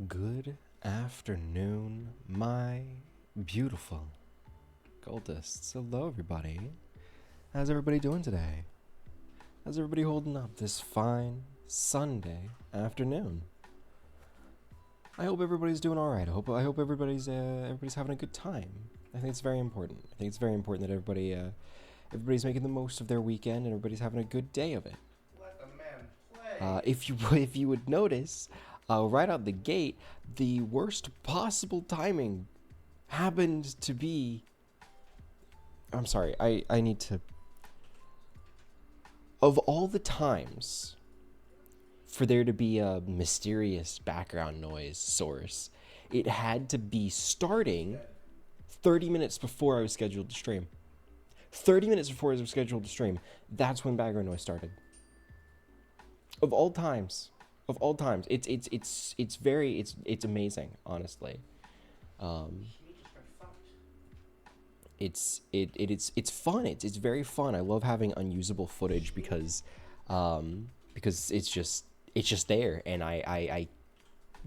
Good afternoon, my beautiful cultists. Hello, everybody. How's everybody doing today? How's everybody holding up this fine Sunday afternoon? I hope everybody's doing all right. I hope everybody's having a good time. I think it's very important. I think it's very important that everybody's making the most of their weekend and everybody's having a good day of it. Let the man play. If you would notice, right out the gate, the worst possible timing happened to be. I'm sorry. I need to. Of all the times for there to be a mysterious background noise source, it had to be starting 30 minutes before I was scheduled to stream. 30 minutes before I was scheduled to stream, that's when background noise started. Of all times. It's amazing, honestly. It's fun. It's very fun. I love having unusable footage because it's just there, and I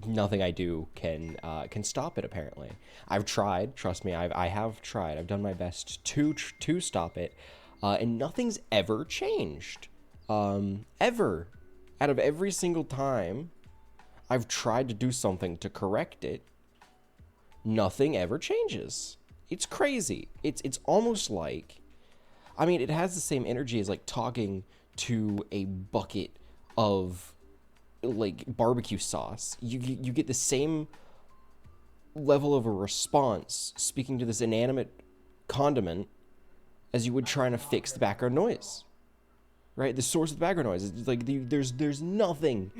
nothing I do can stop it. Apparently, I've tried. Trust me, I have tried. I've done my best to stop it, and nothing's ever changed. Ever, out of every single time I've tried to do something to correct it, nothing ever changes. It's crazy. It's almost like, I mean, it has the same energy as like talking to a bucket of like barbecue sauce. You get the same level of a response speaking to this inanimate condiment as you would trying to fix the background noise. Right? The source of the background noise. It's like there's nothing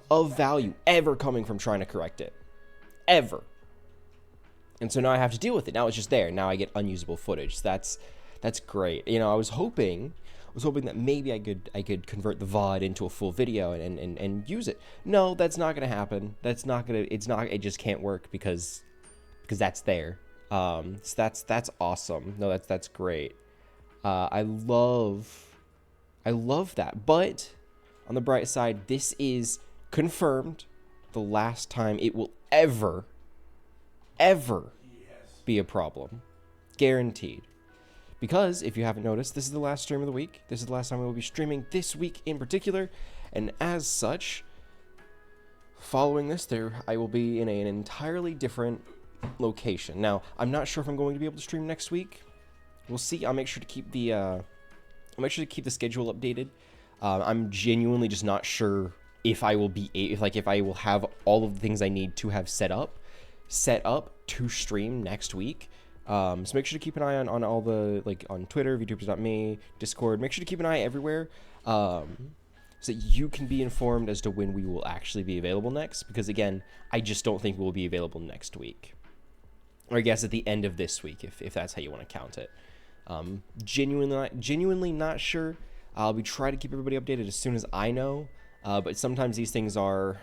of value ever coming from trying to correct it. Ever. And so now I have to deal with it. Now it's just there. Now I get unusable footage. So that's great. You know, I was hoping that maybe I could convert the VOD into a full video and use it. No, that's not gonna happen. It just can't work because that's there. So that's awesome. No, that's great. I love that. But on the bright side, this is confirmed the last time it will ever be a problem. Guaranteed. Because, if you haven't noticed, this is the last stream of the week. This is the last time we will be streaming this week in particular. And as such, following this, I will be in an entirely different location. Now, I'm not sure if I'm going to be able to stream next week. We'll see. I'll make sure to keep the schedule updated. I'm genuinely just not sure if I will if I will have all of the things I need to have set up to stream next week. So make sure to keep an eye on all the, like, on Twitter, VTubers.me, Discord. Make sure to keep an eye everywhere, so that you can be informed as to when we will actually be available next. Because again, I just don't think we'll be available next week, or I guess at the end of this week, if that's how you want to count it. Genuinely not sure. I'll be trying to keep everybody updated as soon as I know. But sometimes these things they're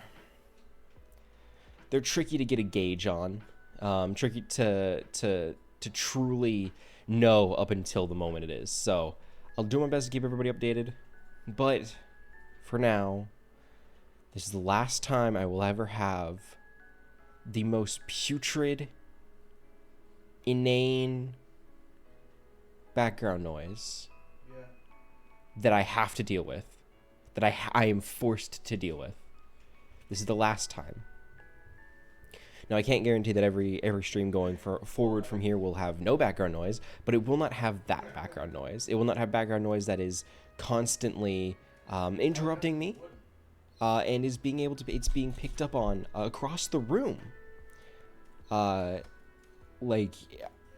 tricky to get a gauge on, tricky to truly know up until the moment it is. So I'll do my best to keep everybody updated, but for now, this is the last time I will ever have the most putrid, inane background noise that I have to deal with, that I am forced to deal with. This is the last time. Now, I can't guarantee that every stream going forward from here will have no background noise, but it will not have that background noise. It will not have background noise that is constantly interrupting me, and is it's being picked up on across the room. Like,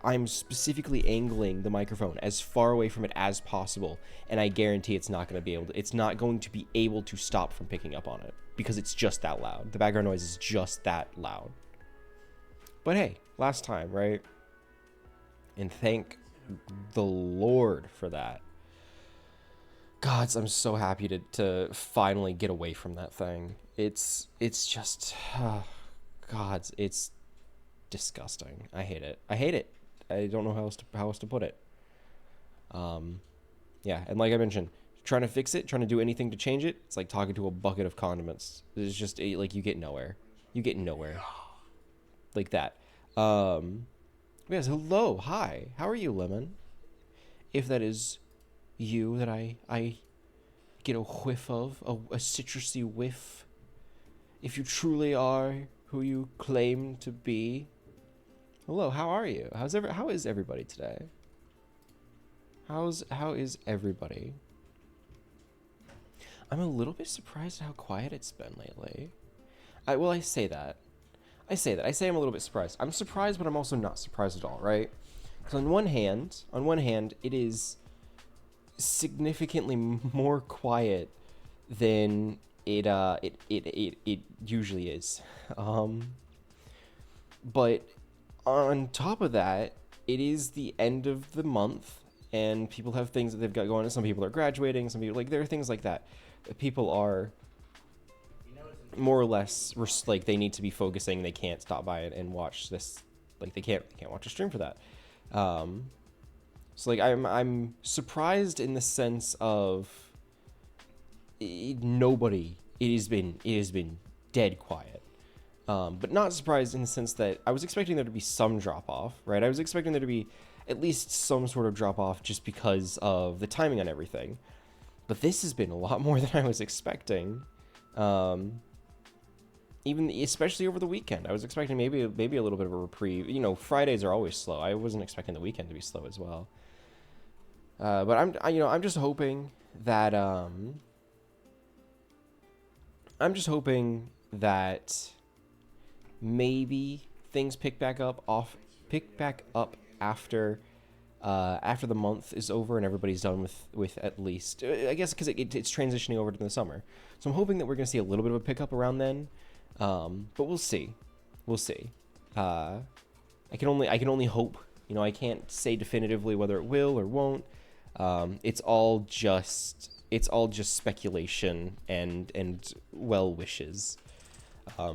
I'm specifically angling the microphone as far away from it as possible, and I guarantee it's not going to be able to stop from picking up on it because it's just that loud. The background noise is just that loud. But hey, last time, right? And thank the Lord for that. Gods, I'm so happy to finally get away from that thing. It's just, gods, it's disgusting. I hate it. I don't know how else to put it. Yeah, and like I mentioned, trying to fix it, trying to do anything to change it, it's like talking to a bucket of condiments. It's just like you get nowhere. You get nowhere. Like that. Yes, hello, hi. How are you, Lemon? If that is you that I get a whiff of, a citrusy whiff. If you truly are who you claim to be. Hello, how are you? How is everybody today? How is everybody? I'm a little bit surprised at how quiet it's been lately. I say that. I say I'm a little bit surprised. I'm surprised, but I'm also not surprised at all, right? Because on one hand, it is significantly more quiet than it usually is. But on top of that, it is the end of the month, and people have things that they've got going on. Some people are graduating. Some people, like, there are things like that. People are more or less like they need to be focusing. They can't stop by and watch this. Like they can't watch a stream for that. So like I'm surprised in the sense of nobody. It has been dead quiet. But not surprised in the sense that I was expecting there to be some drop off, right? I was expecting there to be at least some sort of drop off just because of the timing on everything. But this has been a lot more than I was expecting. Even especially over the weekend, I was expecting maybe a little bit of a reprieve. You know, Fridays are always slow. I wasn't expecting the weekend to be slow as well. But I'm just hoping that maybe things pick back up after the month is over and everybody's done with at least, I guess, because it's transitioning over to the summer. So I'm hoping that we're going to see a little bit of a pickup around then. But we'll see. I can only hope. You know, I can't say definitively whether it will or won't. It's all just speculation and well wishes. I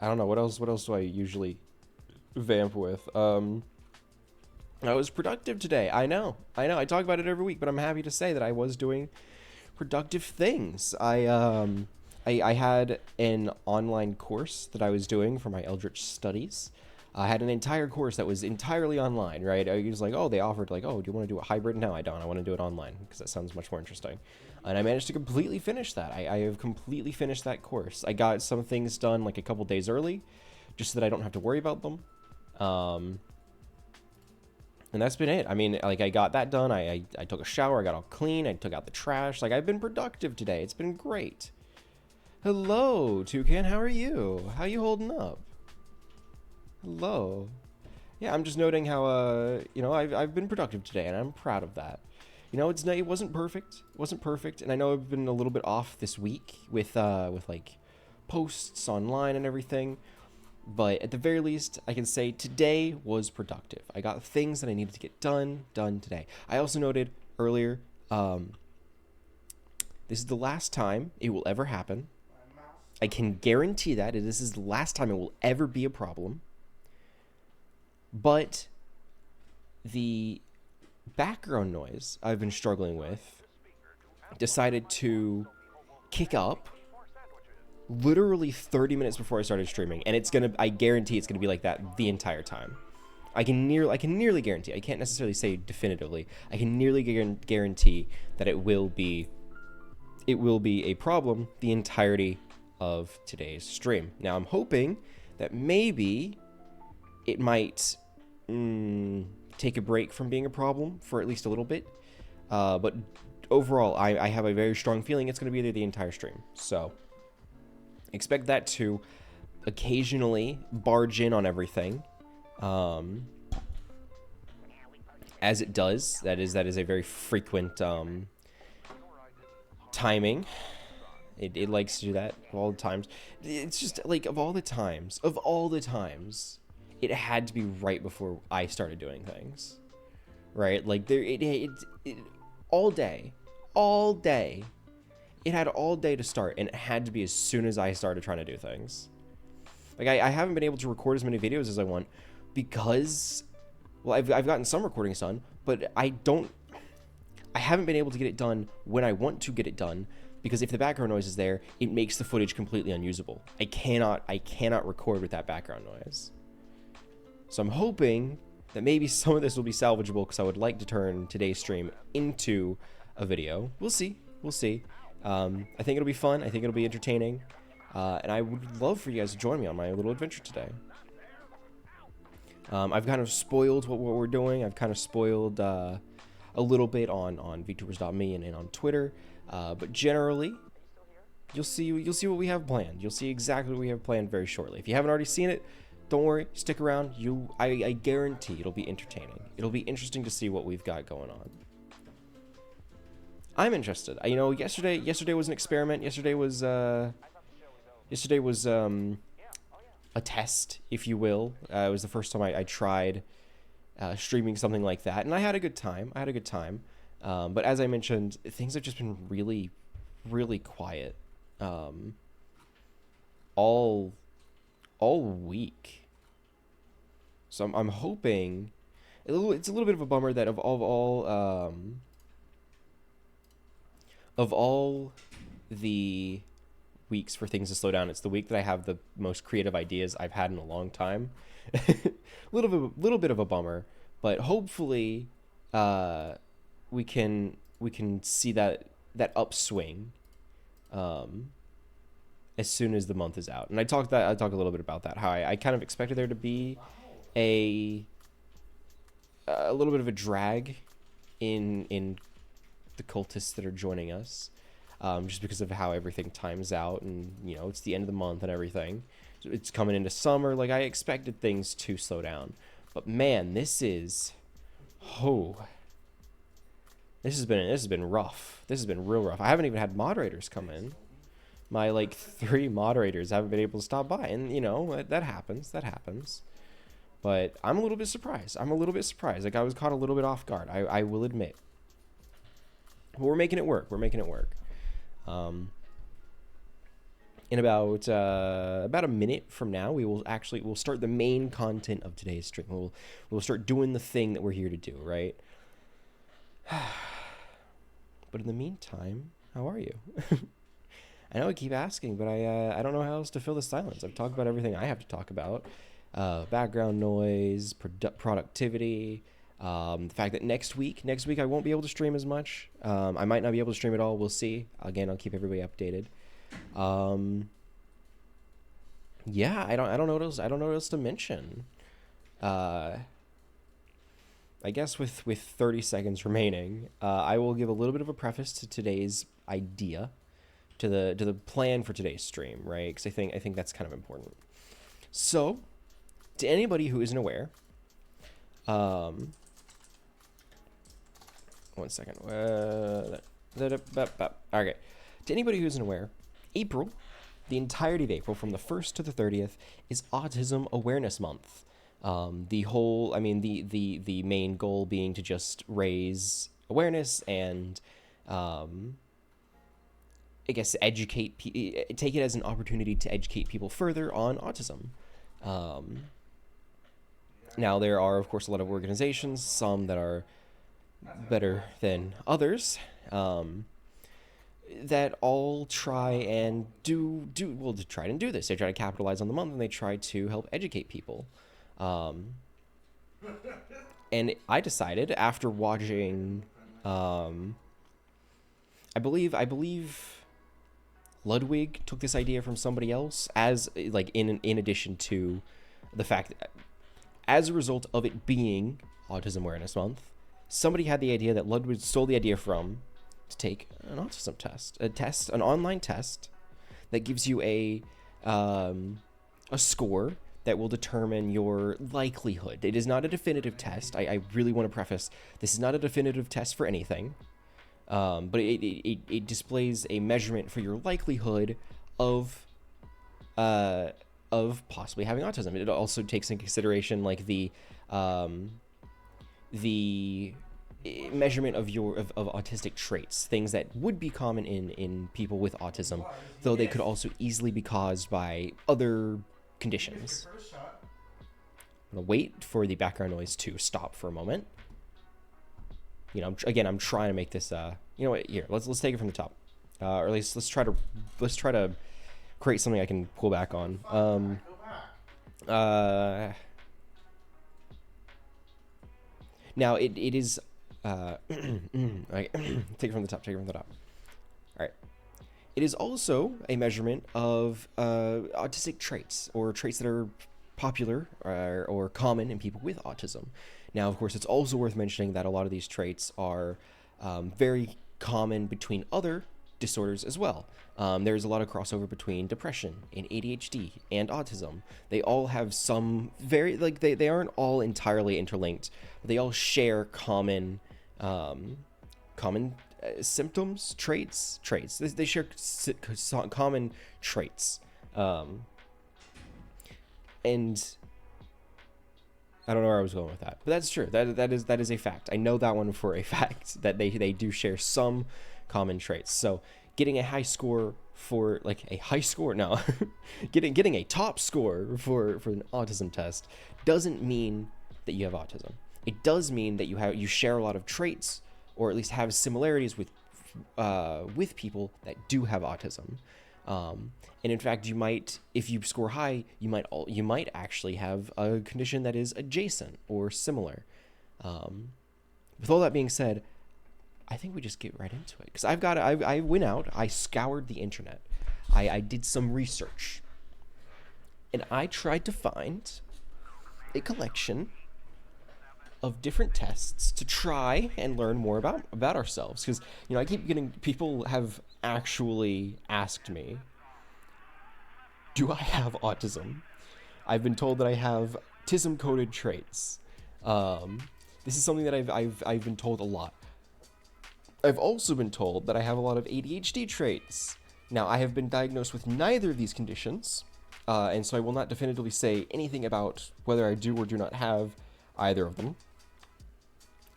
don't know what else do I usually vamp with. I was productive today. I know. I talk about it every week, but I'm happy to say that I was doing productive things. I had an online course that I was doing for my Eldritch studies. I had an entire course that was entirely online, right? I was like, oh, they offered like, oh, do you want to do a hybrid? No, I don't. I want to do it online because that sounds much more interesting. And I managed to completely finish that. I have completely finished that course. I got some things done like a couple days early just so that I don't have to worry about them. And that's been it. I mean, like, I got that done. I took a shower. I got all clean. I took out the trash. Like, I've been productive today. It's been great. Hello, Toucan. How are you? How you holding up? Hello. Yeah, I'm just noting how, I've been productive today, and I'm proud of that. You know, it wasn't perfect. It wasn't perfect, and I know I've been a little bit off this week with like, posts online and everything. But at the very least, I can say today was productive. I got things that I needed to get done today. I also noted earlier, this is the last time it will ever happen. I can guarantee that this is the last time it will ever be a problem. But the background noise I've been struggling with decided to kick up literally 30 minutes before I started streaming, and I guarantee it's gonna be like that the entire time. I can nearly guarantee. I can't necessarily say definitively. I can nearly guarantee that it will be a problem the entirety of today's stream. Now I'm hoping that maybe it might take a break from being a problem for at least a little bit. But overall, I have a very strong feeling it's going to be there the entire stream. So expect that to occasionally barge in on everything. As it does. That is a very frequent timing. It likes to do that all the times. It's just like of all the times, it had to be right before I started doing things, right? Like all day, it had all day to start, and it had to be as soon as I started trying to do things. Like I haven't been able to record as many videos as I want because, well, I've gotten some recordings done, but I haven't been able to get it done when I want to get it done because if the background noise is there, it makes the footage completely unusable. I cannot record with that background noise. So I'm hoping that maybe some of this will be salvageable, because I would like to turn today's stream into a video. We'll see. We'll see. I think it'll be fun. I think it'll be entertaining. And I would love for you guys to join me on my little adventure today. I've kind of spoiled what we're doing. I've kind of spoiled a little bit on VTubers.me and on Twitter. But generally, you'll see what we have planned. You'll see exactly what we have planned very shortly. If you haven't already seen it, don't worry, stick around. I guarantee it'll be entertaining. It'll be interesting to see what we've got going on. I'm interested. You know, yesterday was an experiment. Yesterday was a test, if you will. It was the first time I tried streaming something like that, and I had a good time. But as I mentioned, things have just been really, really quiet all week. So I'm hoping it's a little bit of a bummer that of all the weeks for things to slow down, it's the week that I have the most creative ideas I've had in a long time. little bit of a bummer, but hopefully we can see that upswing as soon as the month is out. And I talk a little bit about that, how I kind of expected there to be a little bit of a drag in the cultists that are joining us, just because of how everything times out, and you know, it's the end of the month and everything. So it's coming into summer. Like, I expected things to slow down, but man, this has been rough. This has been real rough. I haven't even had moderators come in. My like 3 moderators haven't been able to stop by, and you know, that happens. But I'm a little bit surprised. Like, I was caught a little bit off guard. I will admit. But we're making it work. In about a minute from now, we'll start the main content of today's stream. We'll start doing the thing that we're here to do, right? But in the meantime, how are you? I know I keep asking, but I don't know how else to fill the silence. I've talked about everything I have to talk about. Background noise, productivity, the fact that next week I won't be able to stream as much. I might not be able to stream at all. We'll see. Again, I'll keep everybody updated. Yeah, I don't know what else. I don't know what else to mention. I guess with 30 seconds remaining, I will give a little bit of a preface to today's idea, to the plan for today's stream, right? Because I think that's kind of important. So, to anybody who isn't aware, 1 second. Okay. To anybody who isn't aware, April, the entirety of April, from the 1st to the 30th, is Autism Awareness Month. The main goal being to just raise awareness and, I guess, take it as an opportunity to educate people further on autism. Now, there are, of course, a lot of organizations, some that are better than others, that all try and do this. They try to capitalize on the month, and they try to help educate people. And I decided, after watching, I believe Ludwig took this idea from somebody else, as like in addition to the fact that, as a result of it being Autism Awareness Month, somebody had the idea that Ludwig stole the idea from, to take an autism test, an online test that gives you a score that will determine your likelihood. It is not a definitive test. I really want to preface, this is not a definitive test for anything, but it displays a measurement for your likelihood of possibly having autism. It also takes into consideration like the measurement of autistic traits, things that would be common in people with autism, though they could also easily be caused by other conditions. I'm gonna wait for the background noise to stop for a moment. You know, I'm trying to make this. You know what? Here, let's take it from the top. or at least let's try to create something I can pull back on. Go back. Now it is right, take it from the top. Take it from the top. All right. It is also a measurement of autistic traits, or traits that are popular or common in people with autism. Now, of course, it's also worth mentioning that a lot of these traits are very common between other disorders as well. There's a lot of crossover between depression and ADHD and autism. They all have some very, like, they aren't all entirely interlinked, but they all share common symptoms, traits. They share common traits. And I don't know where I was going with that, but that's true. That is a fact. I know that one for a fact, that they do share some common traits. So getting a high score for, like, a high score, no, getting a top score for an autism test doesn't mean that you have autism. It does mean that you share a lot of traits, or at least have similarities with people that do have autism. And in fact, you might, if you score high, you might actually have a condition that is adjacent or similar. With all that being said, I think we just get right into it, because I went out, I scoured the internet, I did some research, and I tried to find a collection of different tests to try and learn more about ourselves, because, you know, I keep getting, people have actually asked me, do I have autism? I've been told that I have autism-coded traits. This is something that I've been told a lot. I've also been told that I have a lot of ADHD traits. Now, I have been diagnosed with neither of these conditions, and so I will not definitively say anything about whether I do or do not have either of them.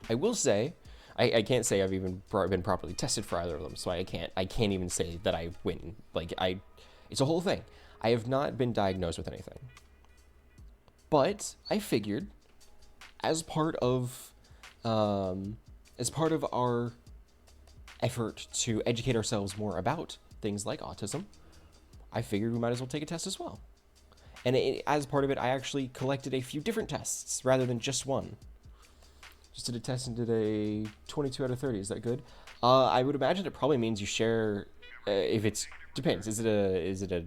I will say, I can't say I've even been properly tested for either of them, so I can't even say that I win. Like, it's a whole thing. I have not been diagnosed with anything. But I figured, as part of our effort to educate ourselves more about things like autism, I figured we might as well take a test as well. And as part of it, I actually collected a few different tests rather than just one. Just did a test and did a 22 out of 30. Is that good? I would imagine it probably means you share. If it's depends. Is it a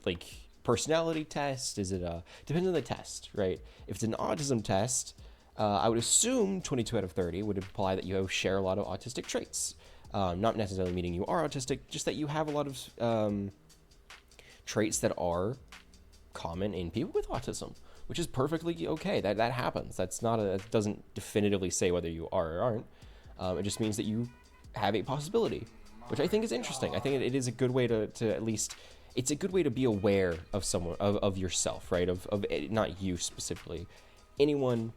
like personality test? Depends on the test, right? If it's an autism test, I would assume 22 out of 30 would imply that you share a lot of autistic traits. Not necessarily meaning you are autistic, just that you have a lot of traits that are common in people with autism, which is perfectly okay. That happens. It doesn't definitively say whether you are or aren't. It just means that you have a possibility, which I think is interesting. I think it is a good way to at least, it's a good way to be aware of someone, of yourself, right? Of not you specifically. Anyone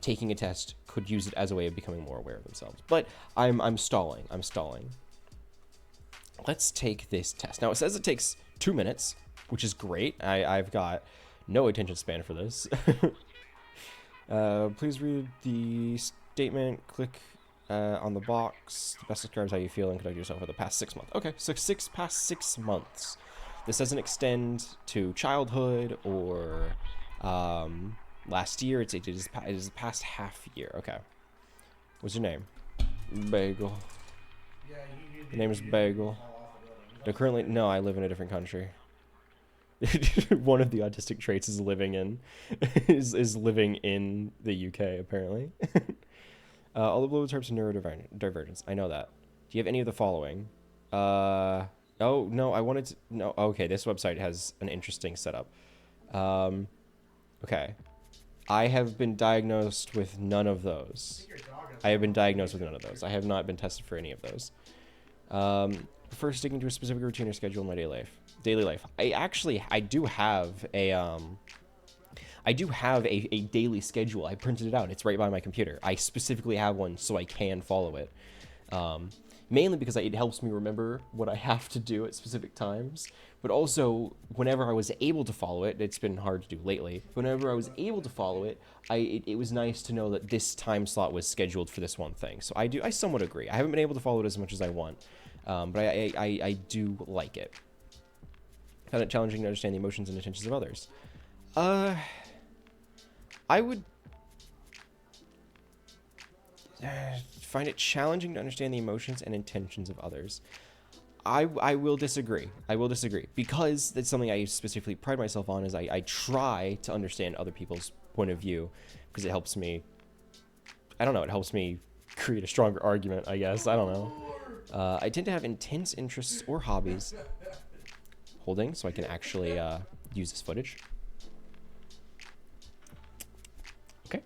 taking a test could use it as a way of becoming more aware of themselves. But I'm stalling. Let's take this test. Now, it says it takes 2 minutes, which is great. I've got no attention span for this. Please read the statement. Click on the box. The best describes how you feel and conduct yourself for the past 6 months. Okay, so past 6 months. This doesn't extend to childhood or last year. It is the past half year. Okay. What's your name? Bagel. Your name is Bagel. No, I live in a different country. One of the autistic traits is living in the UK, apparently. All the below terms of neurodivergence. I know that. Do you have any of the following? Oh no, I wanted to. No, okay. This website has an interesting setup. Okay. I have been diagnosed with none of those. I have not been tested for any of those. First, sticking to a specific routine or schedule in my daily life. I do have a daily schedule. I printed it out. It's right by my computer. I specifically have one so I can follow it. Mainly because it helps me remember what I have to do at specific times, but also whenever I was able to follow it, it's been hard to do lately. Whenever I was able to follow it, it was nice to know that this time slot was scheduled for this one thing. So I somewhat agree. I haven't been able to follow it as much as I want. But I do like it. Found it challenging to understand the emotions and intentions of others. I would find it challenging to understand the emotions and intentions of others. I will disagree. I will disagree. Because that's something I specifically pride myself on, is I try to understand other people's point of view, because it helps me, I don't know, it helps me create a stronger argument, I guess. I don't know. I tend to have intense interests or hobbies. Holding, so I can actually use this footage. Okay.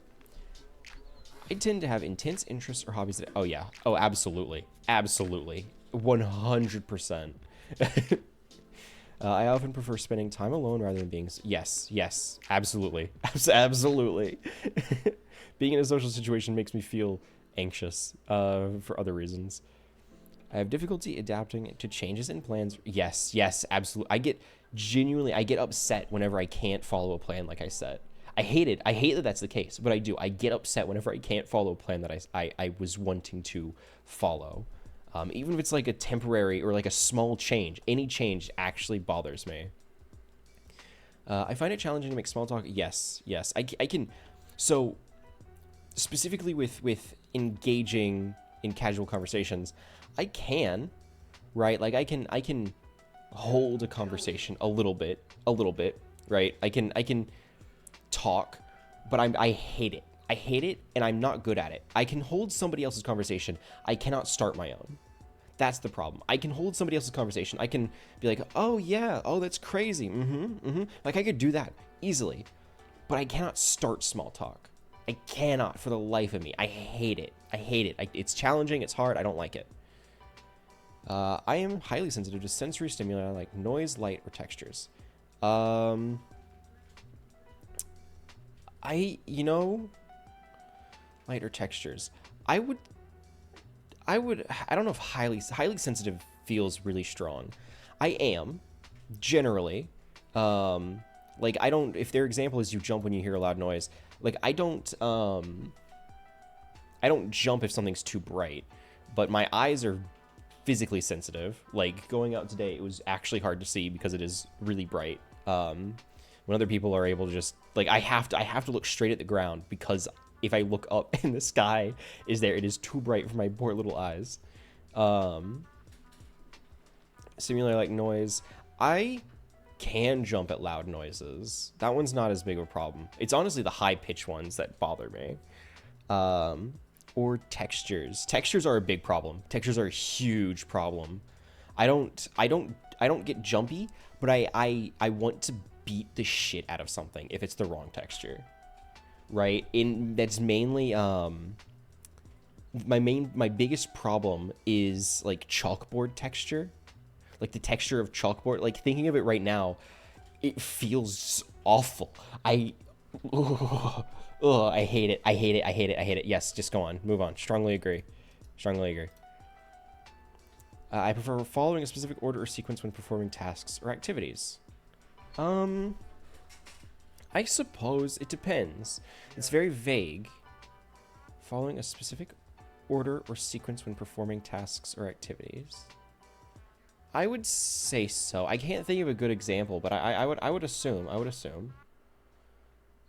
I tend to have intense interests or hobbies that... Oh, yeah. Oh, absolutely. Absolutely. 100%. I often prefer spending time alone rather than being... Yes. Yes. Absolutely. Absolutely. Being in a social situation makes me feel anxious for other reasons. I have difficulty adapting to changes in plans. Yes. Yes. Absolutely. I get upset whenever I can't follow a plan like I set. I hate it. I hate that that's the case, but I do. I get upset whenever I can't follow a plan that I was wanting to follow. Even if it's like a temporary or like a small change. Any change actually bothers me. I find it challenging to make small talk. Yes. Yes. I can... So, specifically with engaging in casual conversations, I can, right? Like, I can hold a conversation a little bit, right? I can talk, but I hate it. I hate it, and I'm not good at it. I can hold somebody else's conversation. I cannot start my own. That's the problem. I can hold somebody else's conversation. I can be like, oh, yeah, oh, that's crazy. Like, I could do that easily, but I cannot start small talk. I cannot for the life of me. I hate it. I hate it. It's challenging. It's hard. I don't like it. I am highly sensitive to sensory stimuli like noise, light, or textures. You know, light or textures. I don't know if highly sensitive feels really strong. I am, generally. Like, I don't, if their example is you jump when you hear a loud noise, like, I don't jump if something's too bright, but my eyes are physically sensitive. Like, going out today, it was actually hard to see because it is really bright. When other people are able to just, like, I have to look straight at the ground, because if I look up and the sky is there, it is too bright for my poor little eyes. Similar like noise. I can jump at loud noises. That one's not as big of a problem. It's honestly the high-pitched ones that bother me. Or textures. Textures are a big problem. Textures are a huge problem. I don't get jumpy, but I want to beat the shit out of something if it's the wrong texture. Right? That's mainly my biggest problem is like chalkboard texture. Like the texture of chalkboard. Like, thinking of it right now, it feels awful. I hate it. I hate it. I hate it. I hate it. Yes, just go on. Move on. Strongly agree. Strongly agree. I prefer following a specific order or sequence when performing tasks or activities. I suppose it depends. It's very vague. Following a specific order or sequence when performing tasks or activities. I would say so. I can't think of a good example, but I would assume.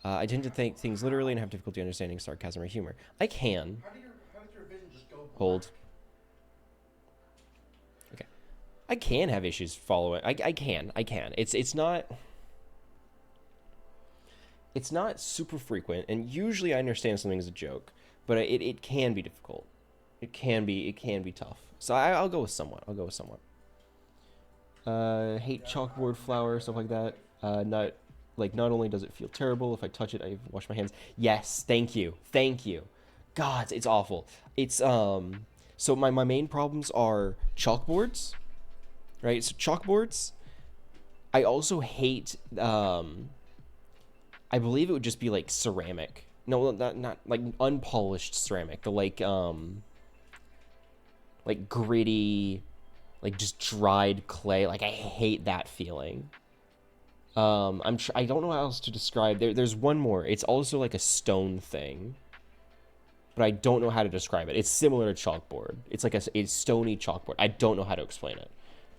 I tend to think things literally and have difficulty understanding sarcasm or humor. I can. How did your vision just go black? Hold. Okay. I can have issues following. I can. It's not super frequent, and usually I understand something as a joke, but it can be difficult. It can be tough. So I'll go with somewhat. Hate chalkboard flour, stuff like that. Not only does it feel terrible if I touch it, I wash my hands. Yes, thank you. God, it's awful. It's so my main problems are chalkboards, right? So chalkboards. I also hate I believe it would just be like ceramic. No, not like unpolished ceramic. Like gritty, like just dried clay. Like, I hate that feeling. I don't know how else to describe. There's one more. It's also like a stone thing. but I don't know how to describe it. It's similar to chalkboard. It's like a stony chalkboard. I don't know how to explain it.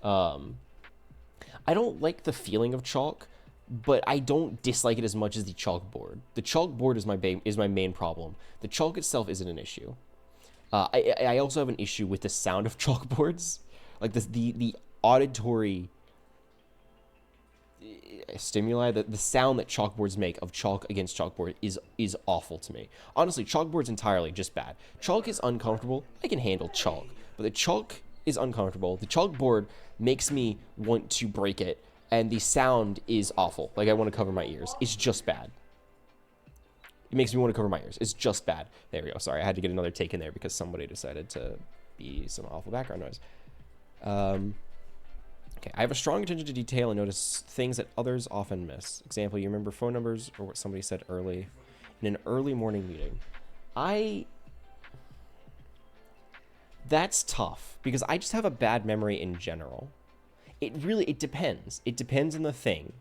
I don't like the feeling of chalk, but I don't dislike it as much as the chalkboard. The chalkboard is my main problem. The chalk itself isn't an issue. I also have an issue with the sound of chalkboards, like the auditory stimuli, the sound that chalkboards make of chalk against chalkboard is awful to me. Honestly, chalkboard's entirely just bad. Chalk is uncomfortable. I can handle chalk, but the chalk is uncomfortable. The chalkboard makes me want to break it, and the sound is awful. Like, I want to cover my ears. It's just bad. It makes me want to cover my ears. It's just bad. There we go. Sorry, I had to get another take in there because somebody decided to be some awful background noise. Okay, I have a strong attention to detail and notice things that others often miss. Example, you remember phone numbers or what somebody said early in an early morning meeting. That's tough because I just have a bad memory in general. It depends. It depends on the thing,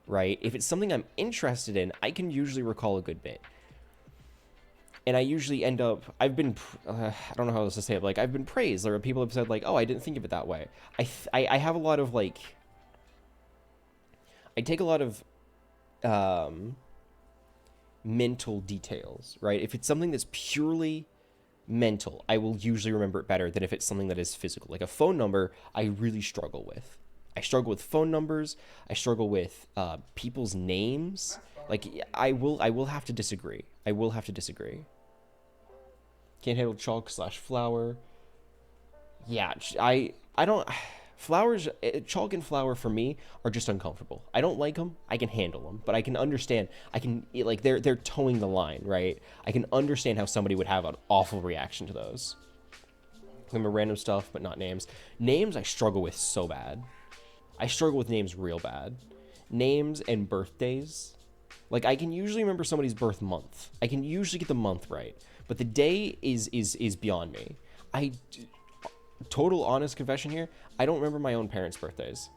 right? If it's something I'm interested in, I can usually recall a good bit. And I usually end up, I don't know how else to say it, but like, I've been praised, or people have said like, oh, I didn't think of it that way. I have a lot of like, I take a lot of mental details, right? If it's something that's purely mental, I will usually remember it better than if it's something that is physical. Like a phone number, I really struggle with. I struggle with phone numbers. I struggle with people's names. Like, I will have to disagree. I will have to disagree. Can't handle chalk/flour. Yeah, I don't. Flowers, chalk and flour for me are just uncomfortable. I don't like them. I can handle them, but I can understand. Like they're towing the line, right? I can understand how somebody would have an awful reaction to those. Remember random stuff, but not names. Names I struggle with so bad. I struggle with names real bad. Names and birthdays. Like, I can usually remember somebody's birth month. I can usually get the month right. But the day is beyond me. Total honest confession here, I don't remember my own parents' birthdays.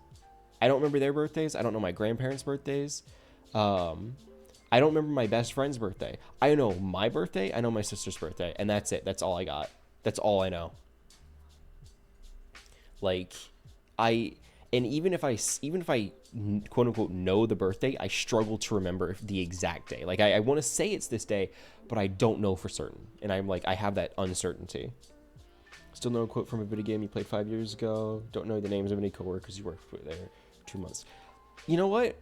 I don't remember their birthdays. I don't know my grandparents' birthdays. I don't remember my best friend's birthday. I know my birthday. I know my sister's birthday. And that's it. That's all I got. That's all I know. Like, even if I quote unquote know the birthday, I struggle to remember the exact day. Like, I want to say it's this day, but I don't know for certain. And I'm like, I have that uncertainty. Still know a quote from a video game you played 5 years ago. Don't know the names of any coworkers you worked with there 2 months. You know what?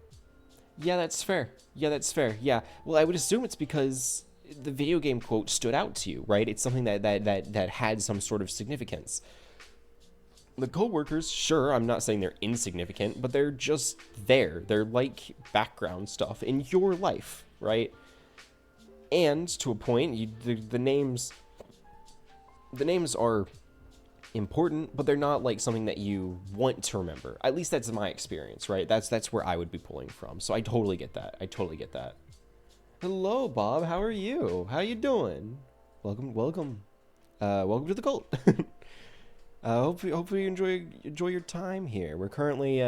Yeah, that's fair. Yeah. Well, I would assume it's because the video game quote stood out to you, right? It's something that had some sort of significance. The coworkers, sure, I'm not saying they're insignificant, but they're just there. They're like background stuff in your life, right? And to a point, the names are important, but they're not like something that you want to remember. At least that's my experience, right? That's where I would be pulling from. So I totally get that. Hello, Bob. How are you? How you doing? Welcome to the cult. Hopefully you enjoy your time here. We're currently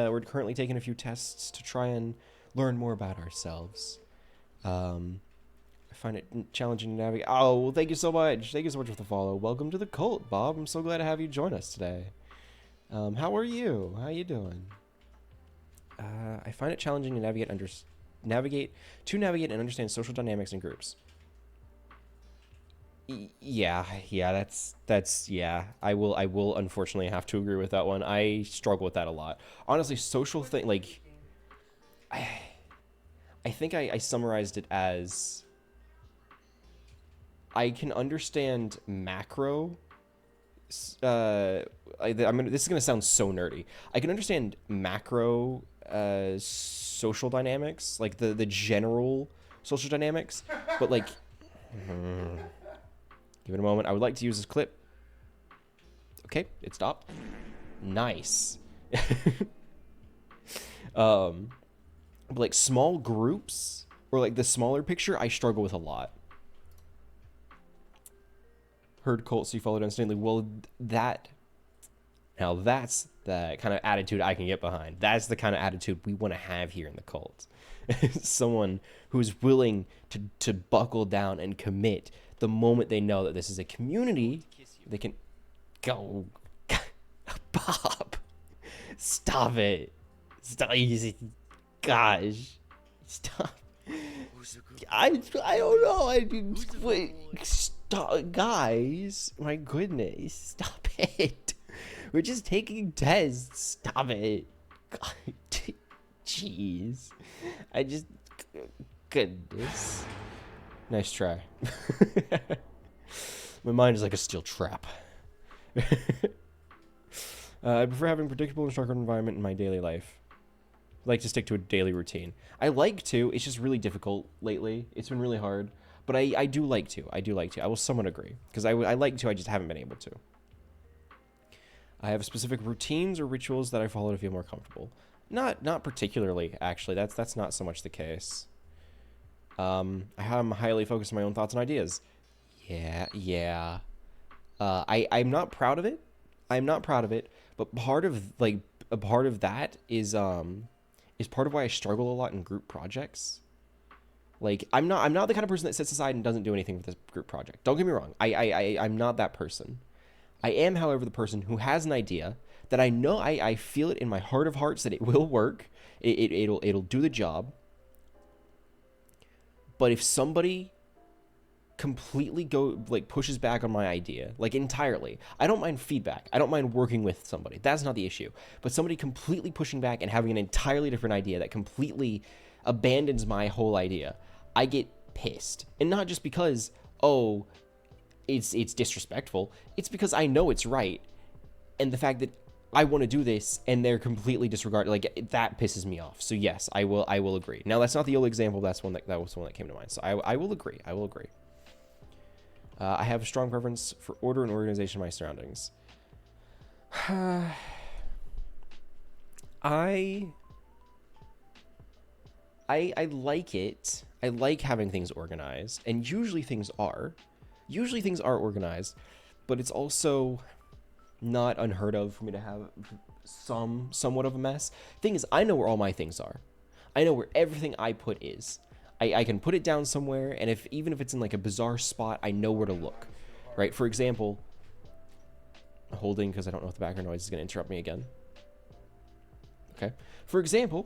taking a few tests to try and learn more about ourselves. I find it challenging to navigate. Oh, well, thank you so much. Thank you so much for the follow. Welcome to the cult, Bob. I'm so glad to have you join us today. How are you? How you doing? I find it challenging to navigate and understand social dynamics in groups. Yeah, that's yeah. I will unfortunately have to agree with that one. I struggle with that a lot. Honestly, social thing, like, I think I summarized it as, I can understand macro. This is gonna sound so nerdy. I can understand macro social dynamics, like the general social dynamics, but like, give it a moment. I would like to use this clip. Okay, it stopped. Nice. But like small groups or like the smaller picture, I struggle with a lot. Heard cult, so you followed instantly. Well, that's the kind of attitude I can get behind. That's the kind of attitude we want to have here in the cult. Someone who's willing to buckle down and commit the moment they know that this is a community, they can go. Bob, stop it. Stop. Gosh. Stop. I don't know. Wait, stop, guys. My goodness, stop it. We're just taking tests. Stop it. God, jeez. Goodness. Nice try. My mind is like a steel trap. I prefer having a predictable and structured environment in my daily life. I like to stick to a daily routine. I like to. It's just really difficult lately. It's been really hard. But I do like to. I do like to. I will somewhat agree. Because I like to, I just haven't been able to. I have specific routines or rituals that I follow to feel more comfortable. Not particularly, actually. That's not so much the case. I'm highly focused on my own thoughts and ideas. Yeah. I'm not proud of it. I'm not proud of it. But part of that is part of why I struggle a lot in group projects. Like, I'm not the kind of person that sits aside and doesn't do anything with this group project. Don't get me wrong. I'm not that person. I am, however, the person who has an idea that I know I feel it in my heart of hearts that it will work. It'll do the job. But if somebody completely pushes back on my idea, like entirely, I don't mind feedback. I don't mind working with somebody. That's not the issue. But somebody completely pushing back and having an entirely different idea that completely abandons my whole idea, I get pissed. And not just because, oh, it's disrespectful. It's because I know it's right. And the fact that I want to do this and they're completely disregarded, like, that pisses me off. So yes, I will agree. Now, that's not the only example. That was one that came to mind. So I will agree. I have a strong preference for order and organization of my surroundings. I like it. I like having things organized, and usually things are organized, but it's also not unheard of for me to have somewhat of a mess. Thing is, I know where all my things are. I know where everything I put is. I can put it down somewhere, and even if it's in like a bizarre spot, I know where to look, right? For example, holding, because I don't know if the background noise is going to interrupt me again. Okay. For example,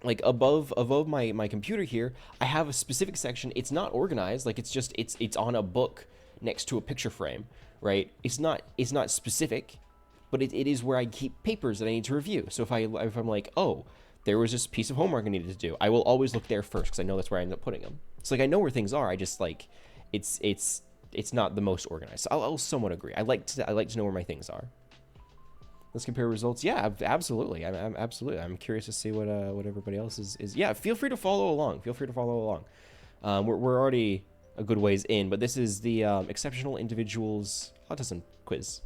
like above my computer here, I have a specific section. It's not organized, like it's on a book next to a picture frame, right? It's not specific, but it is where I keep papers that I need to review. So if I'm like, oh, there was this piece of homework I needed to do, I will always look there first because I know that's where I end up putting them. It's like I know where things are. I just like it's not the most organized. So I'll somewhat agree. I like to know where my things are. Let's compare results. Yeah, absolutely. I'm absolutely. I'm curious to see what everybody else is. Yeah, feel free to follow along. We're already a good ways in, but this is the exceptional individuals autism quiz.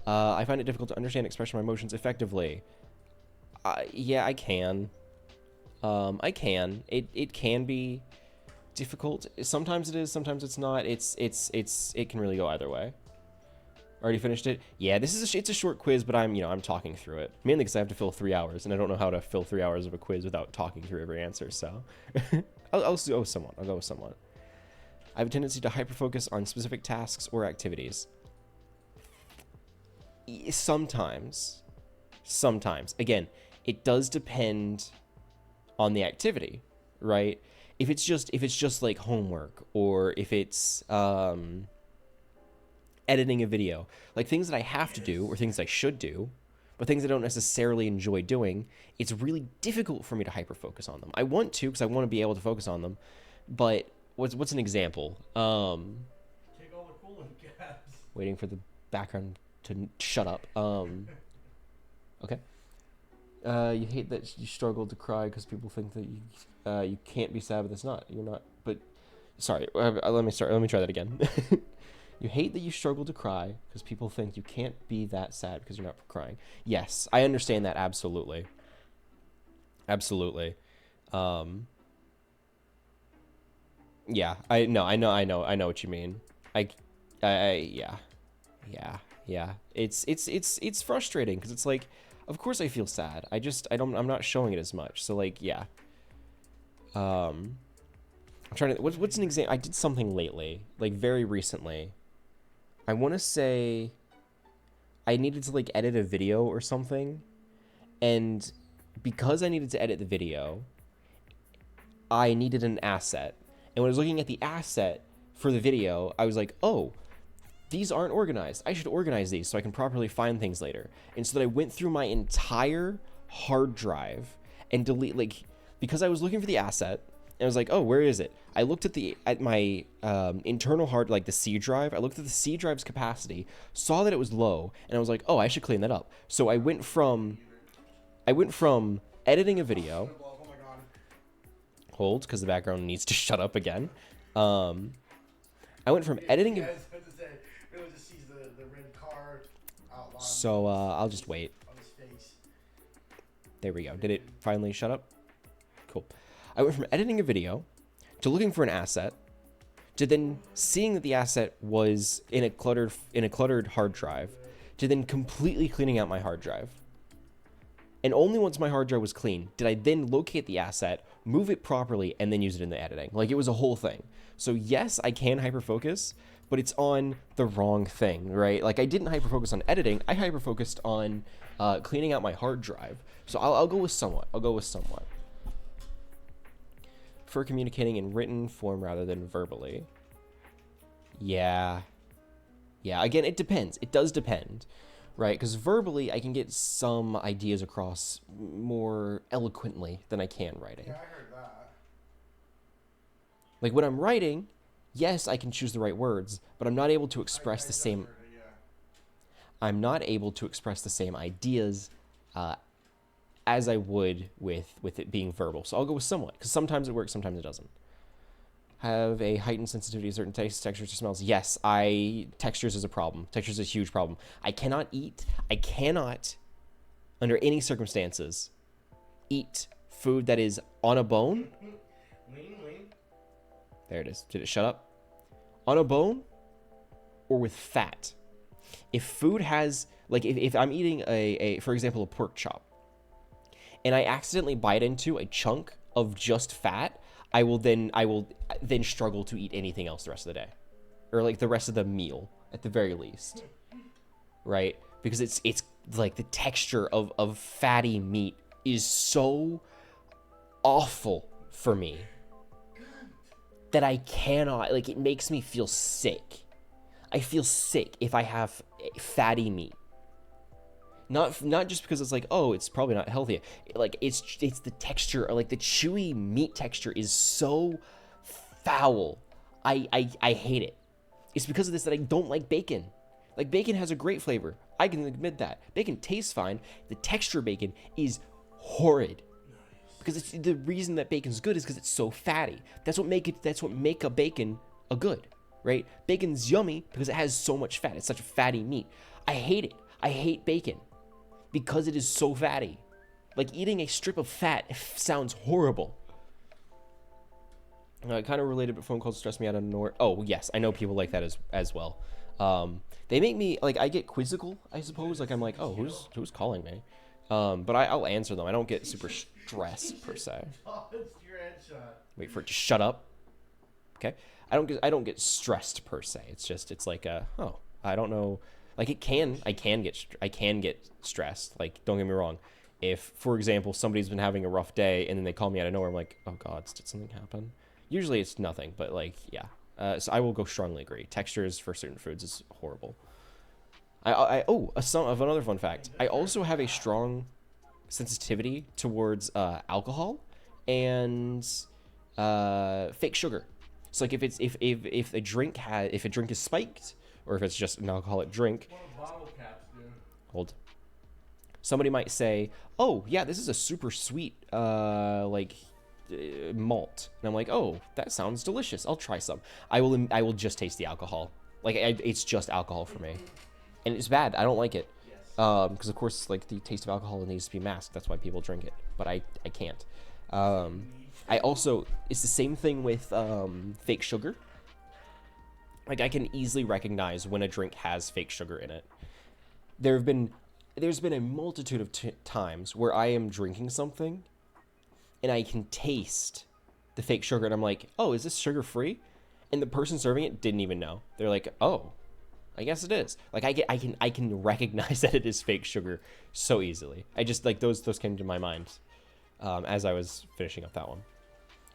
I find it difficult to understand and express my emotions effectively. Yeah, I can. It can be difficult. Sometimes it is. Sometimes it's not. It can really go either way. Already finished it? Yeah, it's a short quiz, but I'm talking through it. Mainly because I have to fill 3 hours, and I don't know how to fill 3 hours of a quiz without talking through every answer, so. I'll go with somewhat. I have a tendency to hyperfocus on specific tasks or activities. Sometimes. Again, it does depend on the activity, right? If it's just like homework, or if it's editing a video, like things that I have to do or things I should do, but things I don't necessarily enjoy doing, it's really difficult for me to hyper-focus on them. I want to, because I want to be able to focus on them, but what's an example? Take all the coolant gas. Waiting for the background to shut up. Okay. You hate that you struggle to cry because people think that you can't be sad, but that's not. You're not. But sorry. Let me try that again. You hate that you struggle to cry because people think you can't be that sad because you're not crying. Yes, I understand that absolutely. Yeah, I know what you mean. Yeah. It's frustrating because it's like, of course I feel sad. I'm not showing it as much. So like, yeah. I'm trying to. What's an example? I did something lately, like very recently. I want to say I needed to like edit a video or something, and because I needed to edit the video, I needed an asset. And when I was looking at the asset for the video, I was like, oh, these aren't organized. I should organize these so I can properly find things later. And so that I went through my entire hard drive and delete, like, because I was looking for the asset, and I was like, oh, where is it? I looked at my internal hard, like the C drive. I looked at the C drive's capacity, saw that it was low, and I was like, oh, I should clean that up. So I went from editing a video. Oh my god. Hold, because the background needs to shut up again. I went from editing. Yeah, I was about to say, it just sees the red car outline. So I'll just wait. On his face. There we go. Did it finally shut up? Cool. I went from editing a video to looking for an asset to then seeing that the asset was in a cluttered hard drive to then completely cleaning out my hard drive. And only once my hard drive was clean did I then locate the asset, move it properly, and then use it in the editing. Like, it was a whole thing. So yes, I can hyperfocus, but it's on the wrong thing, right? Like, I didn't hyperfocus on editing. I hyperfocused on cleaning out my hard drive. So I'll go with somewhat. For communicating in written form rather than verbally. Yeah. Again, it depends. It does depend. Right, because verbally I can get some ideas across more eloquently than I can writing. Yeah, I heard that. Like when I'm writing, yes, I can choose the right words, but I'm not able to express the same. Heard it, yeah. I'm not able to express the same ideas as I would with it being verbal. So I'll go with somewhat, because sometimes it works, sometimes it doesn't. Have a heightened sensitivity to certain tastes, textures, or smells. Yes, textures is a problem. Textures is a huge problem. I cannot, under any circumstances, eat food that is on a bone. Lean. There it is. Did it shut up? On a bone or with fat. If food has, like, if I'm eating for example, a pork chop, and I accidentally bite into a chunk of just fat, I will then struggle to eat anything else the rest of the day, or like the rest of the meal at the very least, right? Because it's like the texture of fatty meat is so awful for me that I cannot, like, it makes me feel sick. I feel sick if I have fatty meat. Not just because it's like, oh, it's probably not healthy. Like, it's the texture, or like the chewy meat texture is so foul. I hate it. It's because of this that I don't like bacon. Like, bacon has a great flavor. I can admit that. Bacon tastes fine. The texture of bacon is horrid. Because it's the reason that bacon's good is because it's so fatty. That's what make a bacon a good, right? Bacon's yummy because it has so much fat. It's such a fatty meat. I hate it. I hate bacon because it is so fatty. Like, eating a strip of fat sounds horrible. Kind of related, but phone calls stress me out of nowhere. Oh, yes, I know people like that as well. They make me, like, I get quizzical, I suppose. Like, I'm like, oh, who's calling me? But I'll answer them. I don't get super stressed, per se. Wait for it to shut up. Okay? I don't get stressed, per se. It's like, I don't know. Like, I can get stressed. Like, don't get me wrong. If, for example, somebody's been having a rough day and then they call me out of nowhere, I'm like, oh God, did something happen? Usually it's nothing, but like, yeah. So I will go strongly agree. Textures for certain foods is horrible. Another fun fact. I also have a strong sensitivity towards alcohol and fake sugar. So like, if a drink is spiked, or if it's just an alcoholic drink. What do bottle caps do? Hold. Somebody might say, "Oh, yeah, this is a super sweet malt," and I'm like, "Oh, that sounds delicious. I'll try some." I will just taste the alcohol. Like, it's just alcohol for me, and it's bad. I don't like it. Yes. Because of course, like, the taste of alcohol needs to be masked. That's why people drink it, but I can't. I also, it's the same thing with fake sugar. Like, I can easily recognize when a drink has fake sugar in it. There's been a multitude of times where I am drinking something and I can taste the fake sugar, and I'm like, oh, is this sugar free? And the person serving it didn't even know. They're like, oh, I guess it is. Like I can recognize that it is fake sugar so easily. I just like those came to my mind as I was finishing up that one.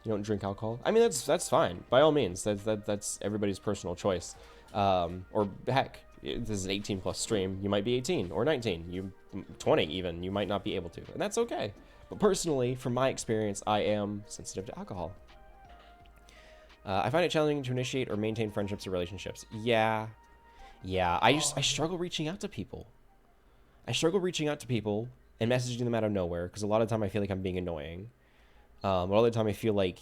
You don't drink alcohol? I mean, that's fine. By all means, that's everybody's personal choice. Or heck, this is an 18 plus stream. You might be 18 or 19, you 20 even. You might not be able to, and that's okay. But personally, from my experience, I am sensitive to alcohol. I find it challenging to initiate or maintain friendships or relationships. Yeah. I struggle reaching out to people. I struggle reaching out to people and messaging them out of nowhere because a lot of the time I feel like I'm being annoying. A lot of the time I feel like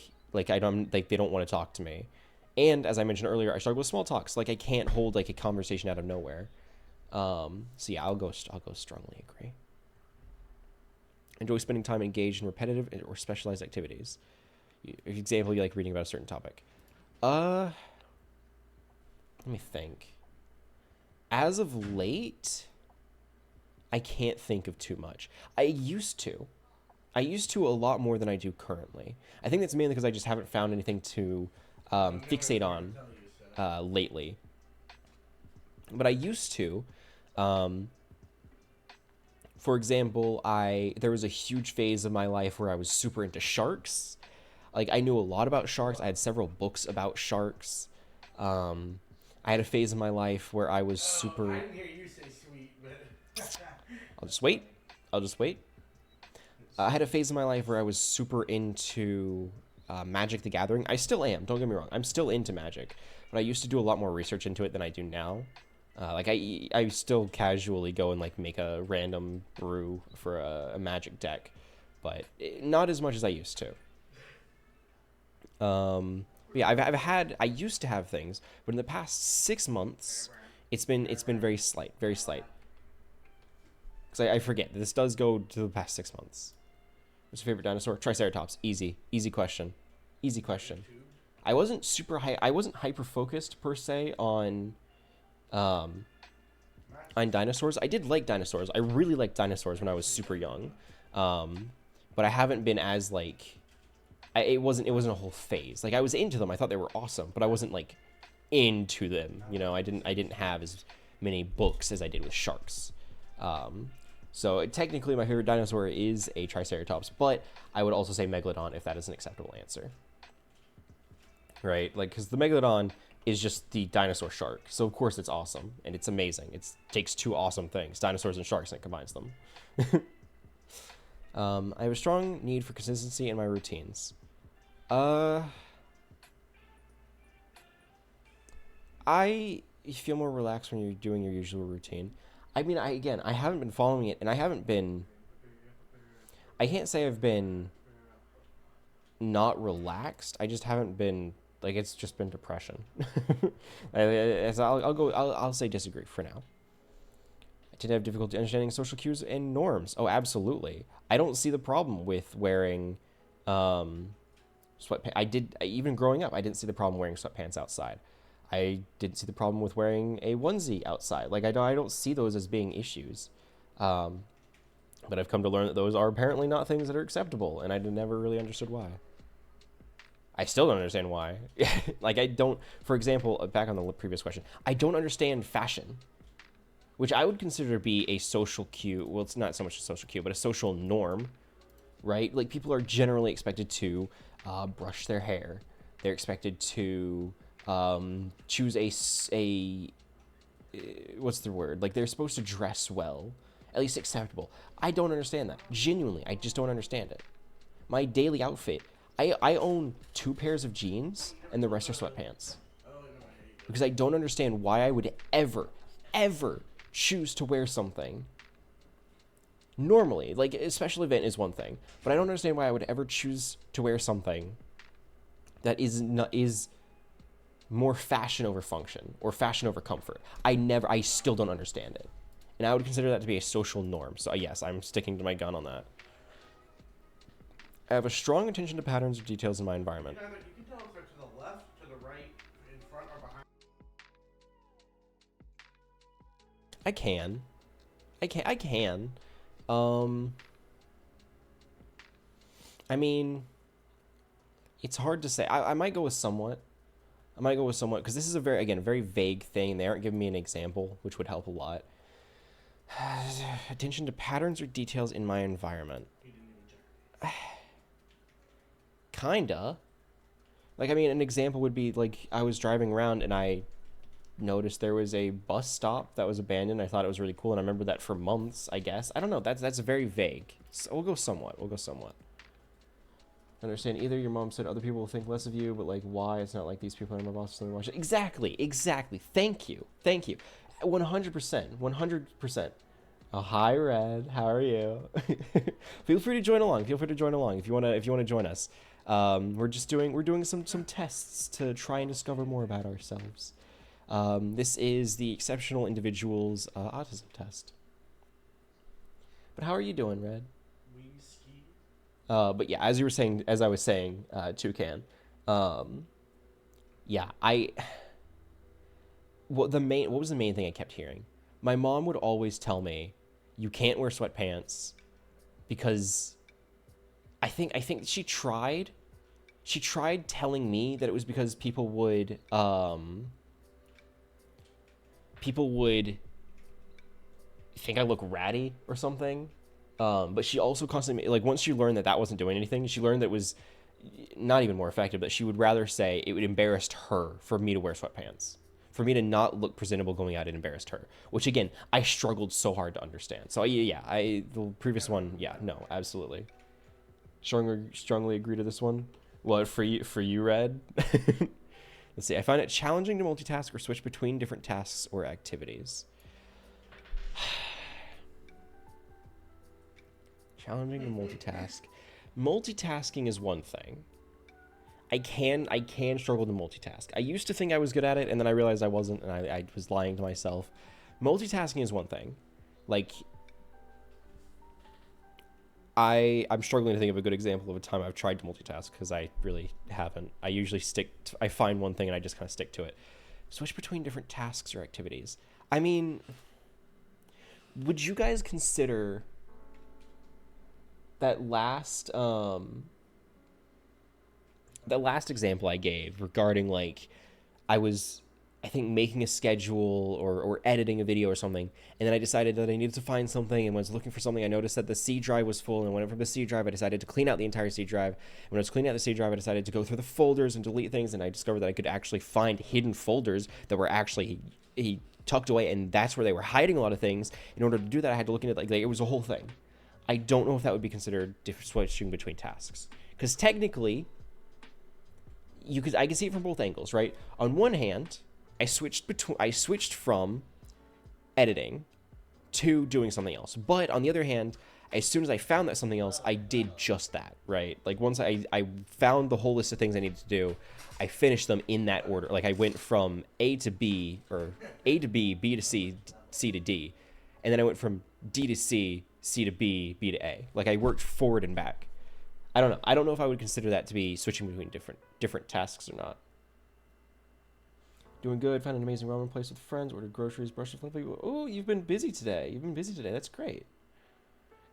I don't like they don't want to talk to me. And as I mentioned earlier, I struggle with small talks. Like I can't hold like a conversation out of nowhere. So yeah, I'll go strongly agree. Enjoy spending time engaged in repetitive or specialized activities. Example, you like reading about a certain topic. Let me think. As of late, I can't think of too much. I used to a lot more than I do currently. I think that's mainly because I just haven't found anything to fixate on lately. But I used to. For example, there was a huge phase of my life where I was super into sharks. Like I knew a lot about sharks. I had several books about sharks. I had a phase in my life where I was super. I didn't hear you say sweet, but. I'll just wait. I had a phase in my life where I was super into Magic the Gathering. I still am. Don't get me wrong. I'm still into Magic, but I used to do a lot more research into it than I do now. Like I still casually go and like make a random brew for a Magic deck, but not as much as I used to. Yeah, I used to have things, but in the past 6 months, it's been very slight. Because I forget. This does go to the past 6 months. What's your favorite dinosaur? Triceratops. Easy question. I wasn't hyper focused per se on dinosaurs. I did like dinosaurs. I really liked dinosaurs when I was super young, but I haven't been as like. It wasn't a whole phase. Like I was into them. I thought they were awesome, but I wasn't like into them. You know, I didn't have as many books as I did with sharks. So technically, my favorite dinosaur is a Triceratops, but I would also say Megalodon if that is an acceptable answer. Right? Like, because the Megalodon is just the dinosaur shark, so of course it's awesome and it's amazing. It takes two awesome things, dinosaurs and sharks, and it combines them. I have a strong need for consistency in my routines. I feel more relaxed when you're doing your usual routine. I mean, I haven't been following it, and I can't say I've been not relaxed. I just haven't been, like, it's just been depression. I'll say disagree for now. I tend to have difficulty understanding social cues and norms. Oh, absolutely. I don't see the problem with wearing sweatpants. Even growing up, I didn't see the problem wearing sweatpants outside. I didn't see the problem with wearing a onesie outside. Like, I don't see those as being issues. But I've come to learn that those are apparently not things that are acceptable, and I never really understood why. I still don't understand why. Like, for example, back on the previous question, I don't understand fashion, which I would consider to be a social cue. Well, it's not so much a social cue, but a social norm, right? Like, people are generally expected to brush their hair. They're expected to choose what's the word? Like, they're supposed to dress well, at least acceptable. I don't understand that. Genuinely, I just don't understand it. My daily outfit, I own 2 pairs of jeans, and the rest are sweatpants. Because I don't understand why I would ever choose to wear something normally. Like, a special event is one thing, but I don't understand why I would ever choose to wear something that is more fashion over function or fashion over comfort. I still don't understand it. And I would consider that to be a social norm. So yes, I'm sticking to my gun on that. I have a strong attention to patterns or details in my environment. You can tell if they're to the left, to the right, in front, or behind. I can. I mean, It's hard to say. I might go with somewhat. I might go with somewhat because this is a very, again, a very vague thing. They aren't giving me an example, which would help a lot. Attention to patterns or details in my environment. He didn't even check. Kinda. Like, I mean, an example would be, like, I was driving around and I noticed there was a bus stop that was abandoned. I thought it was really cool, and I remember that for months, I guess. I don't know. That's very vague. So we'll go somewhat. We'll go somewhat. I understand either your mom said other people will think less of you, but, like, why? It's not like these people are my boss. Exactly. Exactly. Thank you. Thank you. 100%. 100%. Oh, hi, Red. How are you? Feel free to join along. Feel free to join along if you wanna join us. We're doing some tests to try and discover more about ourselves. This is the Exceptional Individuals Autism Test. But how are you doing, Red? Whiskey. But yeah, as I was saying, Toucan. Yeah, what was the main thing I kept hearing? My mom would always tell me, "You can't wear sweatpants," because I think she tried telling me that it was because people would think I look ratty or something. But she also constantly, like, once she learned that wasn't doing anything, she learned that it was not even more effective, but she would rather say it would embarrass her for me to wear sweatpants. For me to not look presentable going out, it embarrassed her. Which, again, I struggled so hard to understand. So, yeah, the previous one, yeah, no, absolutely. Strongly agree to this one. What, for you, Red? Let's see. I find it challenging to multitask or switch between different tasks or activities. Challenging to multitask. Multitasking is one thing. I can struggle to multitask. I used to think I was good at it, and then I realized I wasn't, and I was lying to myself. Multitasking is one thing. Like, I'm struggling to think of a good example of a time I've tried to multitask, because I really haven't. I usually I find one thing and I just kind of stick to it. Switch between different tasks or activities. I mean, would you guys consider that last example I gave regarding, like, I was, I think, making a schedule or editing a video or something, and then I decided that I needed to find something, and when I was looking for something, I noticed that the C drive was full, and when I went from the C drive, I decided to clean out the entire C drive. And when I was cleaning out the C drive, I decided to go through the folders and delete things, and I discovered that I could actually find hidden folders that were actually he tucked away, and that's where they were hiding a lot of things. In order to do that, I had to look into it, like it was a whole thing. I don't know if that would be considered switching between tasks, because technically, I can see it from both angles, right? On one hand, I switched from editing to doing something else. But on the other hand, as soon as I found that something else, I did just that, right? Like, once I found the whole list of things I needed to do, I finished them in that order. Like, I went from A to B, or A to B, B to C, C to D. And then I went from D to C, C to B, B to A. Like, I worked forward and back. I don't know. I don't know if I would consider that to be switching between different tasks or not. Doing good. Found an amazing ramen place with friends. Ordered groceries. Brushed the flip. Oh, you've been busy today. That's great.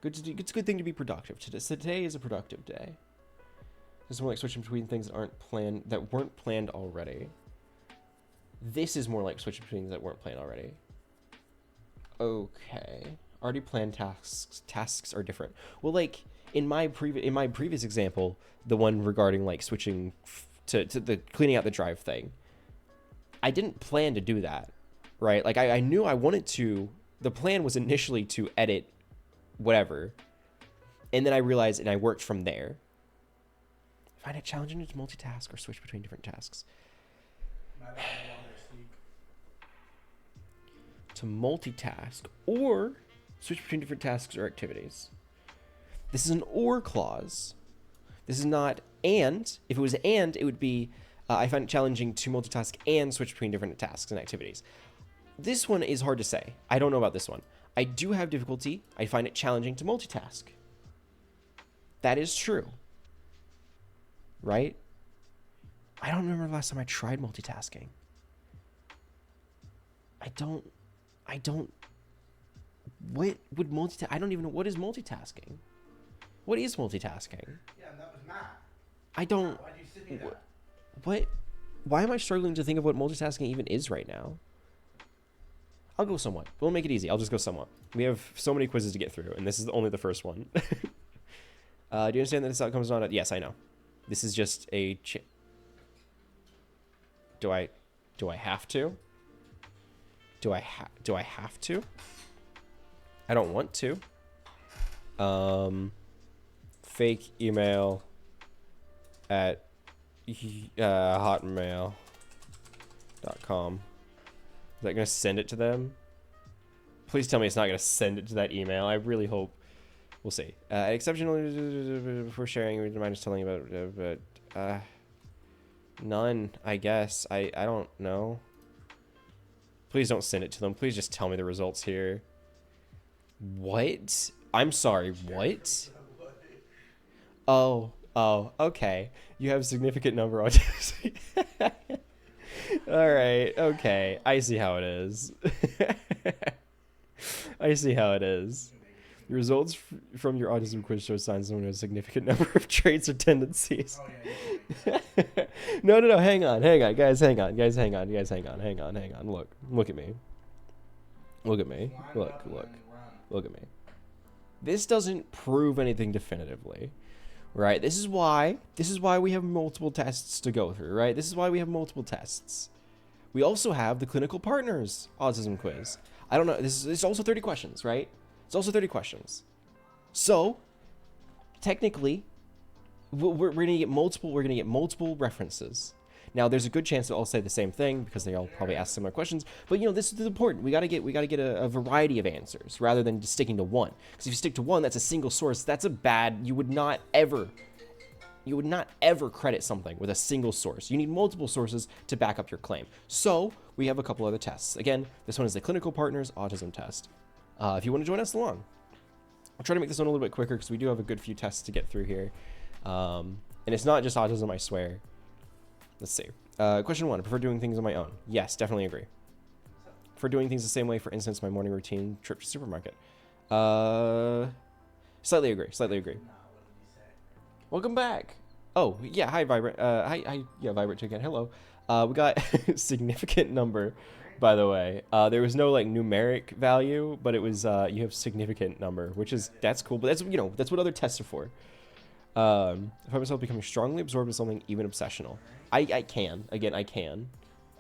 It's a good thing to be productive. Today is a productive day. This is more like switching between things that weren't planned already. This is more like switching between things that weren't planned already. Okay. Already planned tasks are different. Well, like, in my previous example, the one regarding, like, switching to the cleaning out the drive thing, I didn't plan to do that, right? Like, I knew I wanted to. The plan was initially to edit whatever, and then I realized, and I worked from there. I find it challenging to multitask or switch between different tasks. To multitask or switch between different tasks or activities. This is an or clause. This is not and. If it was and, it would be, I find it challenging to multitask and switch between different tasks and activities. This one is hard to say. I don't know about this one. I do have difficulty. I find it challenging to multitask. That is true. Right? I don't remember the last time I tried multitasking. I don't. What would multitask? I don't even know what is multitasking. What is multitasking? Yeah, and that was Matt. I don't. Why'd you send me that? What? Why am I struggling to think of what multitasking even is right now? I'll go somewhat. We'll make it easy. I'll just go somewhat. We have so many quizzes to get through, and this is only the first one. Do you understand that this outcome is not? Yes, I know. This is just a. Do I have to? Do I have to? I don't want to. Fake email at hotmail.com. Is that gonna send it to them? Please tell me it's not gonna send it to that email. I really hope. We'll see. Exceptionally, before sharing, would you mind just telling about? But none. I guess. I don't know. Please don't send it to them. Please just tell me the results here. What? I'm sorry. What? Oh. Oh. Okay. You have significant number autism. All right. Okay. I see how it is. I see how it is. The results from your autism quiz show signs someone has a significant number of traits or tendencies. No. Hang on. Guys, hang on. Look at me. Look at me. This doesn't prove anything definitively, right? This is why we have multiple tests to go through, right? This is why we have multiple tests. We also have the clinical partners autism quiz. I don't know. This is also 30 questions, right? It's also 30 questions. So, technically, we're gonna get multiple references. Now, there's a good chance they'll all say the same thing because they all probably ask similar questions. But this is important. We gotta get a variety of answers rather than just sticking to one. Because if you stick to one, that's a single source. That's a bad. You would not ever credit something with a single source. You need multiple sources to back up your claim. So we have a couple other tests. Again, this one is the Clinical Partners Autism Test. If you want to join us along, I'll try to make this one a little bit quicker because we do have a good few tests to get through here. And it's not just autism, I swear. Let's see. Question 1, I prefer doing things on my own. Yes, definitely agree. For doing things the same way, for instance, my morning routine, trip to supermarket. Slightly agree. Welcome back. Oh, yeah, hi, Vibrant. Yeah, Vibrant too again. Hello. We got significant number, by the way. There was no, numeric value, but it was, you have significant number, that's cool. But that's what other tests are for. If I find myself becoming strongly absorbed in something, even obsessional. I can.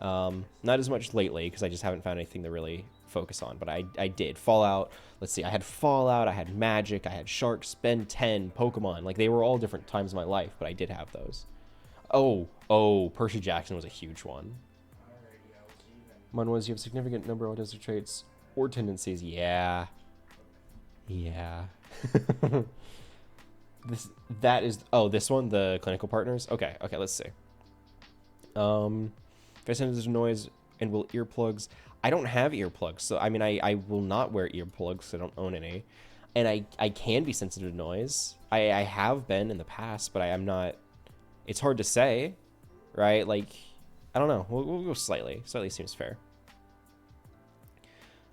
Not as much lately, because I just haven't found anything to really focus on, but I did. Fallout, let's see, I had Fallout, I had Magic, I had Sharks, Ben 10, Pokemon, they were all different times of my life, but I did have those. Oh, Percy Jackson was a huge one. Mine was, you have significant number of autistic traits or tendencies. Yeah. This one, the clinical partners. Okay, let's see. If I send this noise and will earplugs, I don't have earplugs, so I will not wear earplugs. I don't own any, and I can be sensitive to noise. I have been in the past, but I am not. It's hard to say, right? I don't know. We'll go slightly. Slightly seems fair.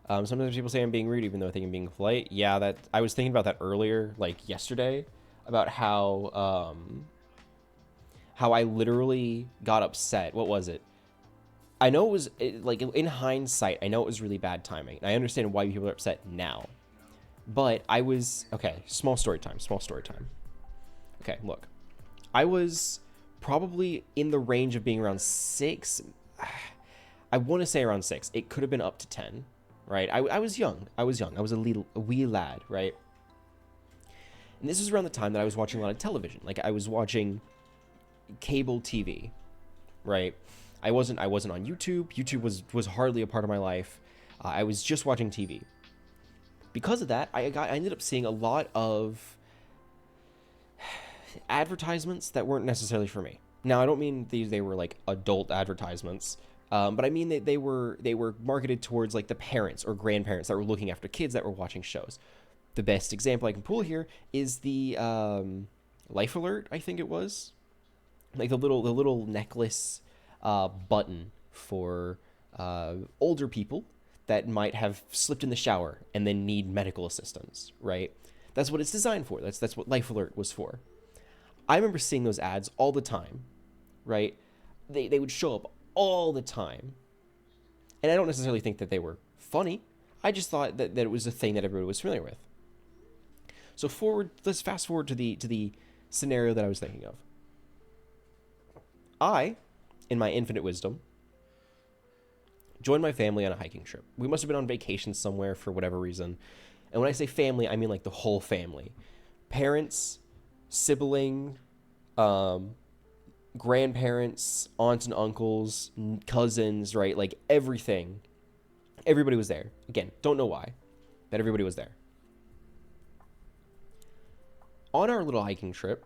Sometimes people say I'm being rude, even though I think I'm being polite. Yeah, I was thinking about that earlier, yesterday, about how I literally got upset. What was it? I know it was in hindsight, I know it was really bad timing. And I understand why people are upset now, but I was okay. Small story time. Okay, look, I was probably in the range of being around 6. I want to say around 6. It could have been up to 10, right? I was young. I was a wee lad, right? And this was around the time that I was watching a lot of television. I was watching cable TV, right? I wasn't on YouTube. YouTube was hardly a part of my life. I was just watching TV. Because of that, I ended up seeing a lot of advertisements that weren't necessarily for me. Now, I don't mean they were adult advertisements, but I mean they were marketed towards the parents or grandparents that were looking after kids that were watching shows. The best example I can pull here is the Life Alert, I think it was. The little necklace button for older people that might have slipped in the shower and then need medical assistance, right? That's what it's designed for. That's what Life Alert was for. I remember seeing those ads all the time, right? They would show up all the time. And I don't necessarily think that they were funny. I just thought that it was a thing that everybody was familiar with. So let's fast forward to the scenario that I was thinking of. I, in my infinite wisdom, joined my family on a hiking trip. We must have been on vacation somewhere for whatever reason. And when I say family, I mean like the whole family. Parents, sibling, grandparents, aunts and uncles, cousins, right? Like everything. Everybody was there. Again, don't know why, but everybody was there. On our little hiking trip,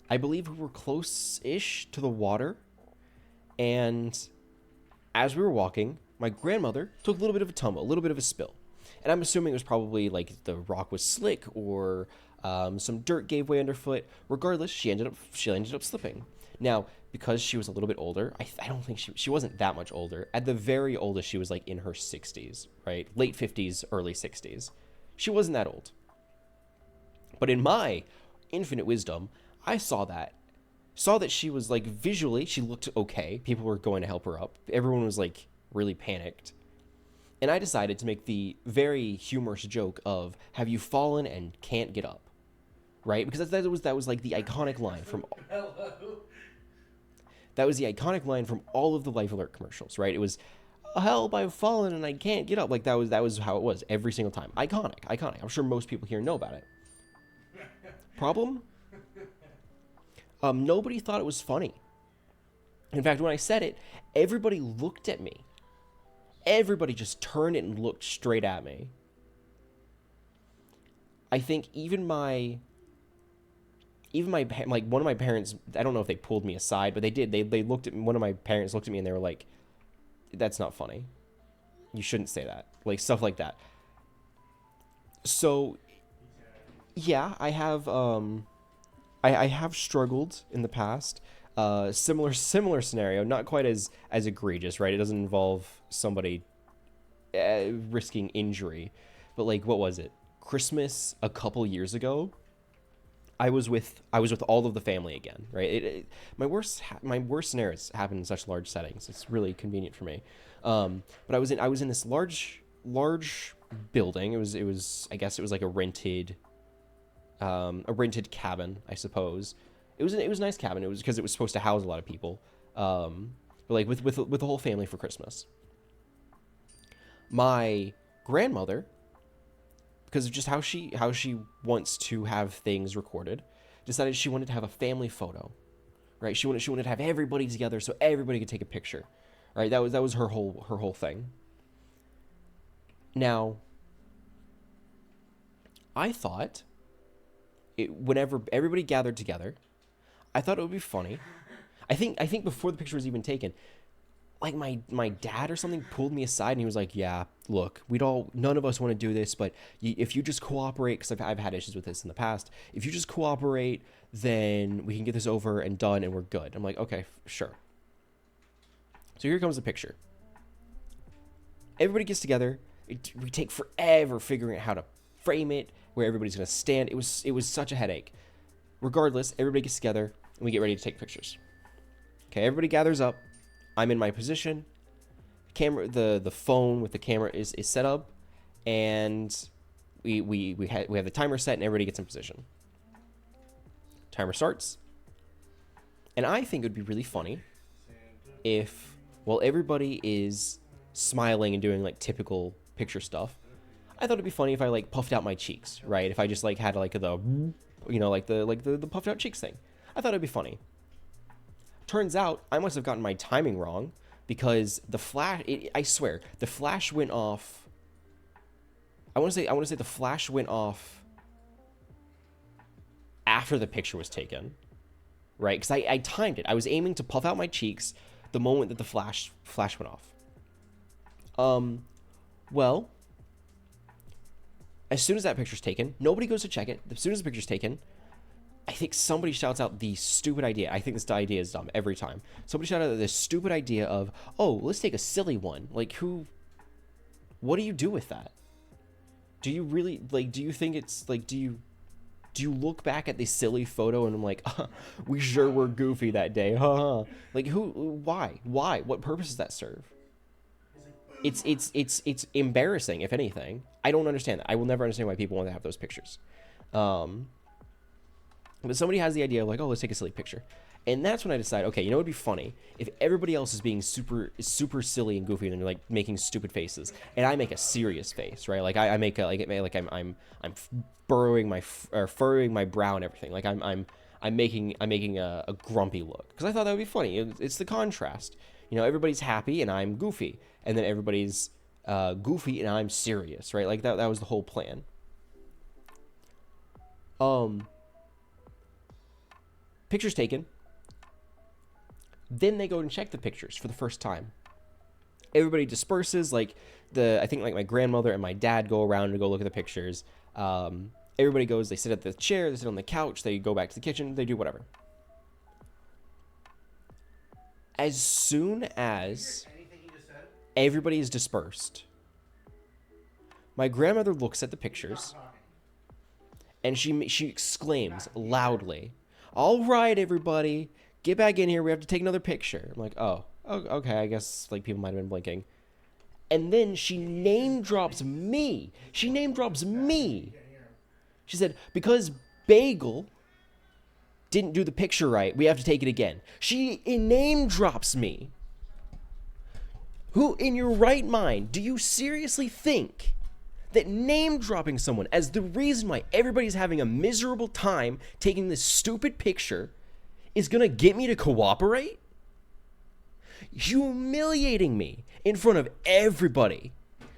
I believe we were close-ish to the water. And as we were walking, my grandmother took a little bit of a tumble, a little bit of a spill. And I'm assuming it was probably like the rock was slick or some dirt gave way underfoot. Regardless, she ended up slipping. Now, because she was a little bit older, I don't think she wasn't that much older. At the very oldest, she was like in her 60s, right? Late 50s, early 60s. She wasn't that old. But in my infinite wisdom, I saw that she was like visually, she looked okay. People were going to help her up. Everyone was like really panicked. And I decided to make the very humorous joke of, have you fallen and can't get up? Right? Because that was like the iconic line from that was the iconic line from all of the Life Alert commercials, right? It was, help, I've fallen and I can't get up. Like that was how it was every single time. Iconic. I'm sure most people here know about it. Problem? Nobody thought it was funny. In fact, when I said it, everybody looked at me. Everybody just turned and looked straight at me. I think even my like one of my parents, I don't know if they pulled me aside, but they did. They looked at me, one of my parents looked at me and they were like, "That's not funny. You shouldn't say that." Like stuff like that. So, yeah, I have I have struggled in the past. Similar scenario, not quite as egregious, right? It doesn't involve somebody risking injury, but like what was it? Christmas a couple years ago. I was with all of the family again, right? My worst scenarios happen in such large settings. It's really convenient for me. But I was in this large building. It was I guess it was like a rented cabin, I suppose. It was a nice cabin. It was because it was supposed to house a lot of people. But like with the whole family for Christmas. My grandmother, because of just how she wants to have things recorded, decided she wanted to have a family photo, right? She wanted to have everybody together so everybody could take a picture, right? That was her whole thing. Now, I thought whenever everybody gathered together, I thought it would be funny. I think before the picture was even taken, like my dad or something pulled me aside and he was like, "Yeah, look, none of us want to do this, but if you just cooperate, because I've had issues with this in the past, if you just cooperate, then we can get this over and done and we're good." I'm like, "Okay, sure." So here comes the picture. Everybody gets together. We take forever figuring out how to frame it, where everybody's gonna stand. It was such a headache. Regardless, everybody gets together and we get ready to take pictures. Okay, everybody gathers up. I'm in my position. Camera, the phone with the camera is set up, and we have the timer set, and everybody gets in position. Timer starts, and I think it would be really funny if, while everybody is smiling and doing like typical picture stuff, I thought it'd be funny if I like puffed out my cheeks, right? If I just like had like the puffed out cheeks thing. I thought it'd be funny. Turns out I must have gotten my timing wrong, because the flash, I swear, the flash went off. I want to say the flash went off after the picture was taken, right? Because I timed it. I was aiming to puff out my cheeks the moment that the flash went off. Well, as soon as that picture's taken, nobody goes to check it. As soon as the picture's taken, I think somebody shouts out the stupid idea. I think this idea is dumb every time. Somebody shouted out this stupid idea of, "Oh, let's take a silly one." Like, what do you do with that? Do you really, like, do you think it's, like, do you Do you look back at this silly photo and I'm like, we sure were goofy that day, huh? Like, why? What purpose does that serve? It's embarrassing, if anything. I don't understand that. I will never understand why people want to have those pictures. But somebody has the idea of like, oh, let's take a silly picture. And that's when I decide, okay, you know, it'd be funny if everybody else is being super silly and goofy and they're like making stupid faces, and I make a serious face, right? Like I make a like I'm furrowing my brow and everything. Like I'm making a grumpy look because I thought that would be funny. It's the contrast. You know, everybody's happy and I'm goofy, and then everybody's goofy and I'm serious, right? Like that was the whole plan. Pictures taken. Then they go and check the pictures for the first time. Everybody disperses. Like I think like my grandmother and my dad go around to go look at the pictures. Everybody goes. They sit at the chair. They sit on the couch. They go back to the kitchen. They do whatever. As soon as everybody is dispersed, my grandmother looks at the pictures and she exclaims loudly, "All right, everybody. Get back in here. We have to take another picture." I'm like, oh, okay. I guess like people might have been blinking. And then she name drops me. She name drops me. She said, because Bagel didn't do the picture right, we have to take it again. She name drops me. Who in your right mind do you seriously think that name dropping someone as the reason why everybody's having a miserable time taking this stupid picture is gonna get me to cooperate? Humiliating me in front of everybody.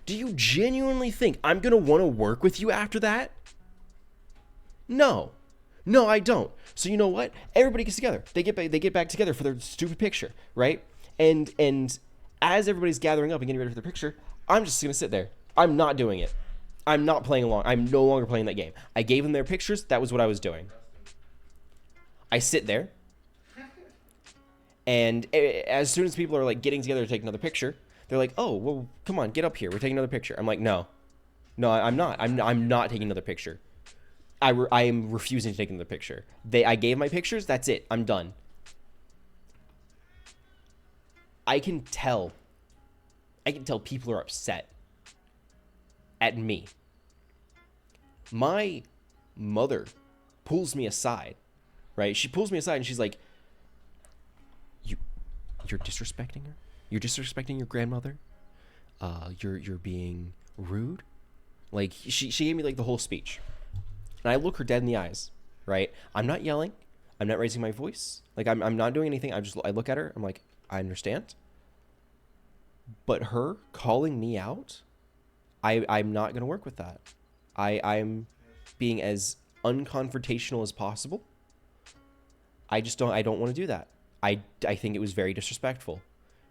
Do you genuinely think I'm gonna want to work with you after that? No, I don't. So you know what? Everybody gets together. They get back together for their stupid picture, right? And as everybody's gathering up and getting ready for the picture, I'm just gonna sit there. I'm not doing it. I'm not playing along. I'm no longer playing that game. I gave them their pictures. That was what I was doing. I sit there. And as soon as people are like getting together to take another picture, they're like, "Oh, well, come on, get up here. We're taking another picture." I'm like, "No, I'm not. I'm not taking another picture. I am refusing to take another picture. I gave my pictures. That's it. I'm done." I can tell people are upset at me. My mother pulls me aside, right? She pulls me aside and she's like, You're disrespecting her? You're disrespecting your grandmother? You're being rude? Like, she gave me, like, the whole speech. And I look her dead in the eyes, right? I'm not yelling. I'm not raising my voice. Like, I'm not doing anything. I look at her. I'm like, I understand. But her calling me out, I'm not going to work with that. I'm being as unconfrontational as possible. I don't want to do that. I think it was very disrespectful,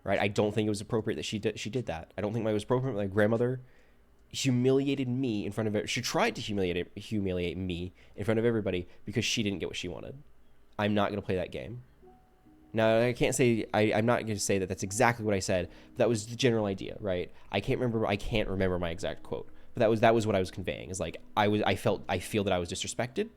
right? I don't think it was appropriate that she did that. I don't think it was appropriate. My grandmother humiliated me in front of it. She tried to humiliate me in front of everybody because she didn't get what she wanted. I'm not going to play that game. Now, I can't say I'm not going to say that that's exactly what I said. But that was the general idea, right? I can't remember my exact quote, but that was what I was conveying. Is like I feel that I was disrespected.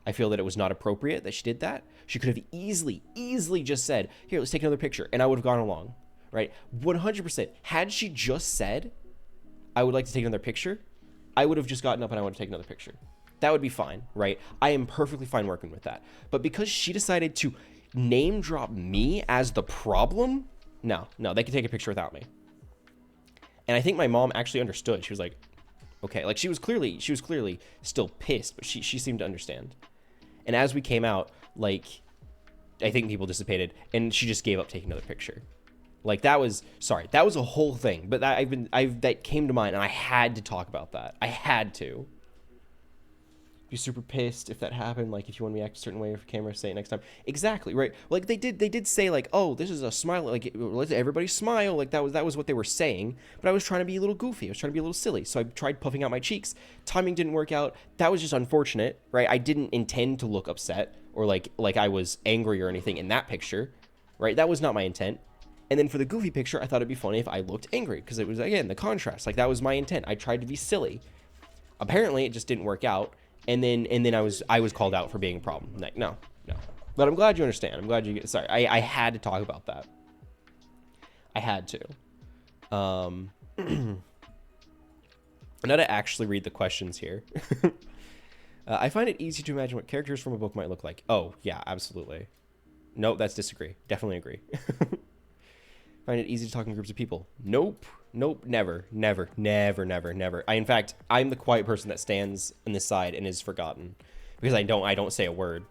I feel that it was not appropriate that she did that. She could have easily just said, "Here, let's take another picture," and I would have gone along, right? 100%. Had she just said, "I would like to take another picture," I would have just gotten up and I would have taken another picture. That would be fine, right? I am perfectly fine working with that. But because she decided to name drop me as the problem, no, they can take a picture without me. And I think my mom actually understood. She was like, okay, like she was clearly still pissed, but she seemed to understand. And as we came out, like, I think people dissipated, and she just gave up taking another picture. Like, that was a whole thing, but that came to mind, and I had to talk about that. I had to. Be super pissed if that happened. Like, if you want me to act a certain way for camera, say it next time. Exactly, right? Like, they did say, like, "Oh, this is a smile. Like, let everybody smile." Like, that was what they were saying. But I was trying to be a little goofy. I was trying to be a little silly. So I tried puffing out my cheeks. Timing didn't work out. That was just unfortunate, right? I didn't intend to look upset or like I was angry or anything in that picture, right? That was not my intent. And then for the goofy picture, I thought it'd be funny if I looked angry because it was, again, the contrast. Like, that was my intent. I tried to be silly. Apparently, it just didn't work out. and then I was called out for being a problem. Like, no. But I'm glad you understand. I'm glad you. Sorry, I had to talk about that. I had to. Now to actually read the questions here. I find it easy to imagine what characters from a book might look like. Oh, yeah, absolutely. Nope, that's disagree. Definitely agree. Find it easy to talk in groups of people. Nope, never. In fact, I'm the quiet person that stands on this side and is forgotten because I don't say a word.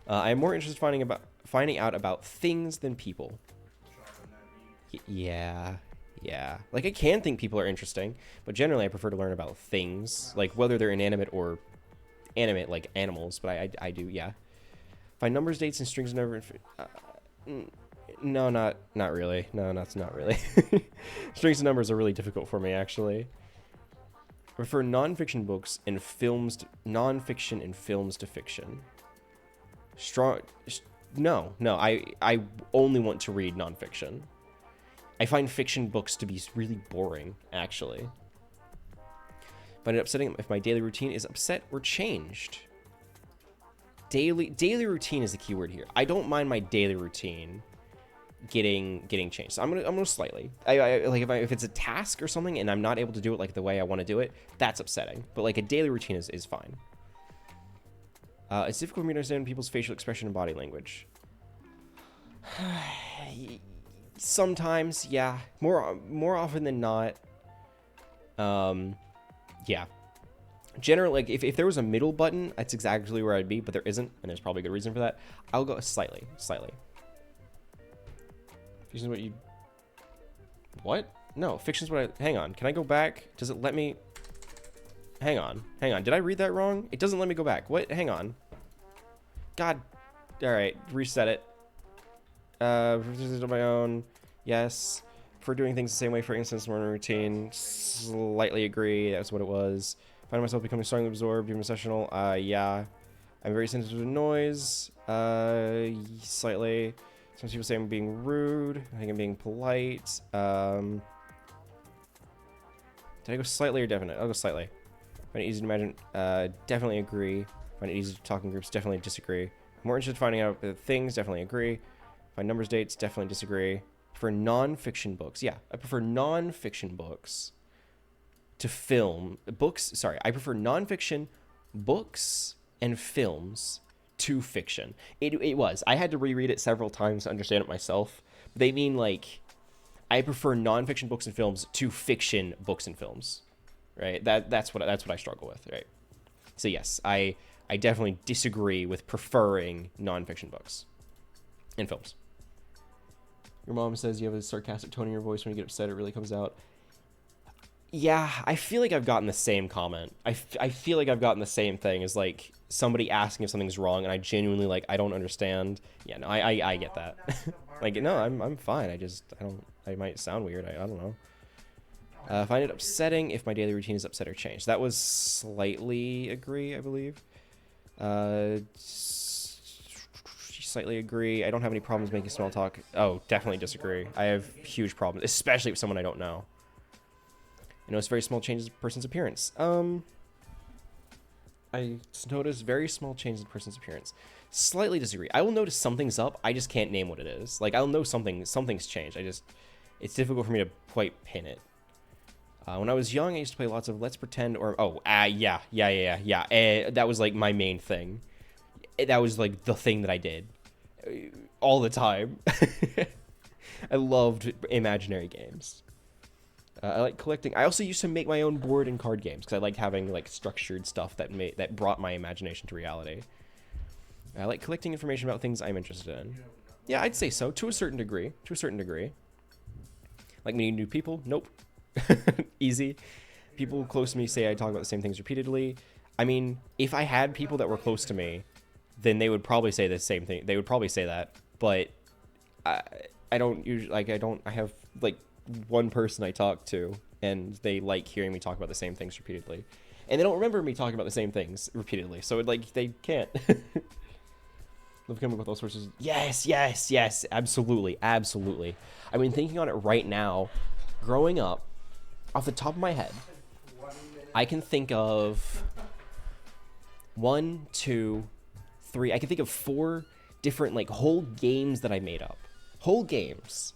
I'm more interested in finding out about things than people. Yeah. Like, I can think people are interesting, but generally I prefer to learn about things, like whether they're inanimate or animate, like animals. But I do, yeah. Find numbers, dates, and strings of numbers. No, not really. No, that's not really. Strings and numbers are really difficult for me, actually. I prefer nonfiction books and films, nonfiction and films to fiction. No, I only want to read nonfiction. I find fiction books to be really boring, actually. Find it upsetting if my daily routine is upset or changed. Daily routine is the key word here. I don't mind my daily routine getting changed. So I'm gonna slightly. I like if it's a task or something and I'm not able to do it like the way I want to do it, that's upsetting. But like a daily routine is fine. It's difficult for me to understand people's facial expression and body language. Sometimes, yeah. More often than not. Yeah. Generally, like, if there was a middle button, that's exactly where I'd be, but there isn't, and there's probably a good reason for that. I'll go slightly. Fiction's what you... What? No, fiction's what I... Hang on. Can I go back? Does it let me... Hang on. Did I read that wrong? It doesn't let me go back. What? Hang on. God. Alright. Reset it. On my own. Yes. For doing things the same way, for instance, morning routine. Slightly agree. That's what it was. Find myself becoming strongly absorbed, even sessional. Yeah. I'm very sensitive to noise. Slightly. Some people say I'm being rude. I think I'm being polite. Did I go slightly or definite? I'll go slightly. Find it easy to imagine. Definitely agree. Find it easy to talk in groups. Definitely disagree. More interested in finding out things. Definitely agree. Find numbers, dates. Definitely disagree. For non-fiction books. Yeah, I prefer non-fiction books to film. Books. Sorry, I prefer non-fiction books and films to fiction. It was. I had to reread it several times to understand it myself. They mean, like, I prefer non-fiction books and films to fiction books and films. Right? That's what I struggle with, right? So yes, I definitely disagree with preferring non-fiction books and films. Your mom says you have a sarcastic tone in your voice when you get upset. It really comes out. Yeah, I feel like I've gotten the same comment. I feel like I've gotten the same thing as, like, somebody asking if something's wrong, and I genuinely, like, I don't understand. Yeah, no, I get that. Like, no, I'm fine. I might sound weird. I don't know. Find it upsetting if my daily routine is upset or changed. That was slightly agree, I believe. Slightly agree. I don't have any problems making small talk. Oh, definitely disagree. I have huge problems, especially with someone I don't know. I notice very small changes in a person's appearance. I notice very small changes in a person's appearance. Slightly disagree. I will notice something's up. I just can't name what it is. Like, I'll know something's changed. It's difficult for me to quite pin it. When I was young, I used to play lots of Let's Pretend or... yeah. That was, like, my main thing. That was, like, the thing that I did. All the time. I loved imaginary games. I like collecting. I also used to make my own board and card games because I liked having, like, structured stuff that brought my imagination to reality. I like collecting information about things I'm interested in. Yeah, I'd say so, to a certain degree. Like meeting new people? Nope. Easy. People close to me say I talk about the same things repeatedly. I mean, if I had people that were close to me, then they would probably say the same thing. They would probably say that, but I don't usually, like, I have, like, one person I talk to, and they like hearing me talk about the same things repeatedly. And they don't remember me talking about the same things repeatedly, so, like, they can't. Love coming up with all sorts of... Yes, absolutely. I mean, thinking on it right now, growing up, off the top of my head, I can think of one, two, three. I can think of 4 different like whole games that I made up. Whole games,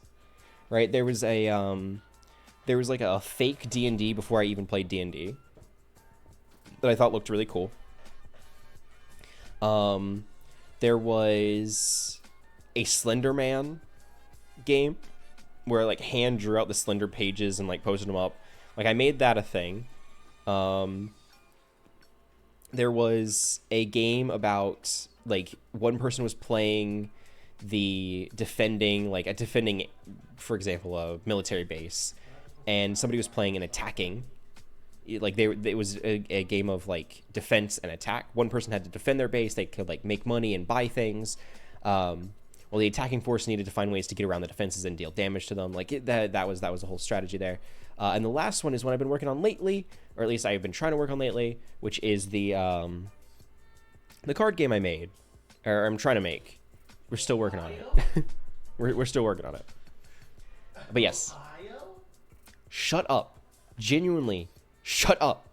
right? There was like a fake D&D before I even played D&D that I thought looked really cool. There was a Slender Man game where I like hand drew out the Slender pages and like posted them up. Like I made that a thing. There was a game about like one person was playing defending, for example, a military base, and somebody was playing and attacking. Like it was a game of like defense and attack. One person had to defend their base. They could like make money and buy things. Well, the attacking force needed to find ways to get around the defenses and deal damage to them. Like that was a whole strategy there. And the last one is one I've been working on lately, or at least I've been trying to work on lately, which is the card game I made, or I'm trying to make. We're still working on it. we're still working on it. But yes. Shut up. Genuinely, shut up.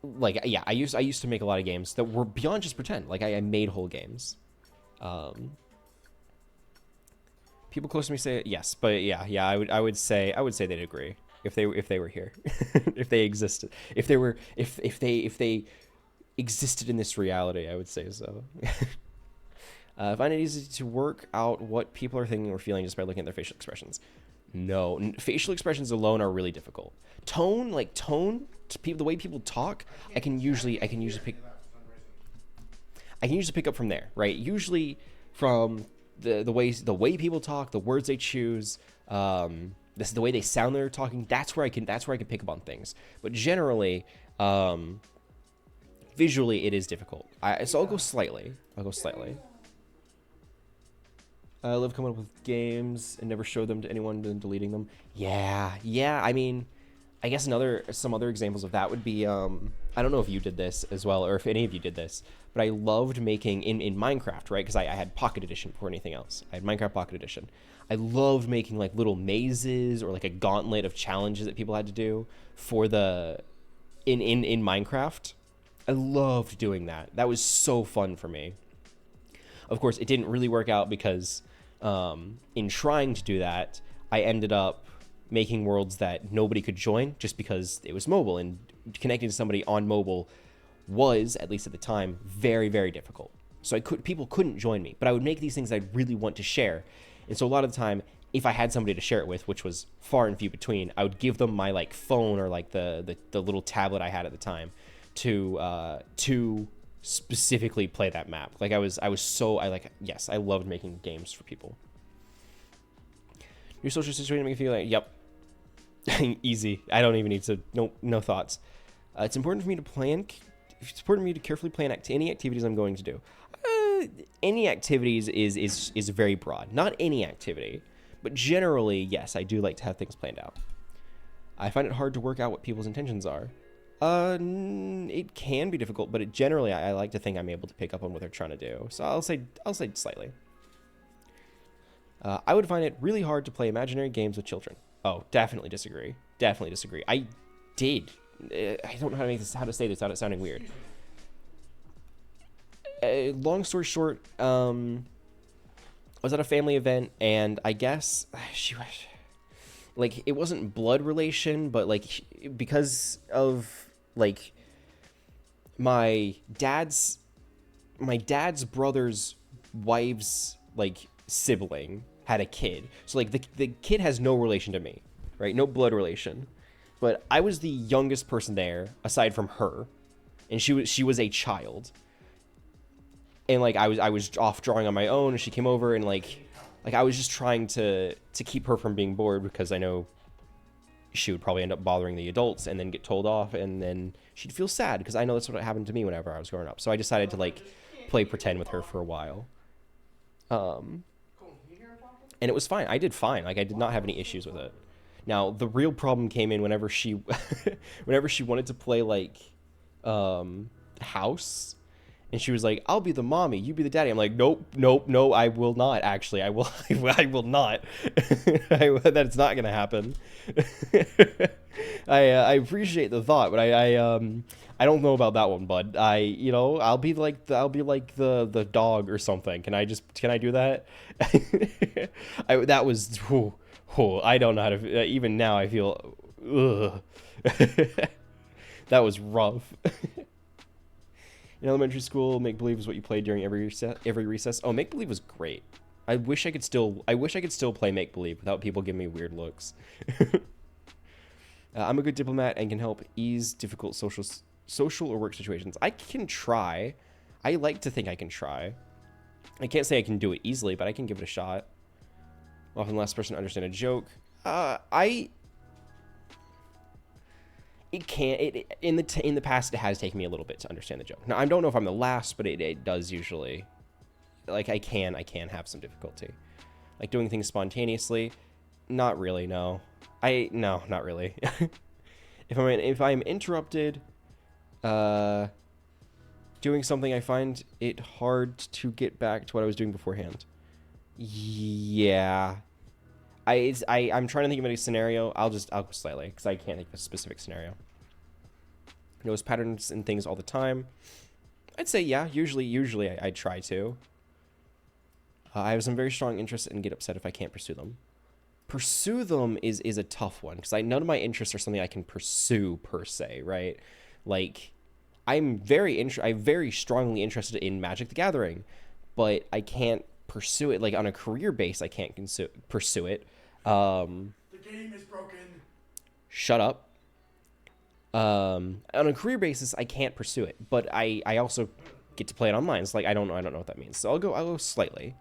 Like, yeah, I used to make a lot of games that were beyond just pretend. Like, I made whole games. People close to me say yes, but yeah, I would say they'd agree if they were here, if they existed, if they existed in this reality, I would say so. I find it easy to work out what people are thinking or feeling just by looking at their facial expressions. No, facial expressions alone are really difficult. Tone, the way people talk, I can usually pick up from there, right? Usually from the way people talk, the words they choose, this is the way they sound when they're talking. That's where I can pick up on things. But generally, visually, it is difficult. So I'll go slightly. I love coming up with games and never show them to anyone and deleting them. Yeah. I mean, I guess some other examples of that would be, I don't know if you did this as well, or if any of you did this, but I loved making, in Minecraft, right? Because I had Pocket Edition before anything else. I had Minecraft Pocket Edition. I loved making, like, little mazes or, like, a gauntlet of challenges that people had to do for in Minecraft. I loved doing that. That was so fun for me. Of course, it didn't really work out because in trying to do that, I ended up making worlds that nobody could join just because it was mobile, and connecting to somebody on mobile was, at least at the time, very, very difficult. So people couldn't join me, but I would make these things I'd really want to share. And so a lot of the time, if I had somebody to share it with, which was far and few between, I would give them my like phone or like the little tablet I had at the time to specifically play that map. Like I loved making games for people. Your social situation make you feel like, yep. Easy. I don't even need to. No thoughts. It's important for me to carefully plan any activities I'm going to do. Any activities is very broad. Not any activity, but generally, yes, I do like to have things planned out. I find it hard to work out what people's intentions are. It can be difficult, but generally, I like to think I'm able to pick up on what they're trying to do. So I'll say slightly. I would find it really hard to play imaginary games with children. Oh, definitely disagree. I did. I don't know how to say this without it sounding weird. Long story short, I was at a family event, and I guess she was like, it wasn't blood relation, but like because of like my dad's brother's wife's like sibling had a kid. So like the kid has no relation to me, right? No blood relation. But I was the youngest person there aside from her, and she was a child. And like I was off drawing on my own, and she came over, and like I was just trying to keep her from being bored, because I know she would probably end up bothering the adults and then get told off, and then she'd feel sad, because I know that's what happened to me whenever I was growing up. So I decided to like play pretend with her for a while. And it was fine. I did fine. Like I did not have any issues with it. Now the real problem came in whenever she wanted to play like house, and she was like, "I'll be the mommy, you be the daddy." I'm like, "Nope, I will not. Actually, I will I will not. That's not gonna happen." I appreciate the thought, but I don't know about that one, bud. I'll be like the dog or something. Can I do that? That was I don't know how to even now I feel ugh. That was rough. In elementary school, make believe is what you played during every recess. Oh, make believe was great. I wish I could still play make believe without people giving me weird looks. I'm a good diplomat and can help ease difficult social or work situations. I can try. I like to think I can try. I can't say I can do it easily, but I can give it a shot. Often the last person to understand a joke. In the past it has taken me a little bit to understand the joke. Now I don't know if I'm the last, but it does usually. Like I can have some difficulty. Like doing things spontaneously, not really. No, not really. if I'm interrupted, doing something, I find it hard to get back to what I was doing beforehand. Yeah. I'm trying to think of any scenario. I'll go slightly because I can't think of a specific scenario. Notice patterns in things all the time. I'd say yeah. Usually I try to. I have some very strong interests and get upset if I can't pursue them. Pursue them is a tough one because none of my interests are something I can pursue per se, right? Like I'm very strongly interested in Magic the Gathering, but I can't pursue it like on a career base. I can't pursue it. The game is broken. Shut up. On a career basis, I can't pursue it, but I also get to play it online. It's like I don't know what that means. So I'll go slightly.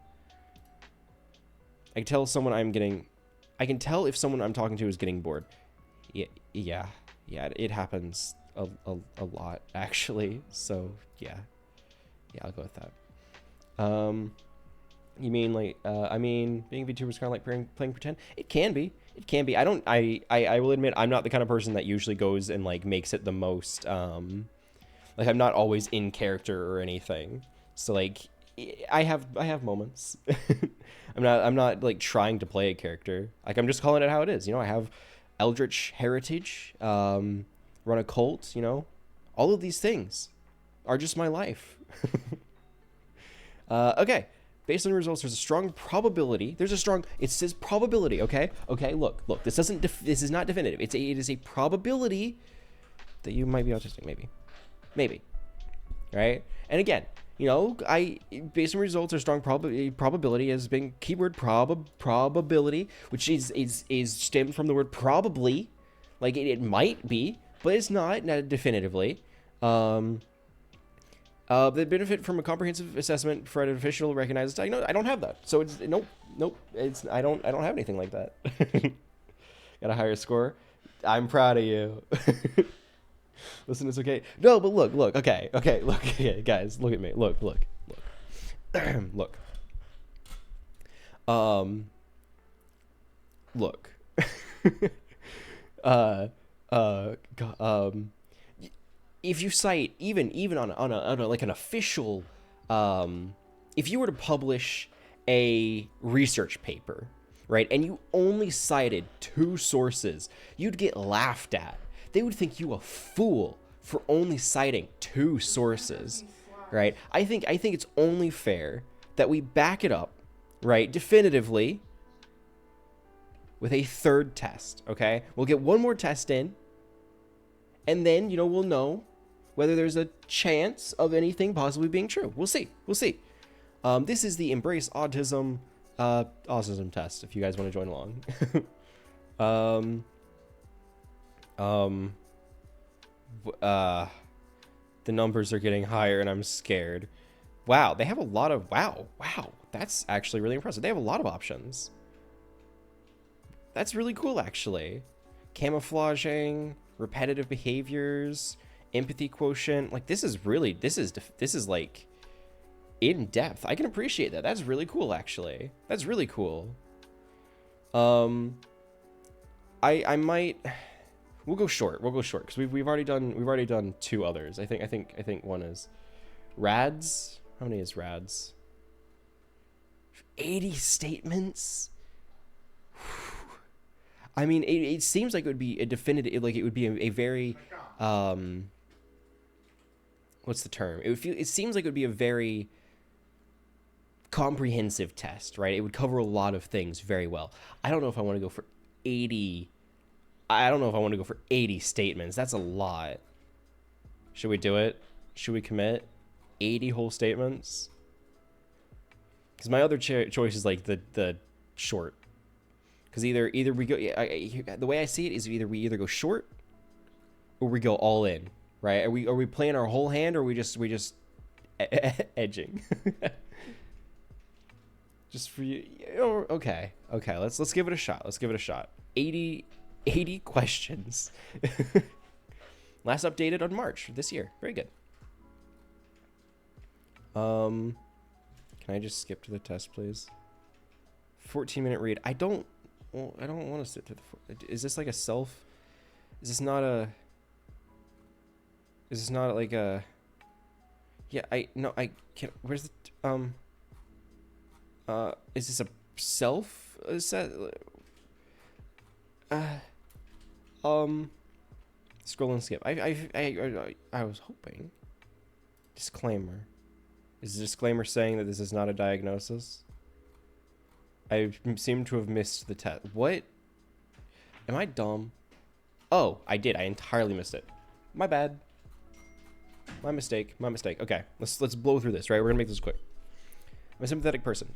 I can tell if someone I'm talking to is getting bored. Yeah, it happens a lot actually. So yeah, I'll go with that. You mean like being a VTuber is kind of like playing pretend? It can be. I will admit I'm not the kind of person that usually goes and like makes it the most like I'm not always in character or anything. So like I have moments. I'm not like trying to play a character. Like I'm just calling it how it is. I have Eldritch heritage, run a cult, all of these things are just my life. Okay. Based on the results, there's a strong probability. It says probability, okay? Okay, look. This is not definitive. It is a probability that you might be autistic, maybe. Right? And again, based on results, there's strong probability has been keyword probability, which is stemmed from the word probably. Like it might be, but it's not definitively. The benefit from a comprehensive assessment for an official recognized diagnosis. I don't have that. So it's nope. I don't have anything like that. Got a higher score. I'm proud of you. Listen, it's okay. No, but look. Okay, look. Okay, guys, look at me. Look. Look. If you cite even on a like an official, if you were to publish a research paper, right, and you only cited 2 sources, you'd get laughed at. They would think you a fool for only citing 2 sources, right? I think it's only fair that we back it up, right, definitively with a 3rd test, okay? We'll get one more test in, and then, we'll know whether there's a chance of anything possibly being true. We'll see. This is the Embrace Autism test, if you guys want to join along. The numbers are getting higher and I'm scared. Wow, they have a lot of... Wow. That's actually really impressive. They have a lot of options. That's really cool, actually. Camouflaging, repetitive behaviors, empathy quotient. Like, this is like in depth. I can appreciate that. That's really cool, actually. That's really cool. I might... We'll go short because we've already done 2 others. I think one is Rads. How many is Rads? 80 statements. I mean, it seems like it would be a definitive, like it would be a very, um, what's the term? It would feel. It seems like it would be a very comprehensive test, right? It would cover a lot of things very well. I don't know if I want to go for 80. I don't know if I want to go for 80 statements. That's a lot. Should we do it? Should we commit 80 whole statements? Because my other choice is like the short. Because either we go. The way I see it is we either go short or we go all in. Right? Are we playing our whole hand, or we just edging? Just for you. Okay. Let's give it a shot. 80 questions. Last updated on March this year. Very good. Can I just skip to the test, please? 14-minute read. I don't want to sit to the. Is this like a self? Is this not like a? Yeah. I can't. Where's the is this a self set? Scroll and skip. I was hoping. Disclaimer. Is the disclaimer saying that this is not a diagnosis? I seem to have missed the test. What? Am I dumb? Oh, I did. I entirely missed it. My bad. My mistake. Okay, let's blow through this. Right, we're gonna make this quick. I'm a sympathetic person.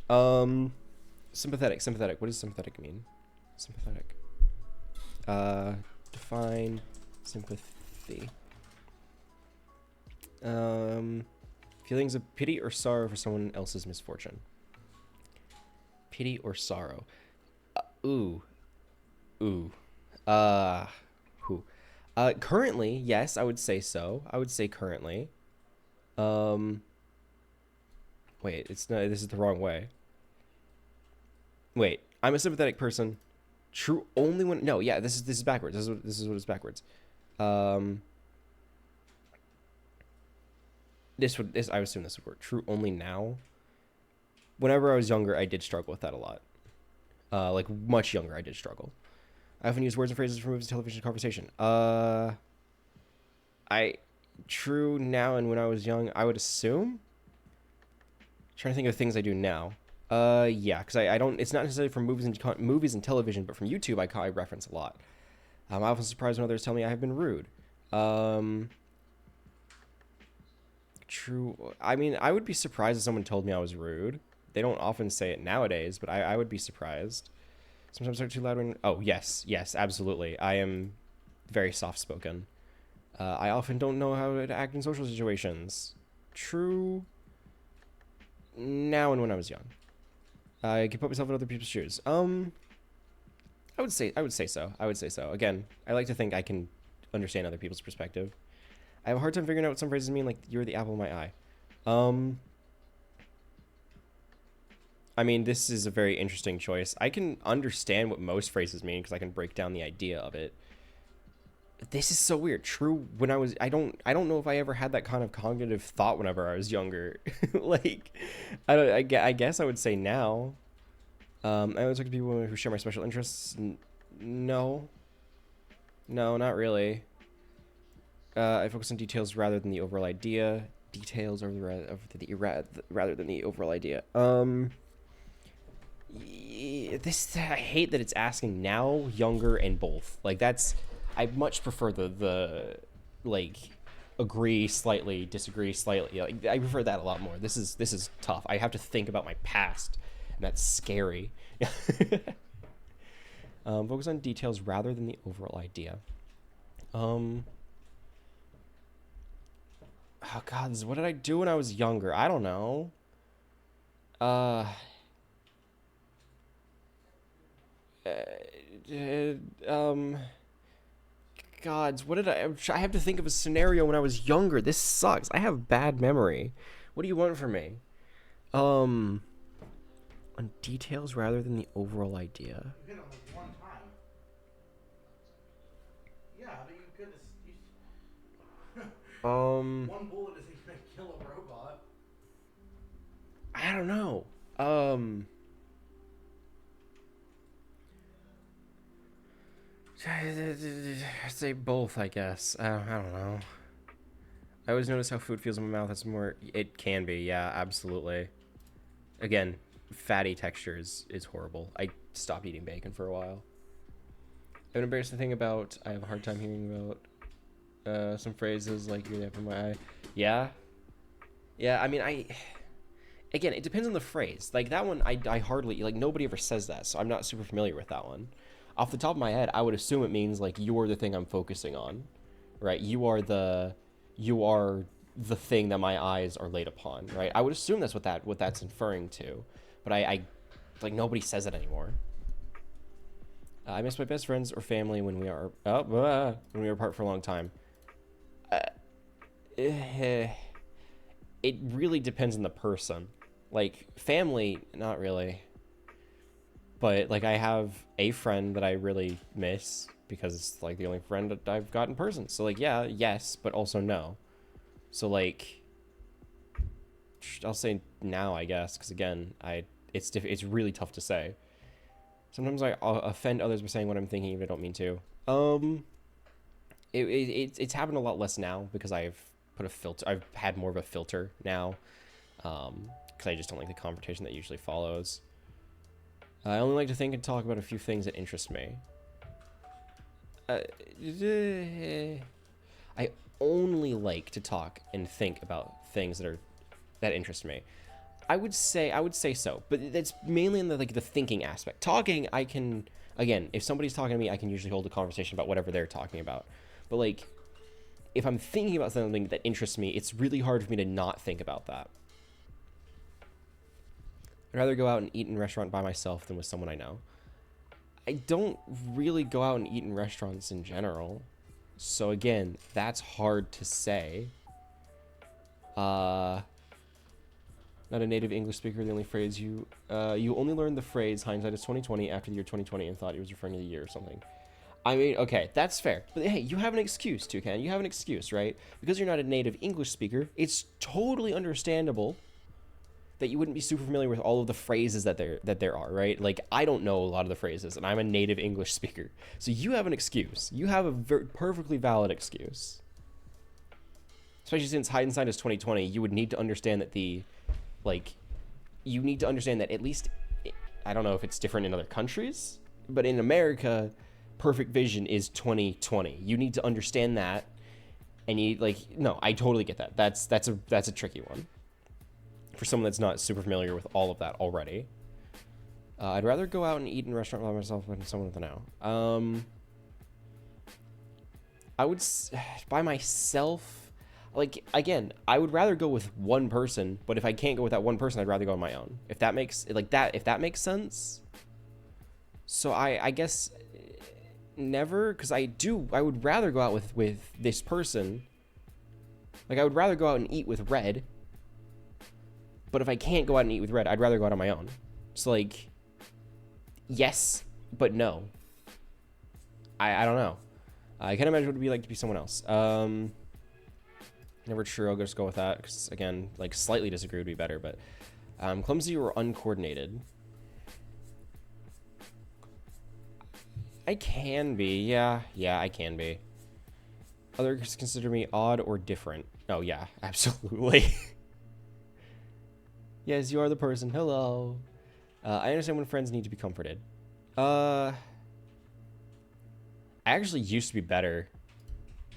Sympathetic. What does sympathetic mean? Sympathetic. Define sympathy. Feelings of pity or sorrow for someone else's misfortune. Pity or sorrow. Who? Currently, yes, I would say so. I would say currently. Wait, it's not. This is the wrong way. Wait, I'm a sympathetic person. True only when. No, yeah, this is backwards. This is what is backwards. This I assume this would work. True only now. Whenever I was younger, I did struggle with that a lot. Like much younger, I did struggle. I often use words and phrases from movies, television, conversation. True now and when I was young, I would assume. Trying to think of things I do now. Yeah, because I don't. It's not necessarily from movies and television, but from YouTube, I reference a lot. I'm often surprised when others tell me I have been rude. True. I mean, I would be surprised if someone told me I was rude. They don't often say it nowadays, but I would be surprised. Sometimes they're too loud when. Oh yes, absolutely. I am very soft spoken. I often don't know how to act in social situations. True. Now and when I was young. I can put myself in other people's shoes. I would say so. Again, I like to think I can understand other people's perspective. I have a hard time figuring out what some phrases mean, like "you're the apple of my eye." I mean, this is a very interesting choice. I can understand what most phrases mean because I can break down the idea of it. This is so weird. True, when I don't know if I ever had that kind of cognitive thought whenever I was younger. Like, I guess I would say now. I always talk to people who share my special interests. No, not really. I focus on details rather than the overall idea. Rather than the overall idea. This I hate that it's asking now, younger, and both. Like that's. I much prefer the like agree slightly, disagree slightly. Like, I prefer that a lot more. This is tough. I have to think about my past, and that's scary. Focus on details rather than the overall idea. Oh God, what did I do when I was younger? I don't know. Gods, what did I have to think of a scenario when I was younger. This sucks. I have bad memory. What do you want from me? On details rather than the overall idea. You hit him like one time. Yeah, but you could have. One bullet isn't gonna kill a robot. I don't know. I'd say both, I guess. I don't know. I always notice how food feels in my mouth. It's more. It can be, yeah, absolutely. Again, fatty textures is horrible. I stopped eating bacon for a while. I have an embarrassing thing about. I have a hard time hearing about some phrases like "you're the apple of my eye." Yeah, yeah. I mean, again, it depends on the phrase. Like that one, I hardly like. Nobody ever says that, so I'm not super familiar with that one. Off the top of my head, I would assume it means like you're the thing I'm focusing on, right? You are the thing that my eyes are laid upon, right? I would assume that's what that's inferring to, but I like nobody says it anymore. I miss my best friends or family when we are when we were apart for a long time. It really depends on the person. Like family, not really. But like I have a friend that I really miss because it's like the only friend that I've got in person. So like yeah, yes, but also no. So like I'll say now, I guess, because again, it's really tough to say. Sometimes I offend others by saying what I'm thinking if I don't mean to. It's happened a lot less now because I've put a filter. I've had more of a filter now, because I just don't like the confrontation that usually follows. I only like to think and talk about a few things that interest me. I only like to talk and think about things that interest me. I would say so, but it's mainly in the thinking aspect. Talking, I can, again, if somebody's talking to me, I can usually hold a conversation about whatever they're talking about. But like, if I'm thinking about something that interests me, it's really hard for me to not think about that. I'd rather go out and eat in a restaurant by myself than with someone I know. I don't really go out and eat in restaurants in general. So again, that's hard to say. Not a native English speaker. The only phrase you only learned the phrase "hindsight is 2020" after the year 2020 and thought he was referring to the year or something. I mean, okay, that's fair. But hey, you have an excuse, Toucan. You have an excuse, right? Because you're not a native English speaker, it's totally understandable that you wouldn't be super familiar with all of the phrases that there are, right? Like I don't know a lot of the phrases, and I'm a native English speaker. So you have an excuse. You have a perfectly valid excuse. Especially since hindsight is 2020, you would need to understand that you need to understand that at least, I don't know if it's different in other countries, but in America, perfect vision is 2020. You need to understand that, and no, I totally get that. That's a tricky one for someone that's not super familiar with all of that already. I'd rather go out and eat in a restaurant by myself than someone with a now. I would by myself. Like, again, I would rather go with one person, but if I can't go with that one person, I'd rather go on my own. If that makes makes sense. So I guess never, because I would rather go out with this person. Like, I would rather go out and eat with Red. But if I can't go out and eat with Red, I'd rather go out on my own. So, like, yes, but no. I don't know. I can't imagine what it would be like to be someone else. Never true. I'll just go with that because, again, like slightly disagree would be better. But clumsy or uncoordinated. I can be. Yeah, I can be. Others consider me odd or different. Oh, yeah, absolutely. Yes, you are the person. Hello. I understand when friends need to be comforted. I actually used to be better.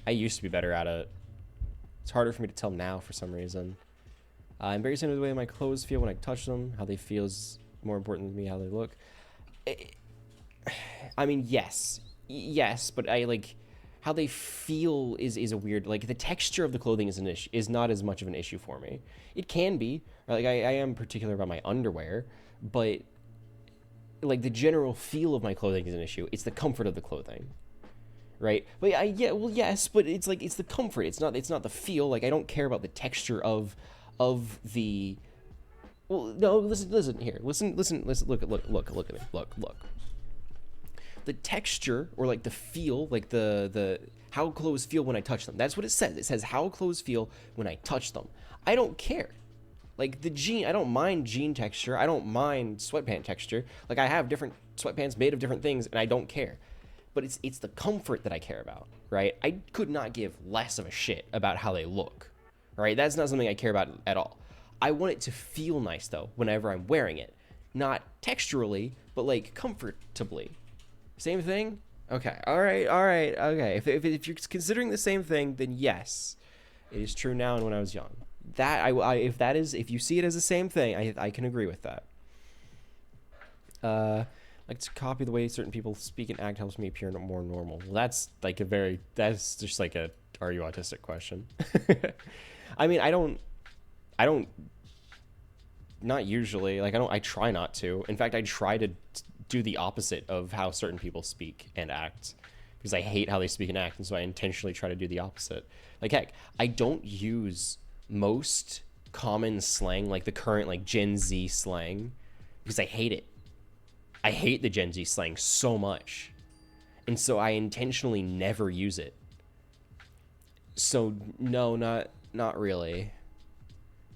I used to be better at it. It's harder for me to tell now for some reason. I'm very similar to the way my clothes feel when I touch them. How they feel is more important to me, how they look. I mean, yes, but I like how they feel is a weird, like the texture of the clothing is not as much of an issue for me. It can be, like I am particular about my underwear, but like the general feel of my clothing is an issue. It's the comfort of the clothing. Right, but yes, but it's like it's the comfort. It's not the feel. Like I don't care about the texture of the. Well, no, listen here. Listen. Look at me. Look. The texture or like the feel, like the how clothes feel when I touch them. That's what it says. It says how clothes feel when I touch them. I don't care. Like the jean, I don't mind jean texture. I don't mind sweatpant texture. Like I have different sweatpants made of different things, and I don't care. but it's the comfort that I care about, right? I could not give less of a shit about how they look, right? That's not something I care about at all. I want it to feel nice though whenever I'm wearing it, not texturally, but like comfortably. Same thing? Okay. All right. Okay. If you're considering the same thing, then yes, it is true now and when I was young. That if you see it as the same thing, I can agree with that. Like to copy the way certain people speak and act helps me appear more normal. Well, that's just like a are you autistic question. I mean, I don't not usually, like I try not to. In fact, I try to do the opposite of how certain people speak and act because I hate how they speak and act, and so I intentionally try to do the opposite. Like heck, I don't use most common slang, like the current like Gen Z slang, because I hate it. I hate the Gen Z slang so much, and so I intentionally never use it. So no, not really.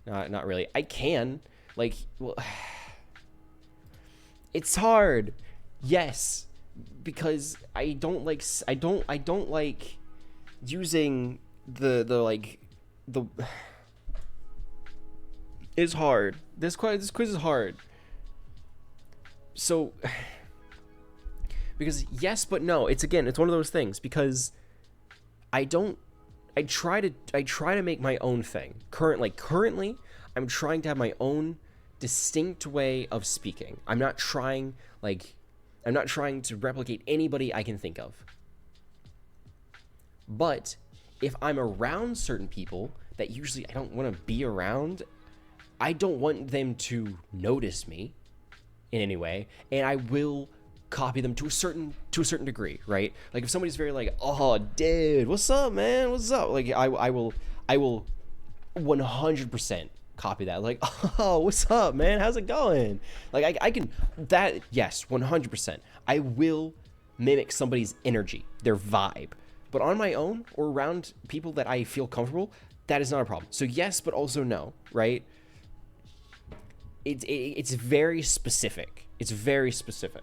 Not really. I can, like, well, it's hard. Yes, because I don't like using the like the. It's hard. This quiz is hard. So, because yes, but no. It's one of those things because I try to make my own thing. Currently, I'm trying to have my own distinct way of speaking. I'm not trying to replicate anybody I can think of. But if I'm around certain people that usually I don't want to be around, I don't want them to notice me in any way, and I will copy them to a certain degree, right? Like if somebody's very like, oh dude, what's up, man, what's up, like I will 100% copy that, like, oh, what's up, man, how's it going, like I can that, yes, 100% I will mimic somebody's energy, their vibe, but on my own or around people that I feel comfortable, that is not a problem. So yes, but also no, right? It's very specific. It's very specific.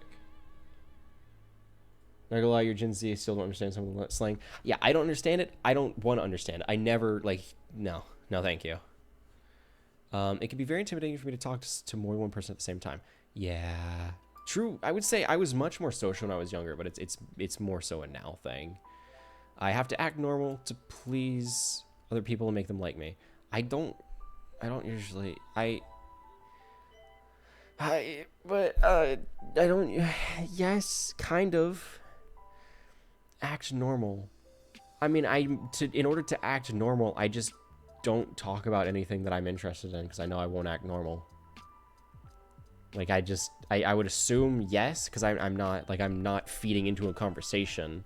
Not gonna lie, your Gen Z still don't understand some of the slang. Yeah, I don't understand it. I don't want to understand it. I never, like, no, thank you. It can be very intimidating for me to talk to more than one person at the same time. Yeah, true. I would say I was much more social when I was younger, but it's more so a now thing. I have to act normal to please other people and make them like me. I don't usually. I don't. Yes, kind of. Act normal. I mean, in order to act normal, I just don't talk about anything that I'm interested in because I know I won't act normal. Like I would assume yes, because I'm not feeding into a conversation,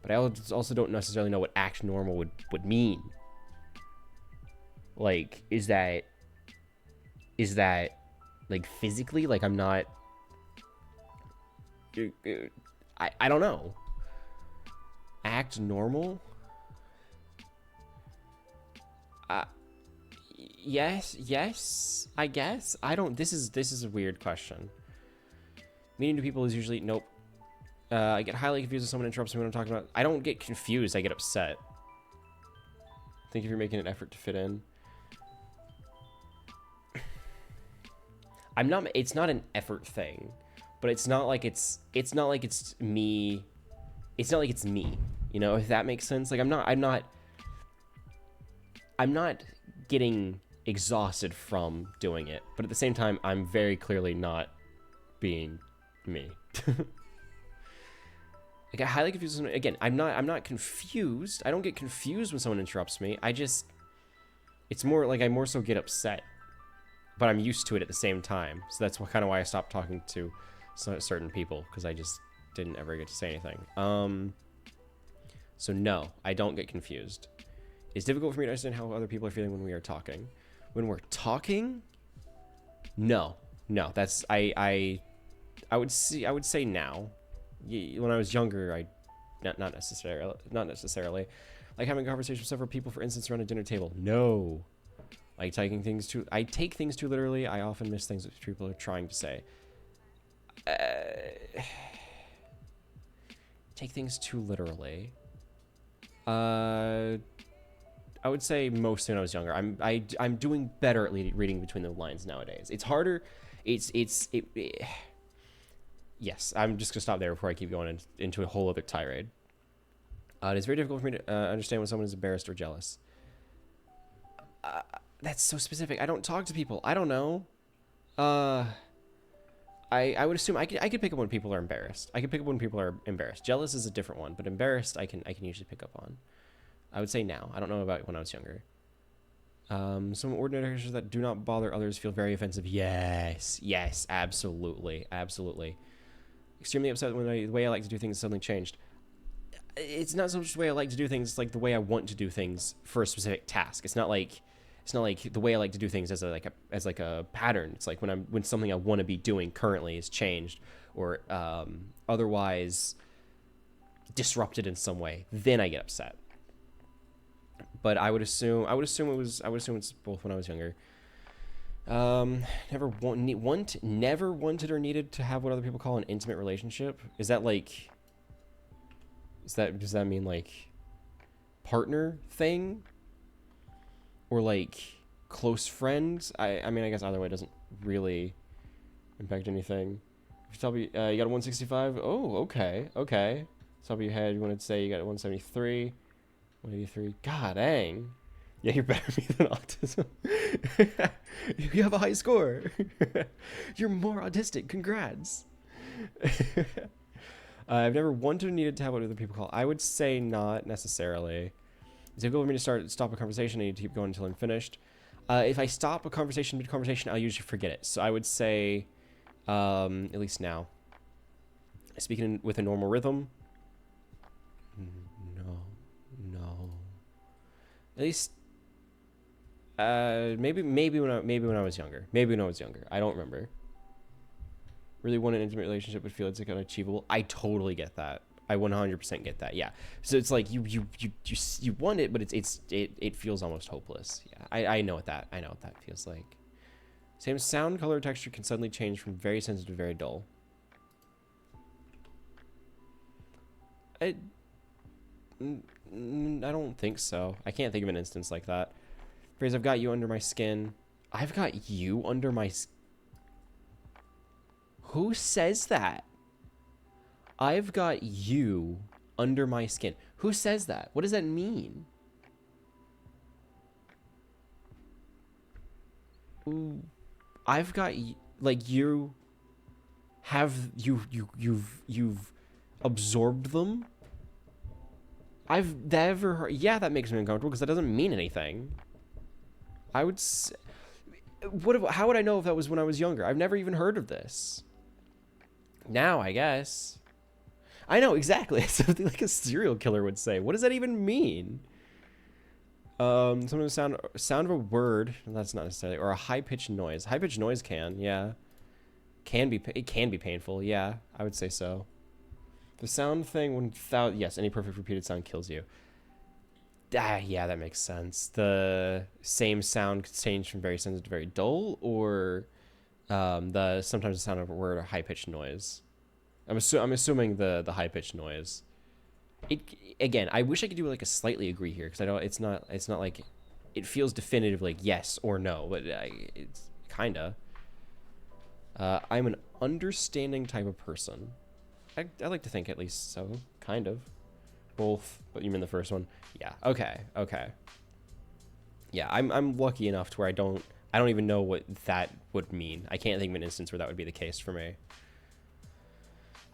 but I also don't necessarily know what act normal would mean. Like, is that like physically, like I'm not. I don't know. Act normal? Yes, I guess. I don't. This is a weird question. Meeting new people is usually nope. I get highly confused if someone interrupts me when I'm talking about. I don't get confused. I get upset. I think if you're making an effort to fit in. I'm not. It's not an effort thing, but it's not like it's me. It's not like it's me. You know, if that makes sense. Like I'm not getting exhausted from doing it, but at the same time, I'm very clearly not being me. I get highly confused. Again, I'm not confused. I don't get confused when someone interrupts me. It's more like I more so get upset, but I'm used to it at the same time. So that's kind of why I stopped talking to certain people, because I just didn't ever get to say anything. So no, I don't get confused. It's difficult for me to understand how other people are feeling when we are talking. When we're talking, no, that's I would say now. When I was younger, not necessarily. Like having a conversation with several people, for instance, around a dinner table. No. I take things too literally. I often miss things that people are trying to say. take things too literally. I would say mostly when I was younger. I'm doing better at reading between the lines nowadays. It's harder. Yes, I'm just gonna stop there before I keep going into a whole other tirade. It is very difficult for me to understand when someone is embarrassed or jealous. That's so specific. I don't talk to people. I don't know. I would assume I could pick up when people are embarrassed. I could pick up when people are embarrassed. Jealous is a different one, but embarrassed I can usually pick up on. I would say now. I don't know about when I was younger. Some ordinary characters that do not bother others feel very offensive. Yes, absolutely. Extremely upset when the way I like to do things suddenly changed. It's not so much the way I like to do things, it's like the way I want to do things for a specific task. It's not like the way I like to do things as a pattern. It's like when something I want to be doing currently is changed or otherwise disrupted in some way, then I get upset. But I would assume it's both when I was younger. Never wanted or needed to have what other people call an intimate relationship. Does that mean like partner thing? Or like close friends? I mean, I guess either way doesn't really impact anything. If you tell me you got a 165, oh, okay. Top of your head, you want to say you got a 173, 183. God dang. Yeah, you're better at me than autism. You have a high score. You're more autistic. Congrats. I've never wanted or needed to have what other people call. I would say not necessarily. It's difficult for me to stop a conversation. I need to keep going until I'm finished. If I stop a conversation mid-conversation, I'll usually forget it. So I would say, at least now, speaking with a normal rhythm. No. At least, maybe when I was younger. I don't remember. Really want an intimate relationship, but feel it's like unachievable. I totally get that. I 100% get that. Yeah. So it's like you want it, but it feels almost hopeless. Yeah. I know what that feels like. Same sound, color, texture can suddenly change from very sensitive to very dull. I don't think so. I can't think of an instance like that. Phrase, I've got you under my skin. I've got you under my skin. Who says that? I've got you under my skin. Who says that? What does that mean? Ooh, I've got like you have you've absorbed them. I've never heard. Yeah, that makes me uncomfortable because that doesn't mean anything. I would. How would I know if that was when I was younger? I've never even heard of this. Now, I guess. I know, exactly. Something like a serial killer would say. What does that even mean? Sometimes sound of a word. That's not necessarily. Or a high-pitched noise. High-pitched noise it can be painful. Yeah, I would say so. The sound thing, yes, any perfect repeated sound kills you. Yeah, that makes sense. The same sound could change from very sensitive to very dull, or sometimes the sound of a word or high-pitched noise. I'm assuming the high-pitched noise. Again, I wish I could do like a slightly agree here, because I know it's not like it feels definitive like yes or no, but it's kinda. I'm an understanding type of person. I like to think at least so, kind of. Both, but you mean the first one? Yeah. Okay. Yeah, I'm lucky enough to where I don't even know what that would mean. I can't think of an instance where that would be the case for me.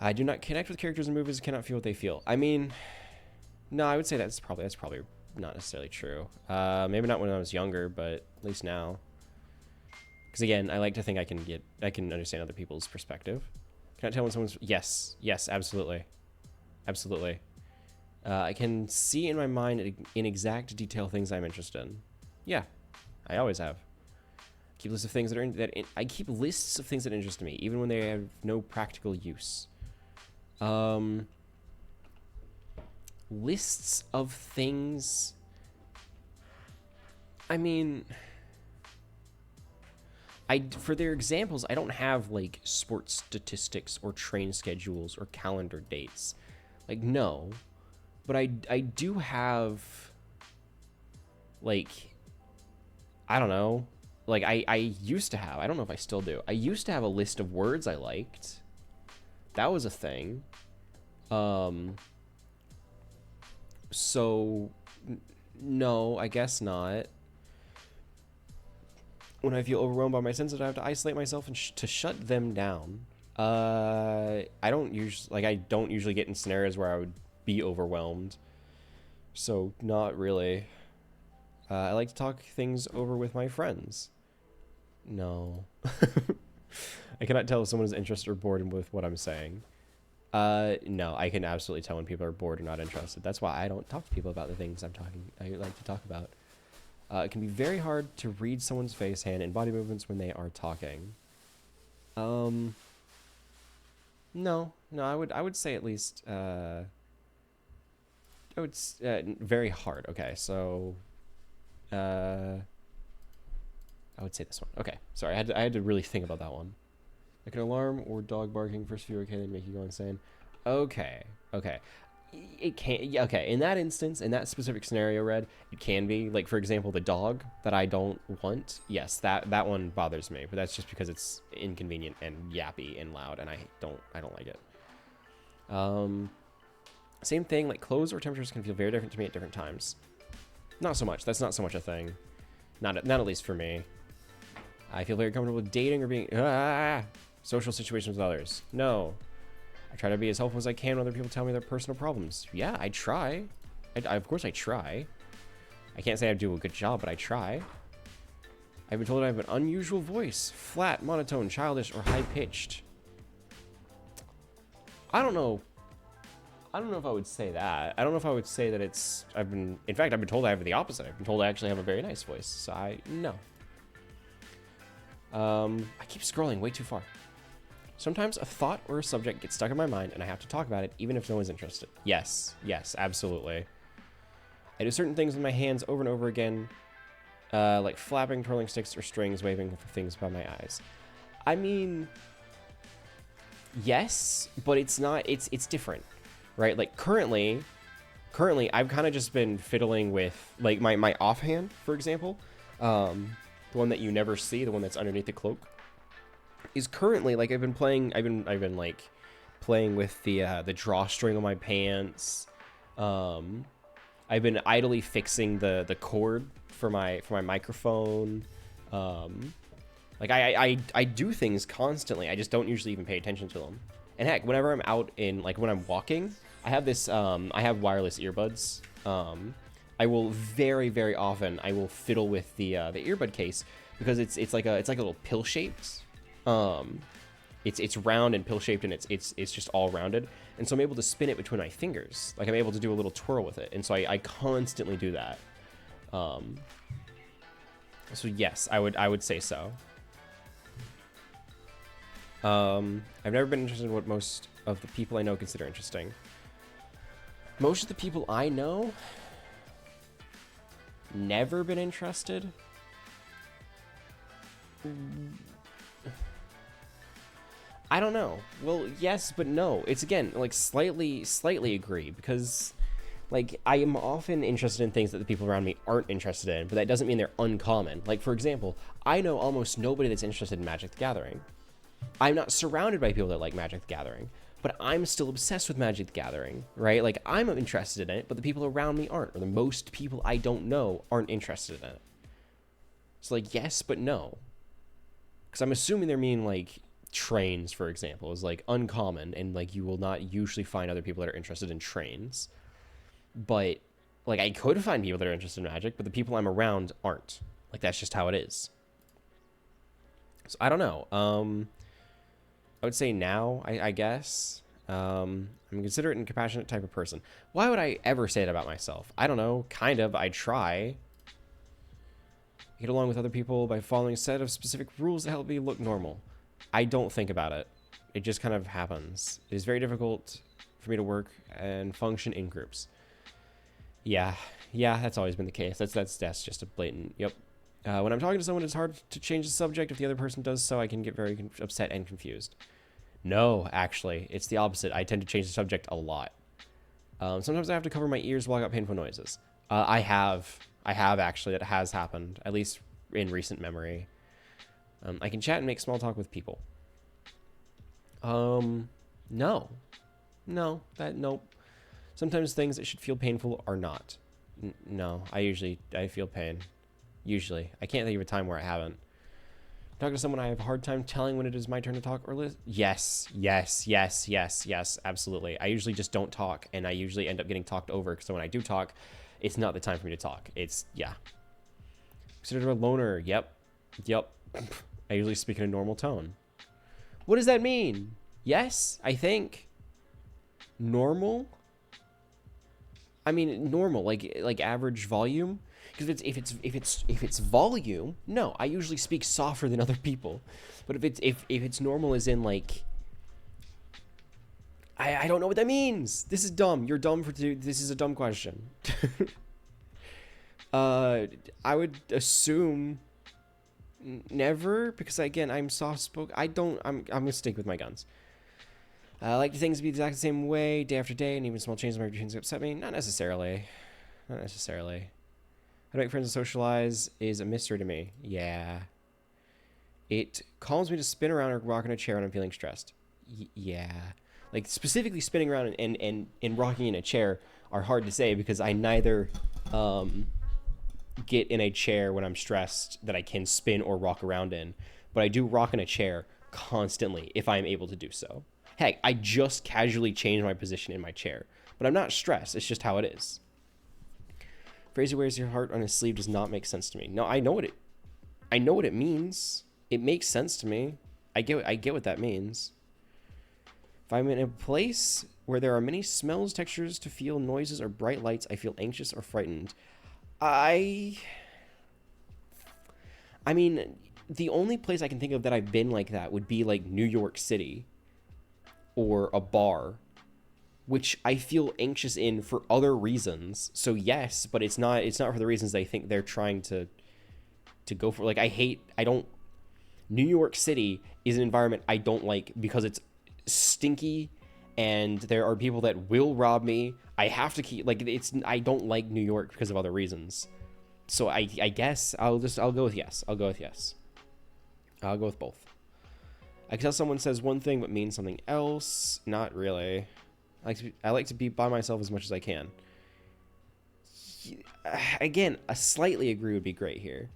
I do not connect with characters in movies. Cannot feel what they feel. I mean, no, I would say that's probably not necessarily true. Maybe not when I was younger, but at least now. Because again, I like to think I can understand other people's perspective. Can I tell when someone's yes, absolutely. I can see in my mind in exact detail things I'm interested in. Yeah, I always have. I keep lists of things I keep lists of things that interest me, even when they have no practical use. Lists of things. I mean, for their examples, I don't have like sports statistics or train schedules or calendar dates. Like, no. But I do have, like, I don't know. Like, I used to have, I don't know if I still do. I used to have a list of words I liked. That was a thing. So, no, I guess not. When I feel overwhelmed by my senses, I have to isolate myself and to shut them down. I don't usually get in scenarios where I would be overwhelmed. So, not really. I like to talk things over with my friends. No. I cannot tell if someone is interested or bored with what I'm saying. No, I can absolutely tell when people are bored or not interested. That's why I don't talk to people about the things I like to talk about. It can be very hard to read someone's face, hand, and body movements when they are talking. No, I would say at least, very hard. Okay, so, I would say this one. Okay, sorry, I had to really think about that one. Like an alarm or dog barking, first few okay, then make you go insane. Okay. It can, yeah, okay, in that instance, in that specific scenario, Red, it can be. Like, for example, the dog that I don't want, yes, that one bothers me, but that's just because it's inconvenient and yappy and loud, and I don't like it. Same thing, like, clothes or temperatures can feel very different to me at different times. Not so much. That's not so much a thing. Not at least for me. I feel very comfortable with dating or being social situations with others. No. I try to be as helpful as I can when other people tell me their personal problems. Yeah, I try. Of course I try. I can't say I do a good job, but I try. I've been told I have an unusual voice. Flat, monotone, childish, or high-pitched. I don't know if I would say that. I don't know if I would say that it's... In fact, I've been told I have the opposite. I've been told I actually have a very nice voice. So no. I keep scrolling way too far. Sometimes a thought or a subject gets stuck in my mind and I have to talk about it even if no one's interested. Yes, absolutely. I do certain things with my hands over and over again, like flapping, twirling sticks, or strings, waving for things by my eyes. I mean, yes, but it's not, it's different, right? Like currently I've kind of just been fiddling with like my offhand, for example, the one that you never see, the one that's underneath the cloak, is currently like I've been like playing with the drawstring on my pants. I've been idly fixing the cord for my microphone. Like I do things constantly. I just don't usually even pay attention to them. And heck, whenever I'm out in, like when I'm walking, I have this I have wireless earbuds. I will very often I will fiddle with the earbud case because it's like a little pill shaped. It's round and pill shaped and it's just all rounded, and so I'm able to spin it between my fingers. Like I'm able to do a little twirl with it, and so I constantly do that. So yes, I would say so. I've never been interested in what most of the people I know consider interesting. Most of the people I know never been interested. I don't know. Well, yes, but no. It's again like slightly agree, because like I am often interested in things that the people around me aren't interested in, but that doesn't mean they're uncommon. Like for example, I know almost nobody that's interested in Magic the Gathering. I'm not surrounded by people that like Magic the Gathering, but I'm still obsessed with Magic the Gathering, right? Like I'm interested in it, but the people around me aren't, or the most people I don't know aren't interested in it. So like yes, but no. Because I'm assuming they're meaning like trains, for example, is like uncommon, and like you will not usually find other people that are interested in trains. But like I could find people that are interested in Magic, but the people I'm around aren't. Like that's just how it is. So I don't know. I would say now, I guess. I'm a considerate and compassionate type of person. Why would I ever say that about myself? I don't know. Kind of. I try. Get along with other people by following a set of specific rules that help me look normal. I don't think about it. It just kind of happens. It is very difficult for me to work and function in groups. Yeah, that's always been the case. That's just a blatant, yep. When I'm talking to someone, it's hard to change the subject. If the other person does so, I can get very upset and confused. No, actually, it's the opposite. I tend to change the subject a lot. Sometimes I have to cover my ears while I got painful noises. I have actually. That has happened, at least in recent memory. I can chat and make small talk with people. No. Nope. Sometimes things that should feel painful are not. No, I feel pain. Usually. I can't think of a time where I haven't. Talking to someone, I have a hard time telling when it is my turn to talk or listen. Yes, absolutely. I usually just don't talk, and I usually end up getting talked over, so when I do talk, it's not the time for me to talk. It's, yeah. Considered a loner. Yep. I usually speak in a normal tone. What does that mean? Yes, I think. Normal? I mean, normal, like average volume. Because if it's volume, no, I usually speak softer than other people. But if it's normal, as in like, I don't know what that means. This is dumb. You're dumb this is a dumb question. I would assume never, because again, I'm soft spoken. I'm gonna stick with my guns. I like things to be the exact same way day after day, and even small changes in my routines upset me. Not necessarily. How to make friends and socialize is a mystery to me. Yeah. It calms me to spin around or rock in a chair when I'm feeling stressed. Yeah. Like, specifically spinning around and rocking in a chair are hard to say, because I neither get in a chair when I'm stressed that I can spin or rock around in. But I do rock in a chair constantly if I'm able to do so. Heck, I just casually changed my position in my chair. But I'm not stressed. It's just how it is. Phrase he wears your heart on his sleeve does not make sense to me. No, I know what it means. It makes sense to me. I get what that means. If I'm in a place where there are many smells, textures to feel, noises, or bright lights, I feel anxious or frightened. I mean, the only place I can think of that I've been like that would be like New York City or a bar, which I feel anxious in for other reasons. So yes, but it's not for the reasons I think they're trying to go for. Like, New York City is an environment I don't like because it's stinky and there are people that will rob me. I have to keep, like, I don't like New York because of other reasons. So I guess I'll go with yes. I'll go with both. I can tell someone says one thing but means something else. Not really. I like to be by myself as much as I can. Again, a slightly agree would be great here.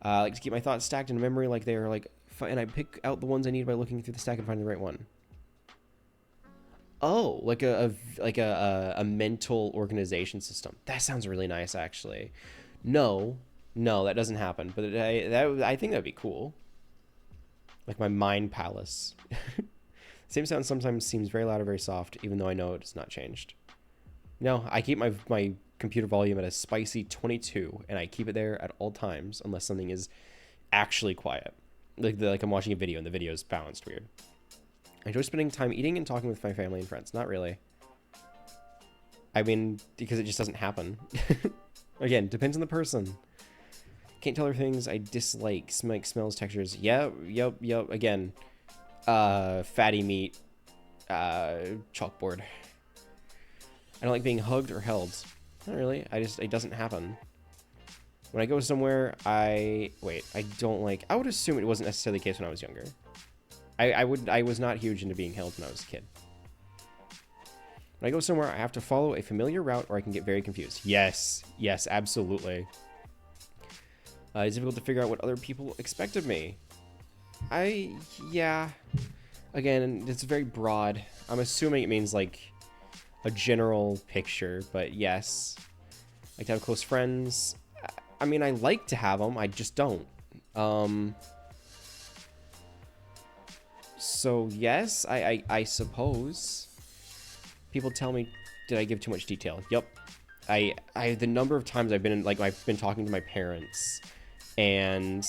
I like to keep my thoughts stacked in memory like they are like, and I pick out the ones I need by looking through the stack and finding the right one. Oh, like a mental organization system. That sounds really nice, actually. No, that doesn't happen. But I think that'd be cool. Like my mind palace. Same sound sometimes seems very loud or very soft, even though I know it's not changed. No, I keep my computer volume at a spicy 22, and I keep it there at all times unless something is actually quiet. Like I'm watching a video and the video is balanced weird. I enjoy spending time eating and talking with my family and friends. Not really. I mean, because it just doesn't happen. Again, depends on the person. Can't tell her things I dislike. Smells, textures. Yep. Again, fatty meat, chalkboard. I don't like being hugged or held. Not really. It doesn't happen. When I go somewhere, I would assume it wasn't necessarily the case when I was younger. I was not huge into being held when I was a kid. When I go somewhere, I have to follow a familiar route or I can get very confused. Yes, absolutely. It's difficult to figure out what other people expect of me. Yeah. Again, it's very broad. I'm assuming it means like a general picture, but yes. I like to have close friends. I mean, I like to have them, I just don't. So yes, I suppose. People tell me, did I give too much detail? Yep. The number of times I've been talking to my parents and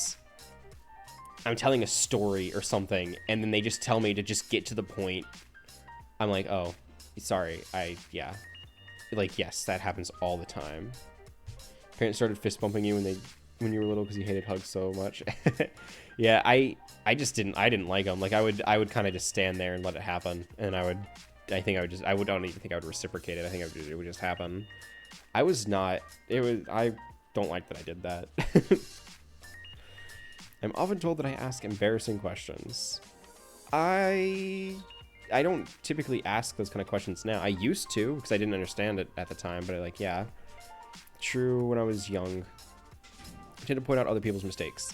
I'm telling a story or something and then they just tell me to just get to the point. I'm like, oh, sorry. Yeah. Like, yes, that happens all the time. Parents started fist bumping you when you were little because you hated hugs so much. Yeah, I didn't like them. Like I would kind of just stand there and let it happen, and I would don't even think I would reciprocate it. I think it would just happen. I don't like that I did that. I'm often told that I ask embarrassing questions. I don't typically ask those kind of questions now. I used to, because I didn't understand it at the time, but yeah. True, when I was young. I tend to point out other people's mistakes.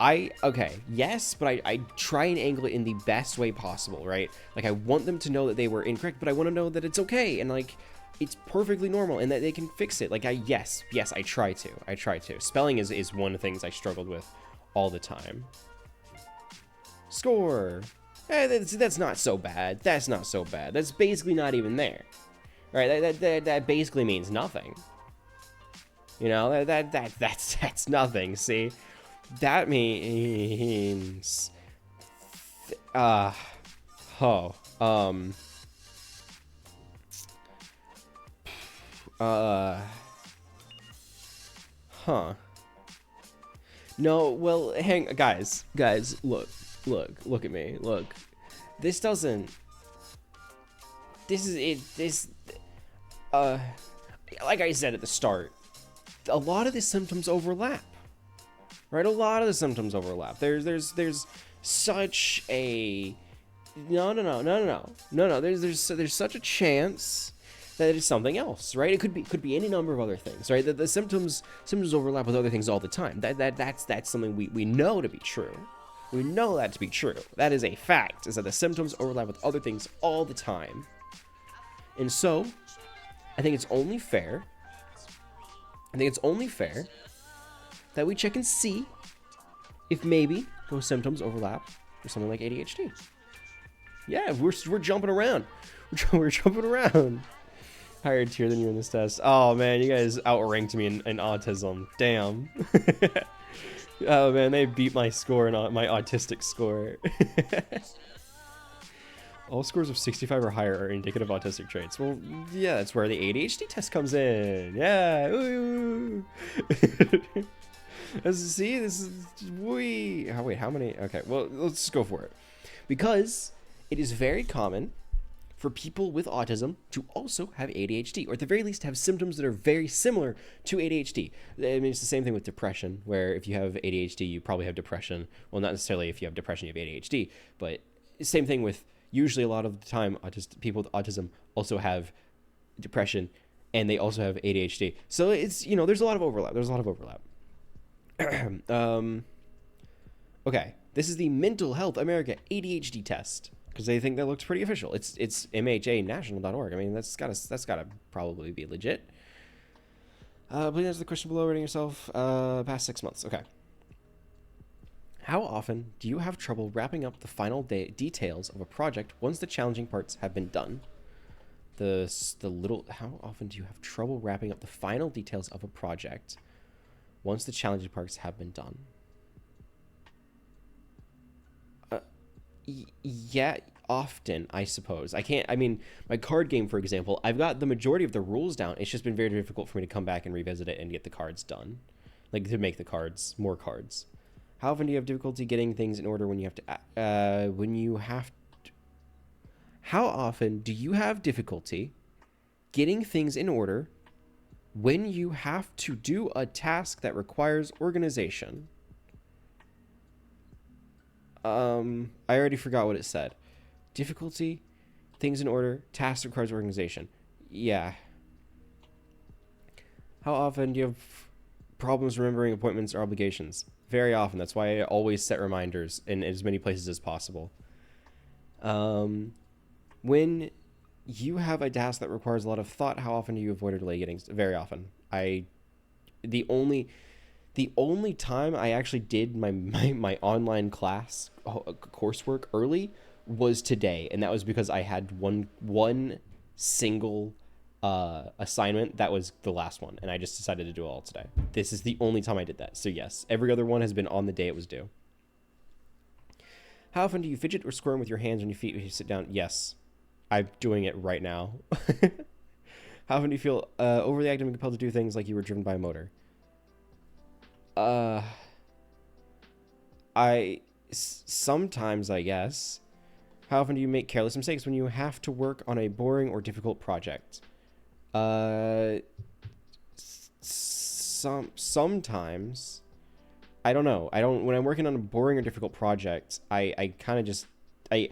Okay, yes, but I try and angle it in the best way possible, right? Like, I want them to know that they were incorrect, but I want to know that it's okay, and, like, it's perfectly normal, and that they can fix it. Like, yes, I try to. Spelling is one of the things I struggled with all the time. Score! That's not so bad. That's not so bad. That's basically not even there. Right? That basically means nothing. You know, that's nothing, see? That means... huh. No, well, guys, look at me, look. This doesn't... like I said at the start, a lot of the symptoms overlap. Right? A lot of the symptoms overlap. There's such a... No. There's such a chance that it's something else, right? It could be any number of other things, right? The symptoms overlap with other things all the time. That's something we know to be true. We know that to be true. That is a fact, is that the symptoms overlap with other things all the time. And so, I think it's only fair that we check and see if maybe those symptoms overlap with something like ADHD. Yeah, we're jumping around. We're jumping around. Higher tier than you in this test. Oh man, you guys outranked me in autism. Damn. Oh man, they beat my score in my autistic score. All scores of 65 or higher are indicative of autistic traits. Well, yeah, that's where the ADHD test comes in. Yeah. Ooh. See, this is... Wait, how many? Okay, well, let's just go for it. Because it is very common for people with autism to also have ADHD, or at the very least have symptoms that are very similar to ADHD. I mean, it's the same thing with depression, where if you have ADHD, you probably have depression. Well, not necessarily if you have depression, you have ADHD, but same thing with... Usually, a lot of the time, people with autism also have depression, and they also have ADHD. So it's, there's a lot of overlap. Okay, this is the Mental Health America ADHD test, because they think that looks pretty official. It's mhanational.org. I mean, that's gotta probably be legit. Please answer the question below. Rating yourself past 6 months. Okay. How often do you have trouble wrapping up the final details of a project once the challenging parts have been done? How often do you have trouble wrapping up the final details of a project once the challenging parts have been done? Yeah, often, I suppose. My card game, for example, I've got the majority of the rules down. It's just been very difficult for me to come back and revisit it and get the cards done. Like, to make the cards, more cards. How often do you have difficulty getting things in order when you have to... How often do you have difficulty getting things in order when you have to do a task that requires organization? I already forgot what it said. Difficulty, things in order, task requires organization. Yeah. How often do you have problems remembering appointments or obligations? Very often. That's why I always set reminders in as many places as possible. When you have a task that requires a lot of thought, how often do you avoid or delay getting? Very often. The only time I actually did my online class coursework early was today, and that was because I had one single assignment that was the last one, and I just decided to do it all today. This is the only time I did that. So yes, every other one has been on the day it was due. How often do you fidget or squirm with your hands when you feet when you sit down? Yes, I'm doing it right now. How often do you feel overly active and compelled to do things like you were driven by a motor? Sometimes, I guess. How often do you make careless mistakes when you have to work on a boring or difficult project? Sometimes. I don't know. When I'm working on a boring or difficult project, I kind of just I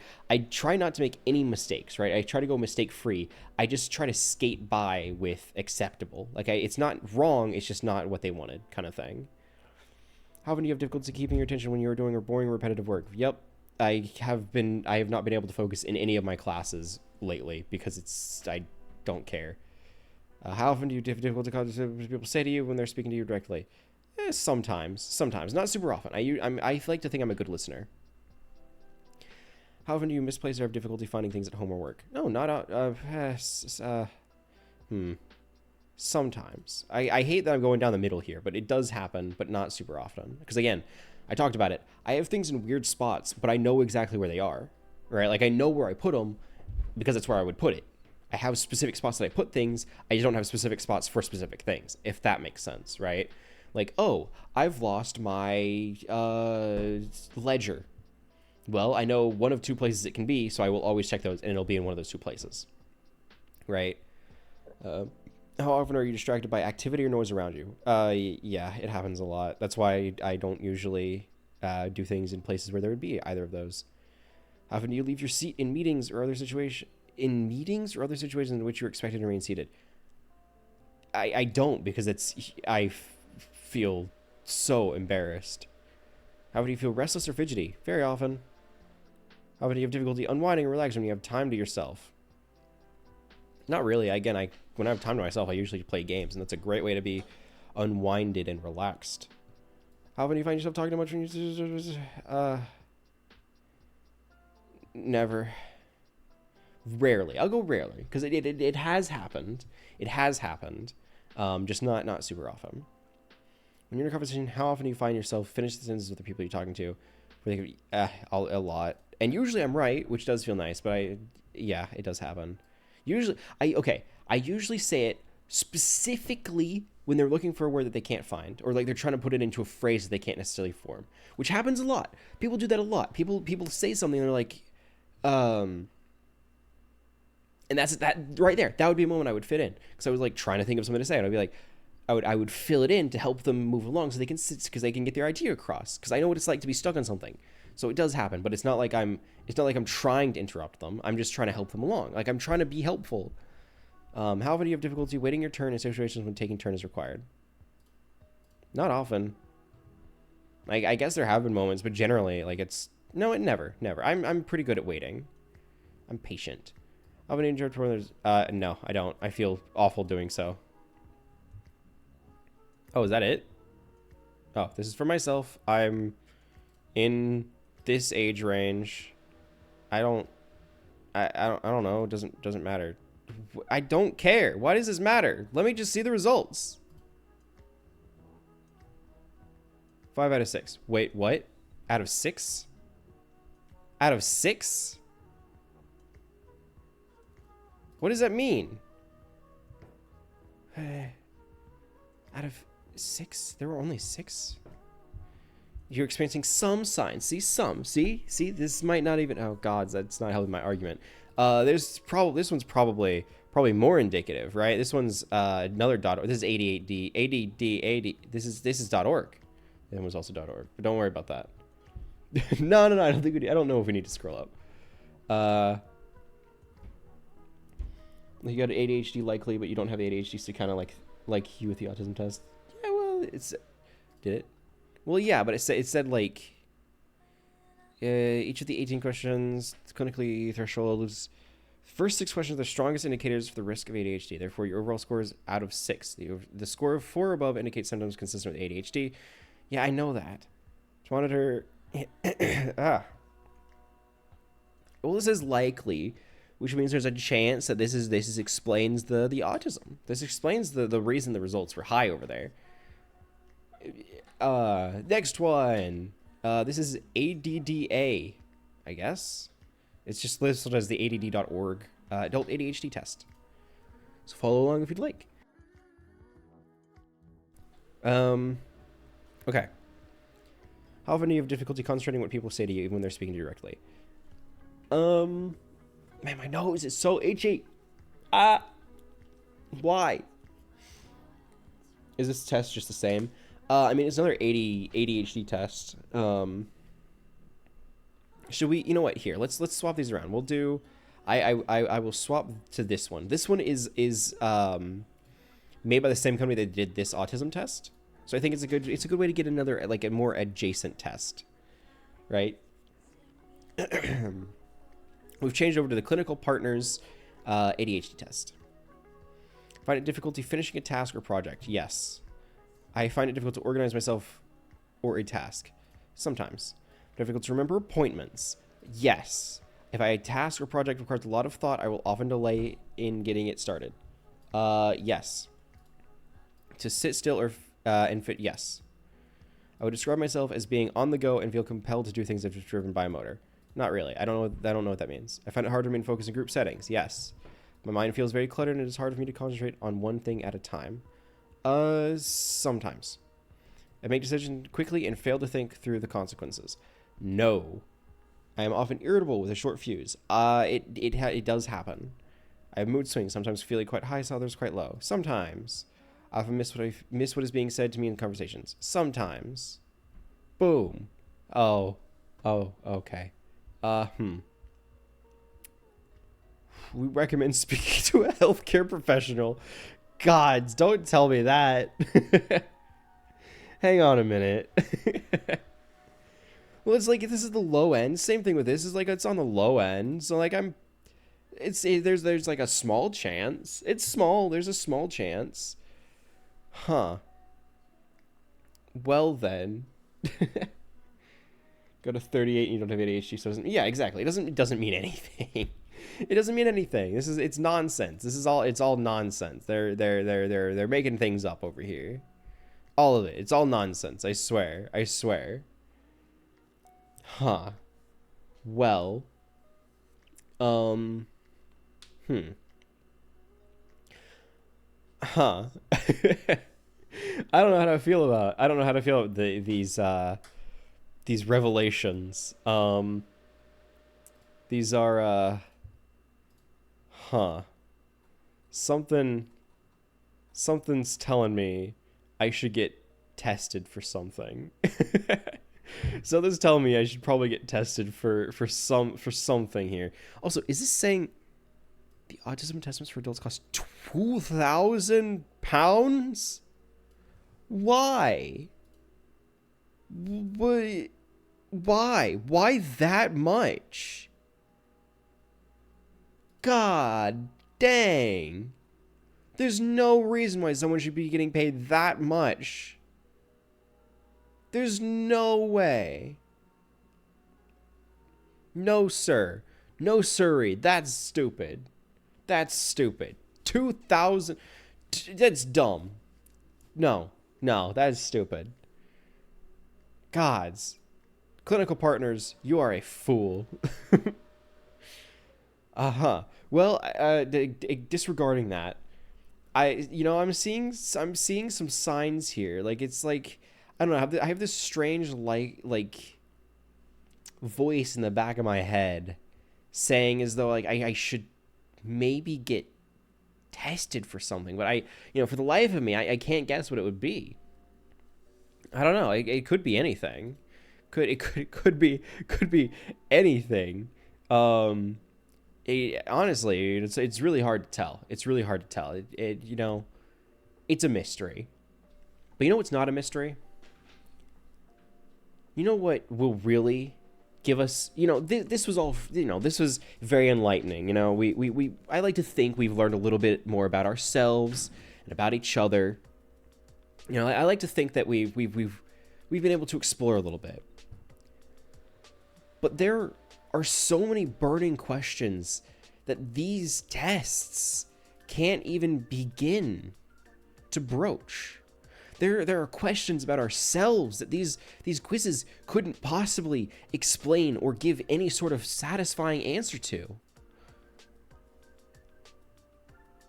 try not to make any mistakes, right? I try to go mistake free. I just try to skate by with acceptable. Like it's not wrong, it's just not what they wanted, kind of thing. How often do you have difficulty keeping your attention when you're doing a boring repetitive work? Yep. I have not been able to focus in any of my classes lately because I don't care. How often do you have difficulty people say to you when they're speaking to you directly? Sometimes, not super often. I like to think I'm a good listener. How often do you misplace or have difficulty finding things at home or work? No, not sometimes. I hate that I'm going down the middle here, but it does happen, but not super often. Because again, I talked about it. I have things in weird spots, but I know exactly where they are, right? Like I know where I put them because that's where I would put it. I have specific spots that I put things. I just don't have specific spots for specific things, if that makes sense, right? Like, oh, I've lost my ledger. Well, I know one of two places it can be, so I will always check those, and it'll be in one of those two places, right? How often are you distracted by activity or noise around you? Yeah, it happens a lot. That's why I don't usually do things in places where there would be either of those. How often do you leave your seat in meetings or other situations in which you're expected to remain seated? I don't, because I feel so embarrassed. How often do you feel restless or fidgety? Very often. How often do you have difficulty unwinding or relaxing when you have time to yourself? Not really. Again, when I have time to myself, I usually play games, and that's a great way to be unwinded and relaxed. How often do you find yourself talking too much when you... Never. Rarely. I'll go rarely, because it has happened. It has happened. Just not super often. When you're in a conversation, how often do you find yourself finish the sentences with the people you're talking to? A lot. And usually I'm right, which does feel nice, but yeah, it does happen. Usually, I usually say it specifically when they're looking for a word that they can't find, or like they're trying to put it into a phrase that they can't necessarily form, which happens a lot. People do that a lot. People say something and they're like, and that's that right there. That would be a moment I would fit in, because I was like trying to think of something to say, and I'd be like, I would fill it in to help them move along so they can sit, because they can get their idea across. Because I know what it's like to be stuck on something. So it does happen, but it's not like I'm trying to interrupt them. I'm just trying to help them along. Like I'm trying to be helpful. How often do you have difficulty waiting your turn in situations when taking turn is required? Not often. I guess there have been moments, but generally, like never. I'm pretty good at waiting. I'm patient. How often do you interrupt when there's? No, I don't. I feel awful doing so. Oh, is that it? Oh, this is for myself. I'm in this age range. I don't know. It doesn't matter. I don't care. Why does this matter? Let me just see the results. 5 out of 6. Wait, what? Out of 6? Out of 6? What does that mean? Out of 6? There were only 6? You're experiencing some signs. See, some. See, this might not even... Oh, God, that's not helping my argument. This one's probably more indicative, right? This one's another .org. This is ADD. This is .org. It was also .org, but don't worry about that. No. I don't think I don't know if we need to scroll up. You got ADHD likely, but you don't have ADHD, so kind of like you with the autism test. Yeah, well, did it? Well, yeah, but it said like each of the 18 questions, clinically thresholds. First 6 questions are the strongest indicators for the risk of ADHD. Therefore, your overall score is out of 6. The score of 4 or above indicates symptoms consistent with ADHD. Yeah, I know that. To monitor. Well, this is likely, which means there's a chance that this explains the autism. This explains the reason the results were high over there. Next one. This is ADDA, I guess. It's just listed as the ADD.org adult ADHD test. So follow along if you'd like. Okay. How often do you have difficulty concentrating what people say to you even when they're speaking directly? Man, my nose is so itchy. Ah, why? Is this test just the same? I mean, it's another ADHD test. Should we? You know what? Here, let's swap these around. We'll do. I will swap to this one. This one is made by the same company that did this autism test. So I think it's a good way to get another, like, a more adjacent test, right? We've changed over to the clinical partners ADHD test. Find it difficulty finishing a task or project? Yes. I find it difficult to organize myself or a task. Sometimes. Difficult to remember appointments? Yes. If a task or project requires a lot of thought, I will often delay in getting it started. Yes. To sit still or and fit? Yes. I would describe myself as being on the go and feel compelled to do things if it's driven by a motor. Not really. I don't know what that means. I find it hard to remain focused in group settings. Yes. My mind feels very cluttered and it is hard for me to concentrate on one thing at a time. Sometimes. I make decisions quickly and fail to think through the consequences. No. I am often irritable with a short fuse. It does happen. I have mood swings, sometimes feeling quite high, so others quite low. Sometimes. I often miss what is being said to me in conversations. Sometimes. Boom. Oh, okay. We recommend speaking to a healthcare professional. Gods, don't tell me that. Hang on a minute. Well, it's like, this is the low end. Same thing with this. Is like, it's on the low end. So like, there's like a small chance. It's small. There's a small chance. Huh. Well then. Go to 38 and you don't have ADHD, so it doesn't, yeah, exactly. It doesn't mean anything. It doesn't mean anything. It's nonsense. It's all nonsense. They're making things up over here. All of it. It's all nonsense. I swear. Huh. Well. Huh. I don't know how to feel about these revelations. These are something's telling me I should get tested for something. Something's telling me I should probably get tested for something here. Also, is this saying the autism testments for adults cost £2,000? Why? Why that much? God dang. There's no reason why someone should be getting paid that much. There's no way. No, sir. No, sirree. That's stupid. 2,000. That's dumb. No, that is stupid. Gods. Clinical partners, you are a fool. Well, disregarding that, I'm seeing some signs here. Like, it's like, I don't know. I have this strange like voice in the back of my head saying as though like I should maybe get tested for something, but for the life of me, I can't guess what it would be. I don't know. It could be anything. Could be anything. Honestly, it's really hard to tell. It's really hard to tell. It's a mystery. But you know what's not a mystery? You know what will really give us, this was all, this was very enlightening. I like to think we've learned a little bit more about ourselves and about each other. I like to think that we've been able to explore a little bit. But there are so many burning questions that these tests can't even begin to broach. There are questions about ourselves that these quizzes couldn't possibly explain or give any sort of satisfying answer to.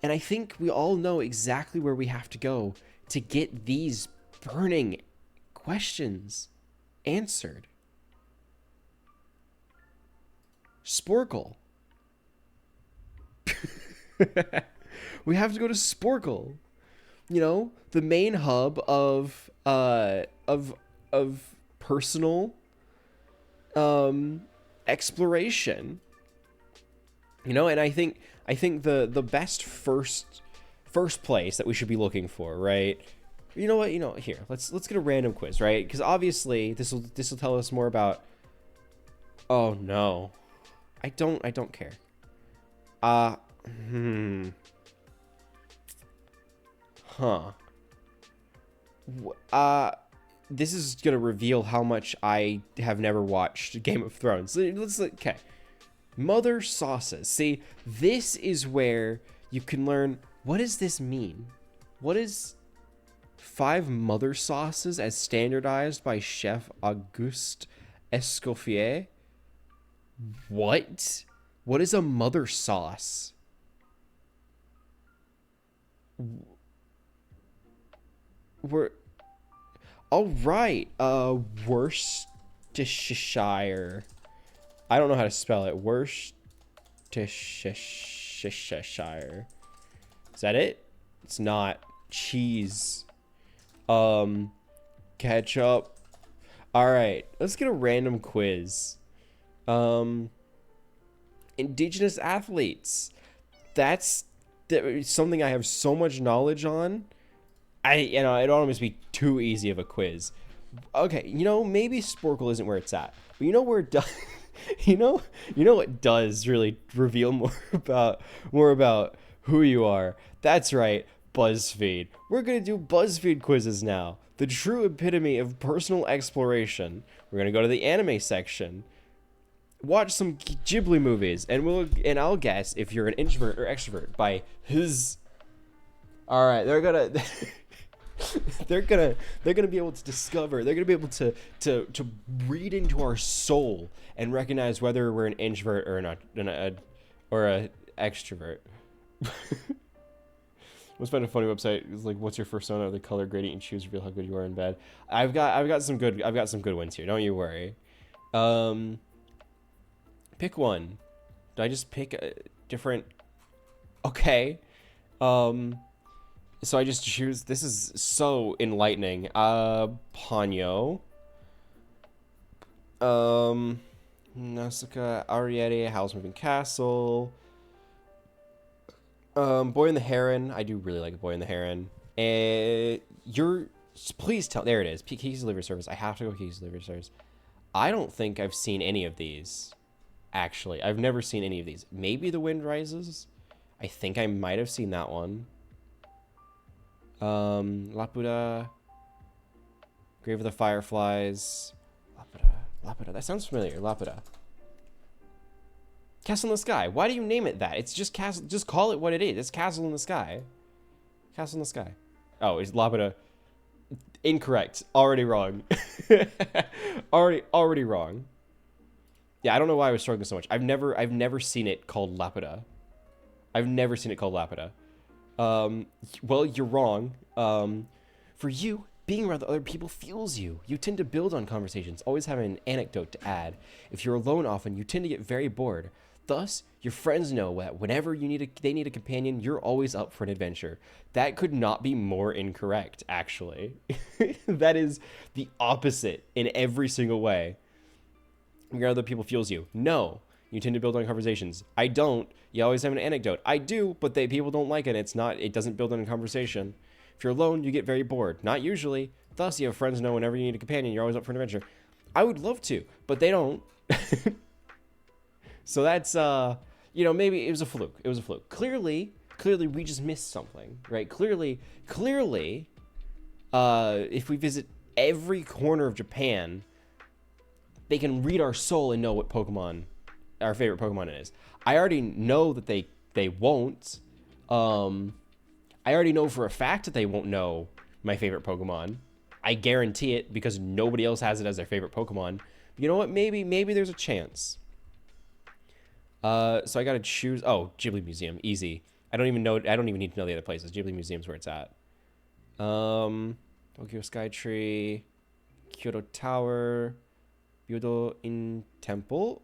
And I think we all know exactly where we have to go to get these burning questions answered. Sporkle. We have to go to Sporkle. You know, the main hub of personal exploration. You know, and I think the best first place that we should be looking for, right? You know what? You know, here, let's get a random quiz, right? Because obviously this will tell us more about. Oh no, I don't care. Uh, hmm. Huh. This is gonna reveal how much I have never watched Game of Thrones. Okay. Mother sauces. See, this is where you can learn, what does this mean? What is 5 mother sauces as standardized by Chef Auguste Escoffier? What? What is a mother sauce? We're all right. Worcestershire. I don't know how to spell it. Worcestershire. Is that it? It's not. Cheese. Ketchup. All right. Let's get a random quiz. Indigenous athletes. That's something I have so much knowledge on. It'd almost be too easy of a quiz. Okay, maybe Sporkle isn't where it's at, but you know where it does. you know what does really reveal more about who you are. That's right, BuzzFeed. We're gonna do BuzzFeed quizzes now. The true epitome of personal exploration. We're gonna go to the anime section, watch some Ghibli movies, and I'll guess if you're an introvert or extrovert by his. All right, they're gonna. they're gonna be able to discover. They're gonna be able to read into our soul and recognize whether we're an introvert or an extrovert. Let's find a funny website. It's like, what's your persona? The color gradient and choose reveal how good you are in bed. I've got some good ones here. Don't you worry. Pick one. Do I just pick a different? Okay. So I just choose. This is so enlightening. Ponyo. Nausicaa, Ariete, Howl's Moving Castle. Boy and the Heron. I do really like Boy and the Heron. Please tell. There it is. Keys Delivery Service. I have to go Keys Delivery Service. I don't think I've seen any of these. Actually, I've never seen any of these. Maybe The Wind Rises. I think I might have seen that one. Laputa. Grave of the Fireflies. Laputa. That sounds familiar. Laputa. Castle in the Sky. Why do you name it that? It's just castle. Just call it what it is. It's Castle in the Sky. Castle in the Sky. Oh, it's Laputa. Incorrect. Already wrong. already wrong. Yeah, I don't know why I was struggling so much. I've never seen it called Laputa. I've never seen it called Laputa. Well, you're wrong. For you, being around other people fuels you. You tend to build on conversations, always have an anecdote to add. If you're alone often, you tend to get very bored. Thus, your friends know that whenever they need a companion, you're always up for an adventure. That could not be more incorrect, actually. That is the opposite in every single way. Being around other people fuels you. No. You tend to build on conversations. I don't. You always have an anecdote. I do, but people don't like it. It doesn't build on a conversation. If you're alone, you get very bored. Not usually. Thus, you have friends know whenever you need a companion, you're always up for an adventure. I would love to, but they don't. So that's, maybe it was a fluke. It was a fluke. Clearly, we just missed something, right? Clearly, if we visit every corner of Japan, they can read our soul and know what Pokemon our favorite Pokemon is. I already know that they won't. I already know for a fact that they won't know my favorite Pokemon. I guarantee it because nobody else has it as their favorite Pokemon. But you know what? Maybe there's a chance. So I gotta choose. Oh, Ghibli Museum, easy. I don't even need to know the other places. Ghibli Museum's where it's at. Tokyo Skytree, Kyoto Tower, Byodo in Temple.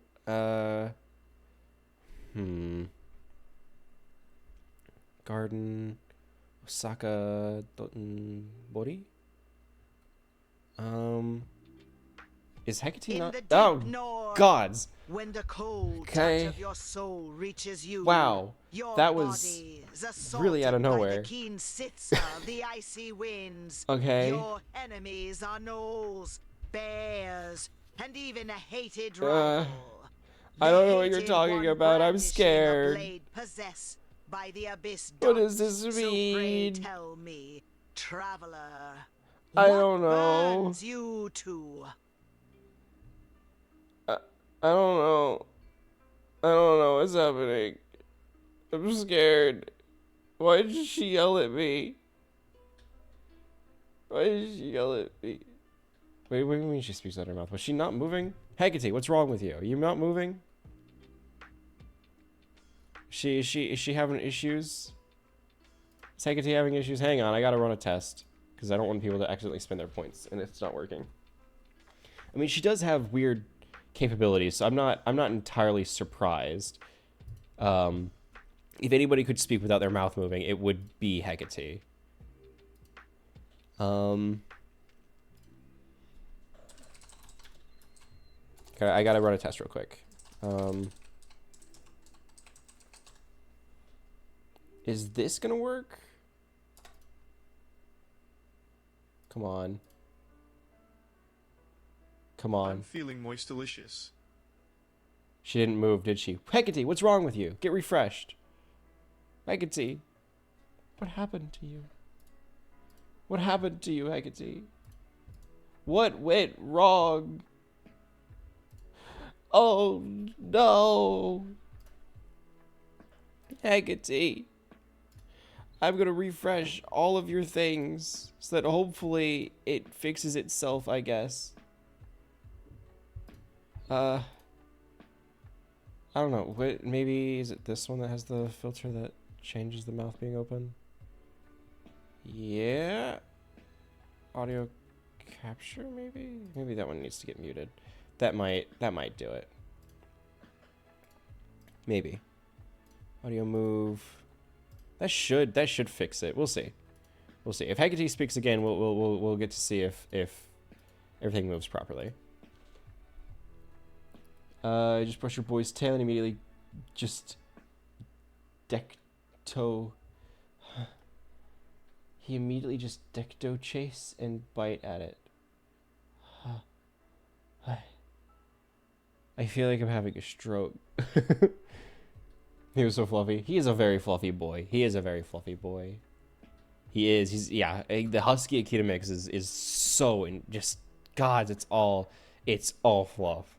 Garden. Osaka Dotonbori? Is Hecate not? Oh, gods! When the cold Okay. touch of your soul reaches you, Wow. your That was body's really out of assaulted by nowhere. the keen sits of the icy winds. Okay. Your enemies are gnolls, bears, and even a hated rival. I don't know what you're The talking hated about. one I'm brandishing a scared. blade possessed by the abyss What dot. does this So pray mean? tell me, traveler, I what don't know. burns you to? I don't know. I don't know what's happening. I'm scared. Why did she yell at me? Why did she yell at me? Wait, what do you mean she speaks out of her mouth? Was she not moving? Hecate, what's wrong with you? Are you not moving? Is she having issues? Is Hecate having issues? Hang on, I gotta run a test. Because I don't want people to accidentally spend their points, and it's not working. I mean, she does have weird capabilities, so I'm not entirely surprised. If anybody could speak without their mouth moving, it would be Hecate. Okay, I gotta run a test real quick. Is this gonna work? Come on. Come on. I'm feeling moist delicious. She didn't move, did she? Hecate, what's wrong with you? Get refreshed. Hecate. What happened to you? What happened to you, Hecate? What went wrong? Oh, no. Hecate. I'm gonna refresh all of your things so that hopefully it fixes itself, I guess. I don't know. What, maybe is it this one that has the filter that changes the mouth being open? Yeah. Audio capture, maybe? Maybe that one needs to get muted. That might do it. Maybe. Audio move. That should fix it. We'll see. We'll see. If Hecate speaks again, we'll get to see if everything moves properly. Just brush your boy's tail and immediately just decto. He immediately just decto chase and bite at it. I feel like I'm having a stroke. He was so fluffy. He is a very fluffy boy. He is a very fluffy boy. He is. He's, yeah. The husky Akita mix is so, and just, God, it's all fluff.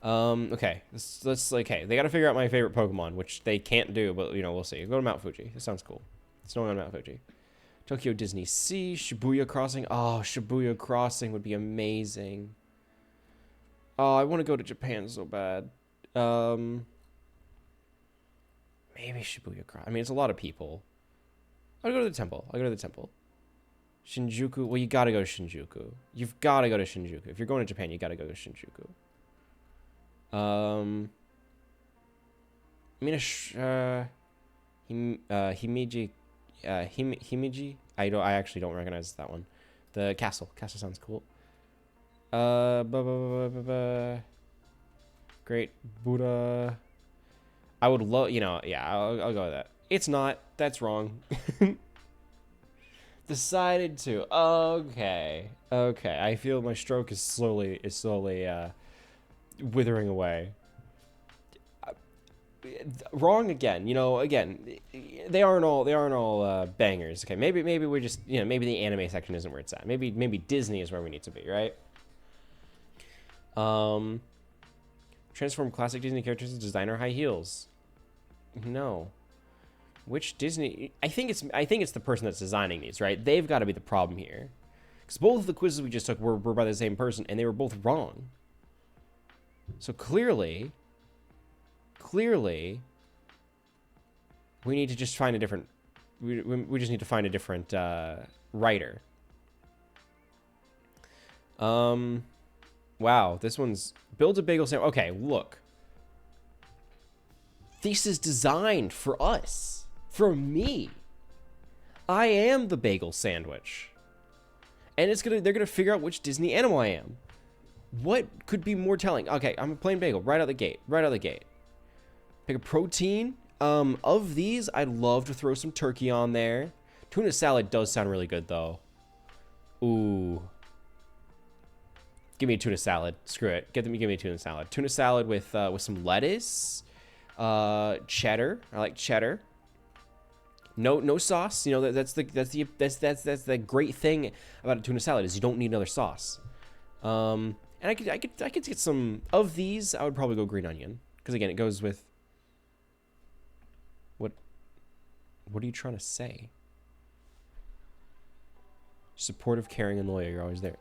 Okay. Let's okay. They got to figure out my favorite Pokemon, which they can't do, but, you know, we'll see. Go to Mount Fuji. This sounds cool. Snowing on Mount Fuji. Tokyo Disney Sea, Shibuya Crossing. Oh, Shibuya Crossing would be amazing. Oh, I want to go to Japan so bad. Maybe Shibuya Crossing. I mean, it's a lot of people. I'll go to the temple. Shinjuku. Well, you gotta go to Shinjuku. You've gotta go to Shinjuku. If you're going to Japan, you gotta go to Shinjuku. I mean, Himeji. I actually don't recognize that one. The castle. Castle sounds cool. Great Buddha. I would love, you know, yeah, I'll go with that. It's not. That's wrong. Decided to. Okay. I feel my stroke is slowly withering away. Wrong again. You know, again, they aren't all bangers. Okay, maybe we're just, you know, maybe the anime section isn't where it's at. Maybe Disney is where we need to be, right? Transform classic Disney characters into designer high heels. No. Which Disney? I think it's the person that's designing these, right? They've got to be the problem here, because both of the quizzes we just took were by the same person, and they were both wrong. So clearly, we need to just find a different. We just need to find a different writer. Wow, this one's build a bagel sandwich. Okay, look. This is designed for us, for me. I am the bagel sandwich. And they're gonna figure out which Disney animal I am. What could be more telling? Okay, I'm a plain bagel right out the gate. Right out the gate. Pick a protein. Of these, I'd love to throw some turkey on there. Tuna salad does sound really good though. Ooh. Give me a tuna salad. Screw it. Give me a tuna salad. Tuna salad with some lettuce. Cheddar. I like cheddar. No sauce. You know, that's the great thing about a tuna salad is you don't need another sauce. And I could get some of these. I would probably go green onion because again, it goes with what are you trying to say? Supportive, caring, and loyal. You're always there.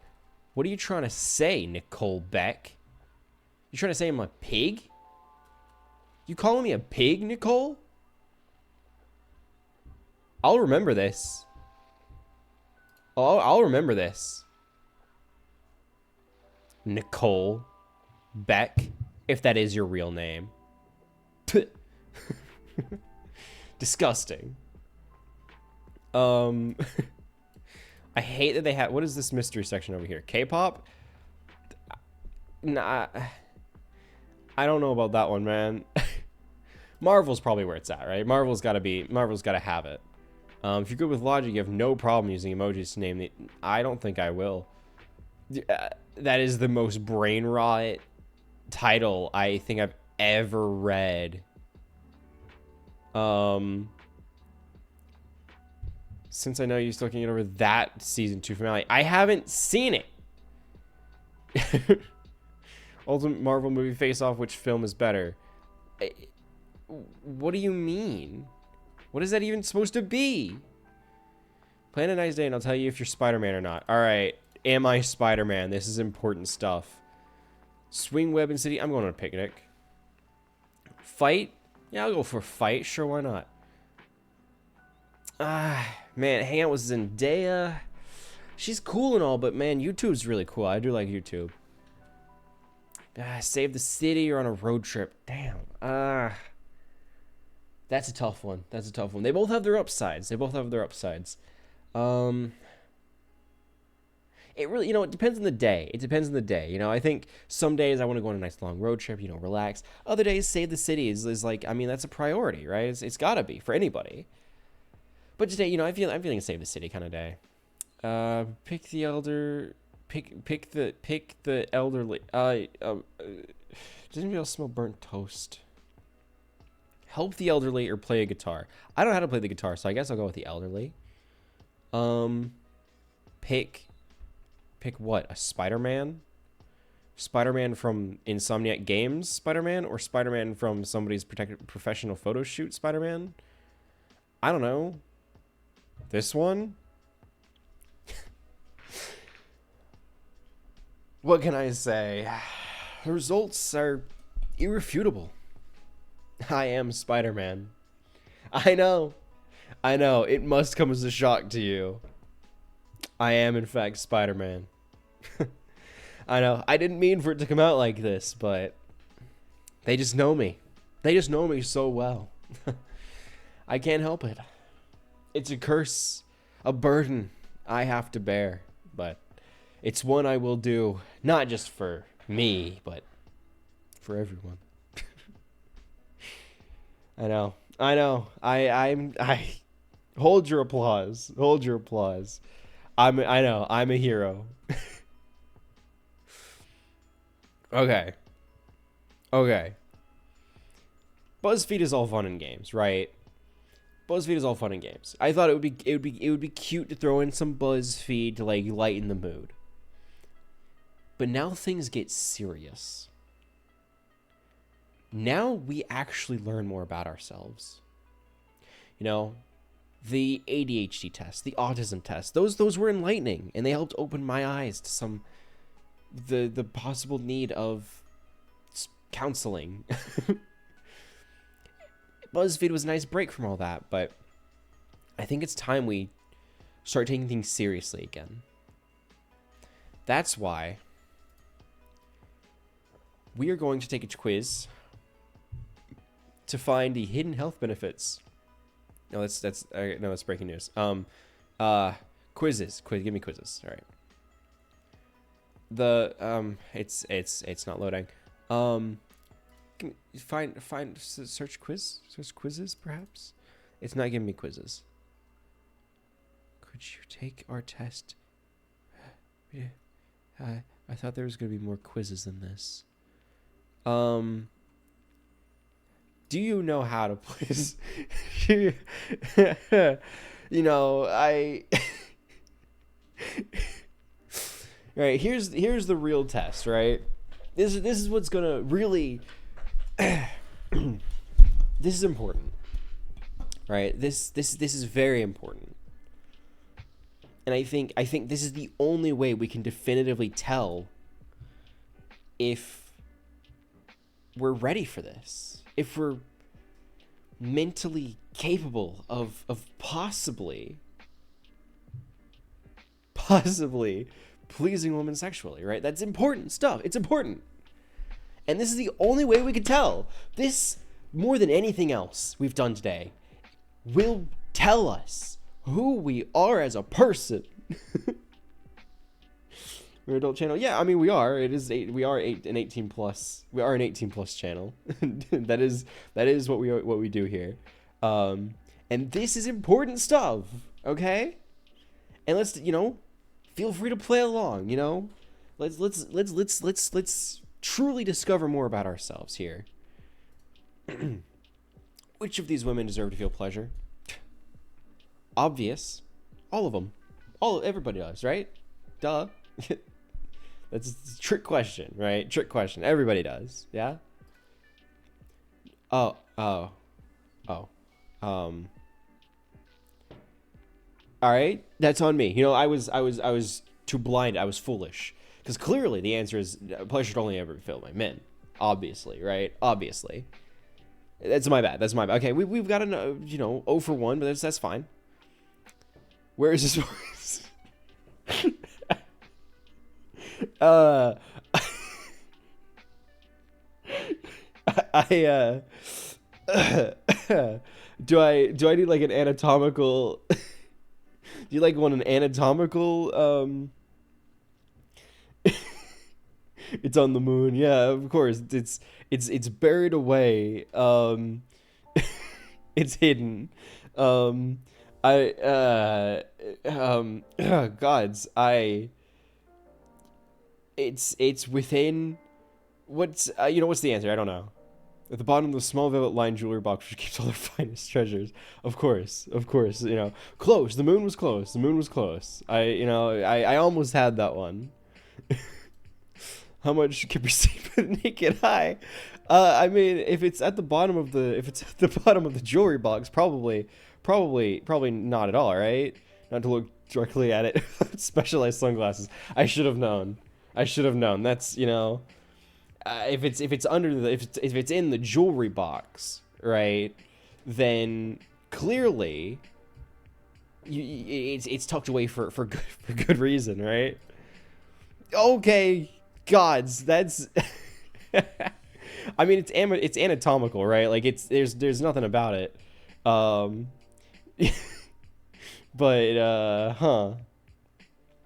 What are you trying to say, Nicole Beck? You trying to say I'm a pig? You calling me a pig, Nicole? I'll remember this. Oh, I'll remember this. Nicole Beck, if that is your real name. Disgusting. I hate that they have... What is this mystery section over here? K-pop? Nah. I don't know about that one, man. Marvel's probably where it's at, right? Marvel's got to have it. If you're good with logic, you have no problem using emojis to name the... I don't think I will. That is the most brain rot title I think I've ever read. Since I know you're looking over that season 2 finale, I haven't seen it. Ultimate Marvel movie Face Off. Which film is better? What do you mean? What is that even supposed to be? Plan a nice day and I'll tell you if you're Spider-Man or not. All right. Am I Spider-Man? This is important stuff. Swing Web and City. I'm going on a picnic. Fight? Yeah, I'll go for a fight. Sure, why not? Man, hang out with Zendaya. She's cool and all, but man, YouTube's really cool. I do like YouTube. Save the city or on a road trip. Damn. That's a tough one. That's a tough one. They both have their upsides. They both have their upsides. It really, you know, it depends on the day. It depends on the day. You know, I think some days I want to go on a nice long road trip, you know, relax. Other days, save the city is like, I mean, that's a priority, right? It's got to be for anybody. But today, you know, I'm feeling a save the city kind of day. Pick the elderly. Doesn't anybody else smell burnt toast? Help the elderly or play a guitar. I don't know how to play the guitar, so I guess I'll go with the elderly. Pick what? A Spider-Man? Spider-Man from Insomniac Games Spider-Man? Or Spider-Man from somebody's professional photo shoot Spider-Man? I don't know. This one? What can I say? The results are irrefutable. I am Spider-Man. I know. It must come as a shock to you. I am, in fact, Spider-Man. I know. I didn't mean for it to come out like this, but they just know me. They just know me so well. I can't help it. It's a curse, a burden I have to bear, but it's one I will do, not just for me, but for everyone. I know. I hold your applause. Hold your applause. I know. I'm a hero. Okay. BuzzFeed is all fun and games, right? BuzzFeed is all fun and games. I thought it would be cute to throw in some BuzzFeed to like lighten the mood. But now things get serious. Now we actually learn more about ourselves. You know, the ADHD test, the autism test, those were enlightening, and they helped open my eyes to the possible need of counseling. BuzzFeed was a nice break from all that, but I think it's time we start taking things seriously again. That's why we are going to take a quiz to find the hidden health benefits. No, that's breaking news. Quizzes. Give me quizzes. All right. It's not loading. Search quizzes perhaps. It's not giving me quizzes. Could you take our test? I thought there was gonna be more quizzes than this. Do you know how to please? You know, right, here's the real test, right? This is what's gonna really this is important. Right? This is very important. And I think this is the only way we can definitively tell if we're ready for this. If we're mentally capable of possibly pleasing women sexually, right? That's important stuff. It's important. And this is the only way we can tell. This, more than anything else we've done today, will tell us who we are as a person. We're an adult channel. Yeah, I mean we are. We are an 18 plus. We are an 18 plus channel. that is what we do here. And this is important stuff, okay? And let's, you know, feel free to play along, you know? Let's truly discover more about ourselves here. Which of these women deserve to feel pleasure? Obvious. All of them. Everybody does, right? Duh. That's a trick question, right? Trick question. Everybody does. Yeah? Oh. Alright. That's on me. You know, I was too blind. I was foolish. Because clearly the answer is pleasure should only ever be felt by men. Obviously, right? Obviously. That's my bad. Okay, we've got a, you know, 0 for 1, but that's fine. Where is this voice? Do I need like an anatomical do you like want an anatomical it's on the moon. Yeah, of course. It's buried away. It's hidden. It's within what's what's the answer? I don't know. At the bottom of the small velvet lined jewelry box which keeps all their finest treasures. Of course, you know. Close. The moon was close. I almost had that one. How much can be seen with the naked eye? I mean, if it's at the bottom of the jewelry box, probably not at all, right? Not to look directly at it. Specialized sunglasses. I should have known. That's, you know, if it's in the jewelry box, right? Then clearly, it's tucked away for good reason, right? Okay, gods, that's. I mean, it's anatomical, right? Like there's nothing about it. But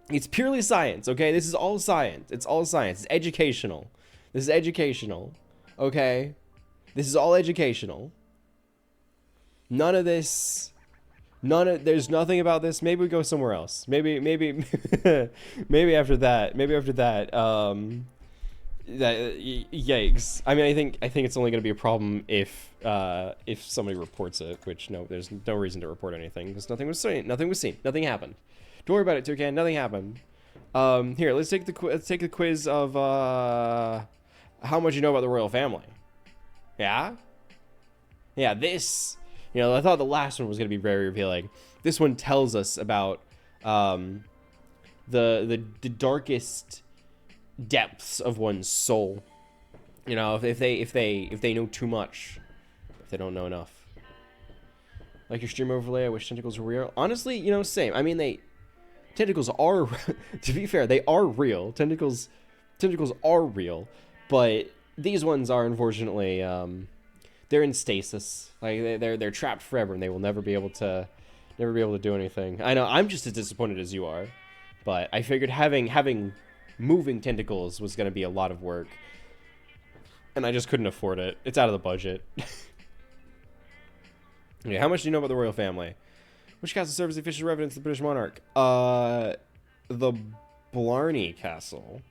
it's purely science, okay? This is all science. It's all science. It's educational. This is educational, okay? This is all educational. There's nothing about this. Maybe we go somewhere else. Maybe after that. Yikes. I mean, I think it's only going to be a problem if somebody reports it, which there's no reason to report anything because nothing was seen. Nothing happened. Don't worry about it, Toucan. Nothing happened. Here, let's take the quiz of how much you know about the royal family. Yeah? Yeah, this, I thought the last one was going to be very revealing. This one tells us about the darkest depths of one's soul. If they know too much, if they don't know enough. Like your stream overlay, I wish tentacles were real. Honestly, same. I mean, tentacles are, to be fair, they are real. Tentacles are real, but these ones are unfortunately, they're in stasis. Like they're trapped forever, and they will never be able to do anything. I know I'm just as disappointed as you are, but I figured having moving tentacles was going to be a lot of work, and I just couldn't afford it. It's out of the budget. Okay, how much do you know about the royal family? Which castle serves as the official residence of the British monarch? The Blarney Castle.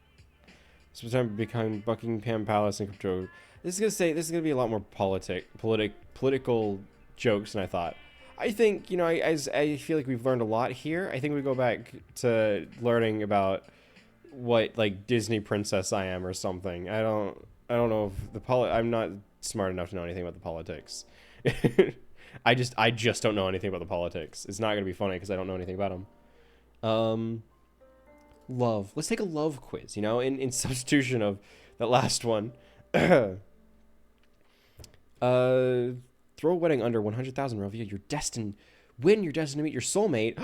So time become Buckingham Palace and control. This is gonna be a lot more political jokes than I thought. I think, you know, I feel like we've learned a lot here. I think we go back to learning about what like Disney princess I am or something. I don't know if I'm not smart enough to know anything about the politics. I just don't know anything about the politics. It's not gonna be funny because I don't know anything about them. Love. Let's take a love quiz, you know, in substitution of that last one. Throw a wedding under 100,000, Rovia. You're destined to meet your soulmate.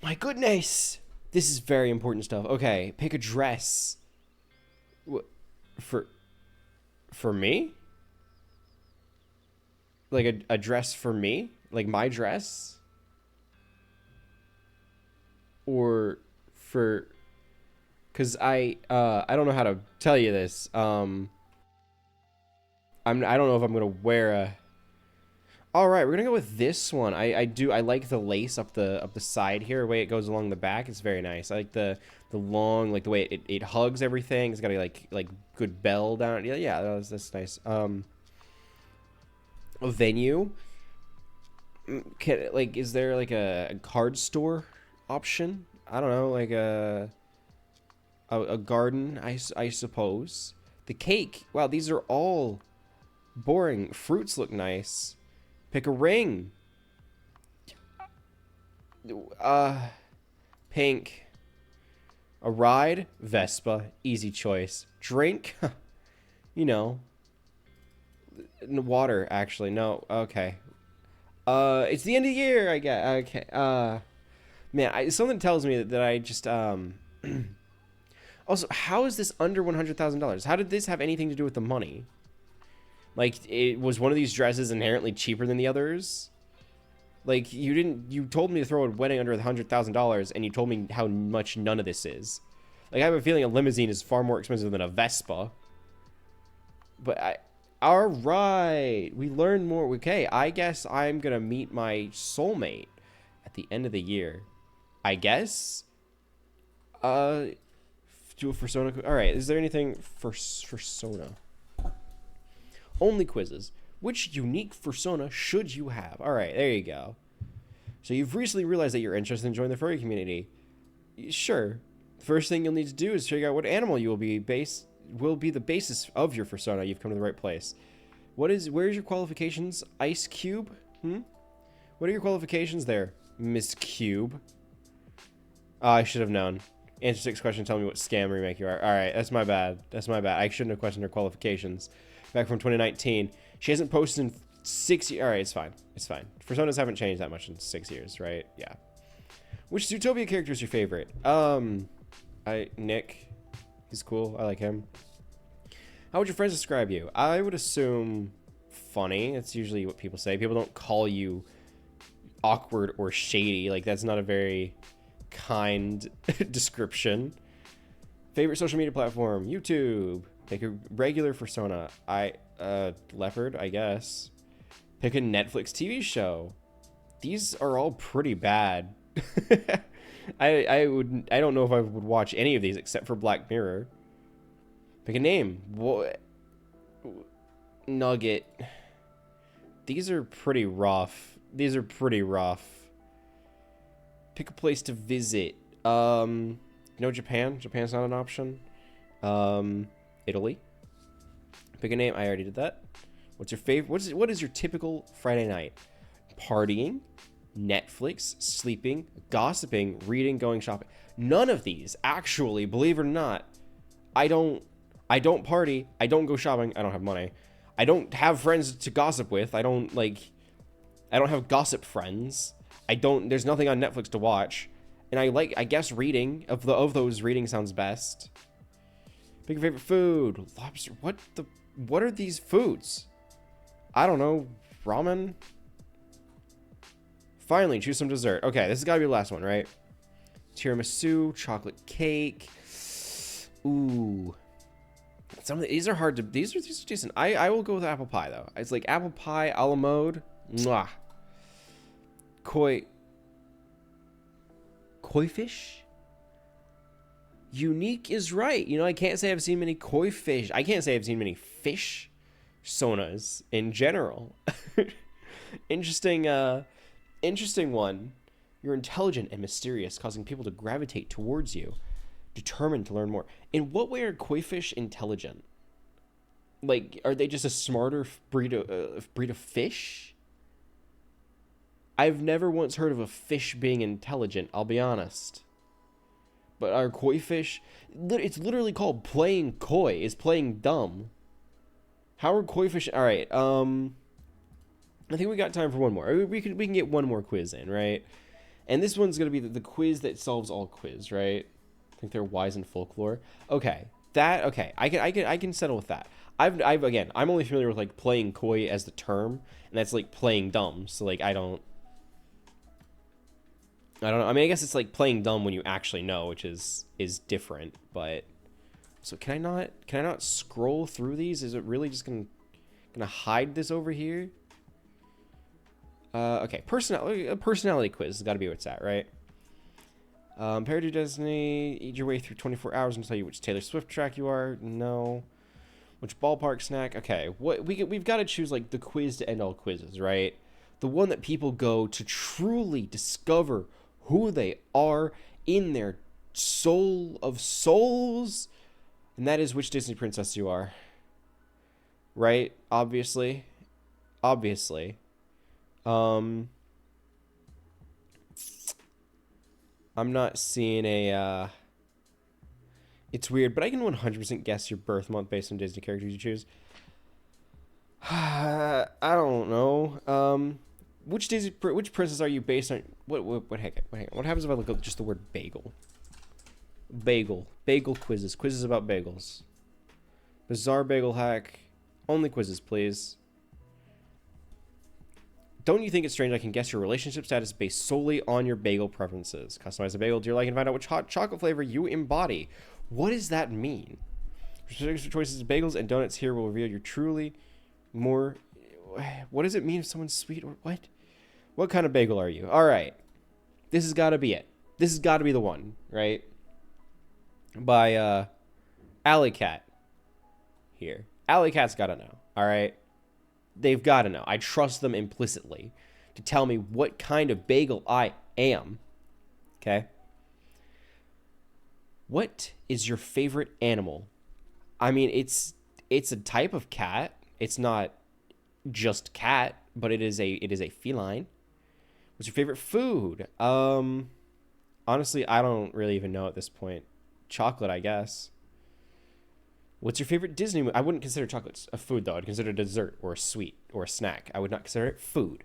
My goodness. This is very important stuff. Okay, pick a dress. For me? Like a dress for me? Like my dress? Or for... Because I don't know how to tell you this. I don't know if I'm gonna wear a... Alright, we're gonna go with this one. I like the lace up the side here, the way it goes along the back. It's very nice. I like the long, like the way it hugs everything. It's got a like good bell down it. Yeah, that's nice. A venue. Is there like a card store option? I don't know, like a garden, I suppose. The cake. Wow, these are all boring. Fruits look nice. Pick a ring. Pink. A ride. Vespa. Easy choice. Drink. You know. Water, actually. No. Okay. It's the end of the year, I guess. Okay. Man, something tells me that I just, Also, how is this under $100,000? How did this have anything to do with the money? Like, it was one of these dresses inherently cheaper than the others? Like, you told me to throw a wedding under $100,000, and you told me how much none of this is. Like, I have a feeling a limousine is far more expensive than a Vespa. But alright, we learned more. Okay, I guess I'm gonna meet my soulmate at the end of the year. I guess? Do a persona. Alright, is there anything for persona? Only quizzes. Which unique persona should you have? Alright, there you go. So you've recently realized that you're interested in joining the furry community. Sure. The first thing you'll need to do is figure out what animal you will be the basis of your persona. You've come to the right place. Where's your qualifications? Ice Cube? What are your qualifications there, Miss Cube? I should have known. Answer 6 question, tell me what scam remake you are. Alright, that's my bad. I shouldn't have questioned her qualifications. Back from 2019. She hasn't posted in 6 years. Alright, it's fine. Personas haven't changed that much in 6 years, right? Yeah. Which Zootopia character is your favorite? Nick. He's cool. I like him. How would your friends describe you? I would assume funny. That's usually what people say. People don't call you awkward or shady. Like, that's not a very kind description. Favorite social media platform? YouTube. Pick a regular persona. Leopard, I guess. Pick a Netflix TV show. These are all pretty bad. I don't know if I would watch any of these except for Black Mirror. Pick a name. What? Nugget. These are pretty rough. Pick a place to visit. Japan. Japan's not an option. Italy. Pick a name. I already did that. What's your favorite? What is your typical Friday night? Partying, Netflix, sleeping, gossiping, reading, going shopping. None of these, actually, believe it or not. I don't party. I don't go shopping. I don't have money. I don't have friends to gossip with. I don't have gossip friends. There's nothing on Netflix to watch. And I guess reading. Of those, reading sounds best. Pick your favorite food. Lobster. What are these foods? I don't know. Ramen? Finally, choose some dessert. Okay, this has got to be the last one, right? Tiramisu, chocolate cake. Ooh. Some of these are hard to... These are decent. I will go with apple pie, though. It's like apple pie, a la mode. Mwah. Koi fish? Unique is right. You know, I can't say I've seen many koi fish. I can't say I've seen many fish sonas in general. Interesting one. You're intelligent and mysterious, causing people to gravitate towards you, determined to learn more. In what way are koi fish intelligent? Like, are they just a smarter breed of fish? I've never once heard of a fish being intelligent, I'll be honest. But are koi fish... It's literally called playing koi. It's playing dumb. How are koi fish... Alright, I think we got time for one more. We can get one more quiz in, right? And this one's going to be the quiz that solves all quiz, right? I think they're wise in folklore. Okay. Okay. I can settle with that. Again, I'm only familiar with, like, playing koi as the term, and that's, like, playing dumb. So, like, I don't know. I mean, I guess it's like playing dumb when you actually know, which is different. But so can I not scroll through these? Is it really just gonna hide this over here? Okay, personality quiz has got to be where it's at, right? Parody Disney, eat your way through 24 hours and tell you which Taylor Swift track you are. No. Which ballpark snack? Okay, we've got to choose like the quiz to end all quizzes, right? The one that people go to truly discover who they are in their soul of souls, and that is which Disney princess you are. Right? Obviously. I'm not seeing a, it's weird, but I can 100% guess your birth month based on Disney characters you choose. I don't know. Which princess are you based on? What happens if I look up just the word bagel? Bagel quizzes about bagels. Bizarre bagel hack. Only quizzes, please. Don't you think it's strange I can guess your relationship status based solely on your bagel preferences? Customize a bagel to your liking and find out which hot chocolate flavor you embody. What does that mean? Choices of bagels and donuts here will reveal your truly more... What does it mean if someone's sweet or what? What kind of bagel are you? All right. This has got to be it. This has got to be the one, right? By Alley Cat here. Alley Cat's got to know, all right? They've got to know. I trust them implicitly to tell me what kind of bagel I am. Okay? What is your favorite animal? I mean, it's a type of cat. It's not just cat, but it is a feline. What's your favorite food? Honestly, I don't really even know at this point. Chocolate, I guess. What's your favorite Disney movie? I wouldn't consider chocolate a food, though. I'd consider it a dessert or a sweet or a snack. I would not consider it food.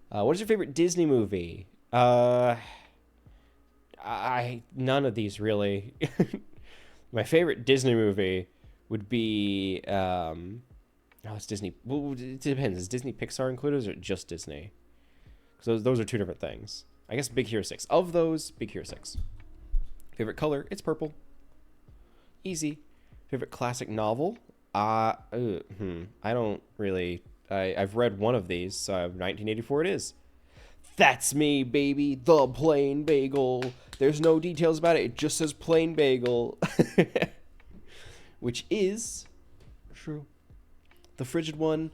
What is your favorite Disney movie? None of these, really. My favorite Disney movie would be... it's Disney. Well, it depends. Is Disney Pixar included, or is it just Disney? Because those are two different things. I guess Big Hero 6. Of those, Big Hero 6. Favorite color? It's purple. Easy. Favorite classic novel? I don't really... I've read one of these, so 1984 it is. That's me, baby. The plain bagel. There's no details about it. It just says plain bagel. Which is true. The frigid one,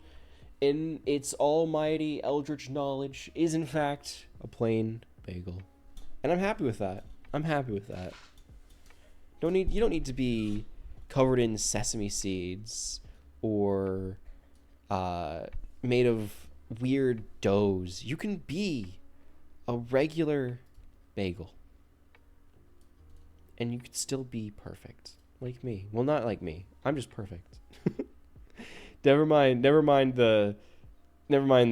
in its almighty eldritch knowledge, is in fact a plain bagel. And I'm happy with that. You don't need to be covered in sesame seeds or made of weird doughs. You can be a regular bagel. And you could still be perfect. Like me. Well, not like me. I'm just perfect. Never mind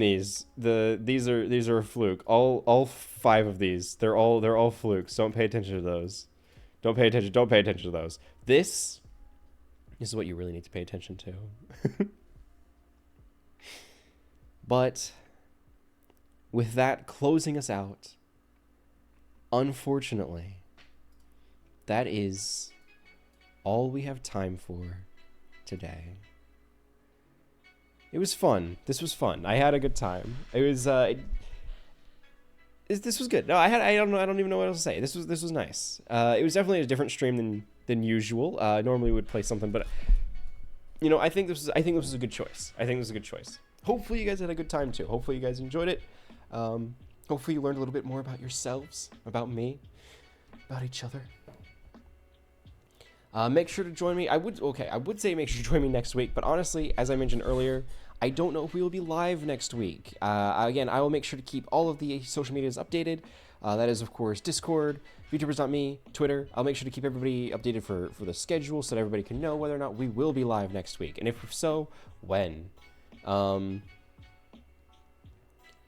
these. These are a fluke. All 5 of these. They're all flukes. Don't pay attention to those. Don't pay attention to those. This is what you really need to pay attention to. But with that closing us out, unfortunately, that is all we have time for today. It was fun. This was fun. I had a good time. It was this was good. No, I don't even know what else to say. This was nice. It was definitely a different stream than usual. Normally would play something, but you know, I think this was a good choice. Hopefully you guys had a good time too. Hopefully you guys enjoyed it. Hopefully you learned a little bit more about yourselves, about me, about each other. Make sure to join me. I would say make sure to join me next week, but honestly, as I mentioned earlier, I don't know if we will be live next week. Again, I will make sure to keep all of the social medias updated. That is, of course, Discord, VTubers.me, Twitter. I'll make sure to keep everybody updated for the schedule so that everybody can know whether or not we will be live next week, and if so, when.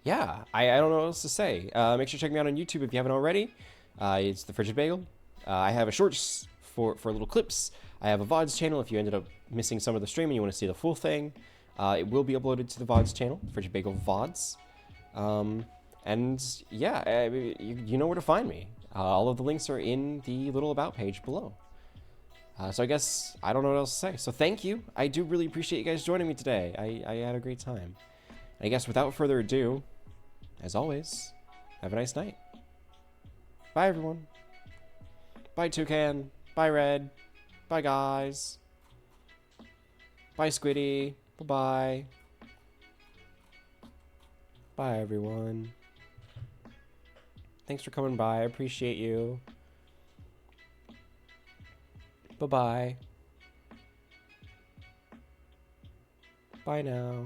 Yeah, I don't know what else to say. Make sure to check me out on YouTube if you haven't already. It's the Frigid Bagel. I have a shorts for little clips. I have a VODs channel if you ended up missing some of the stream and you want to see the full thing. It will be uploaded to the VODs channel, Frigid Bagel VODs. And yeah, you know where to find me. All of the links are in the little about page below. So I guess I don't know what else to say. So thank you. I do really appreciate you guys joining me today. I had a great time. And I guess without further ado, as always, have a nice night. Bye, everyone. Bye, Toucan. Bye, Red. Bye, guys. Bye, Squiddy. Bye-bye. Bye, everyone. Thanks for coming by. I appreciate you. Bye-bye. Bye now.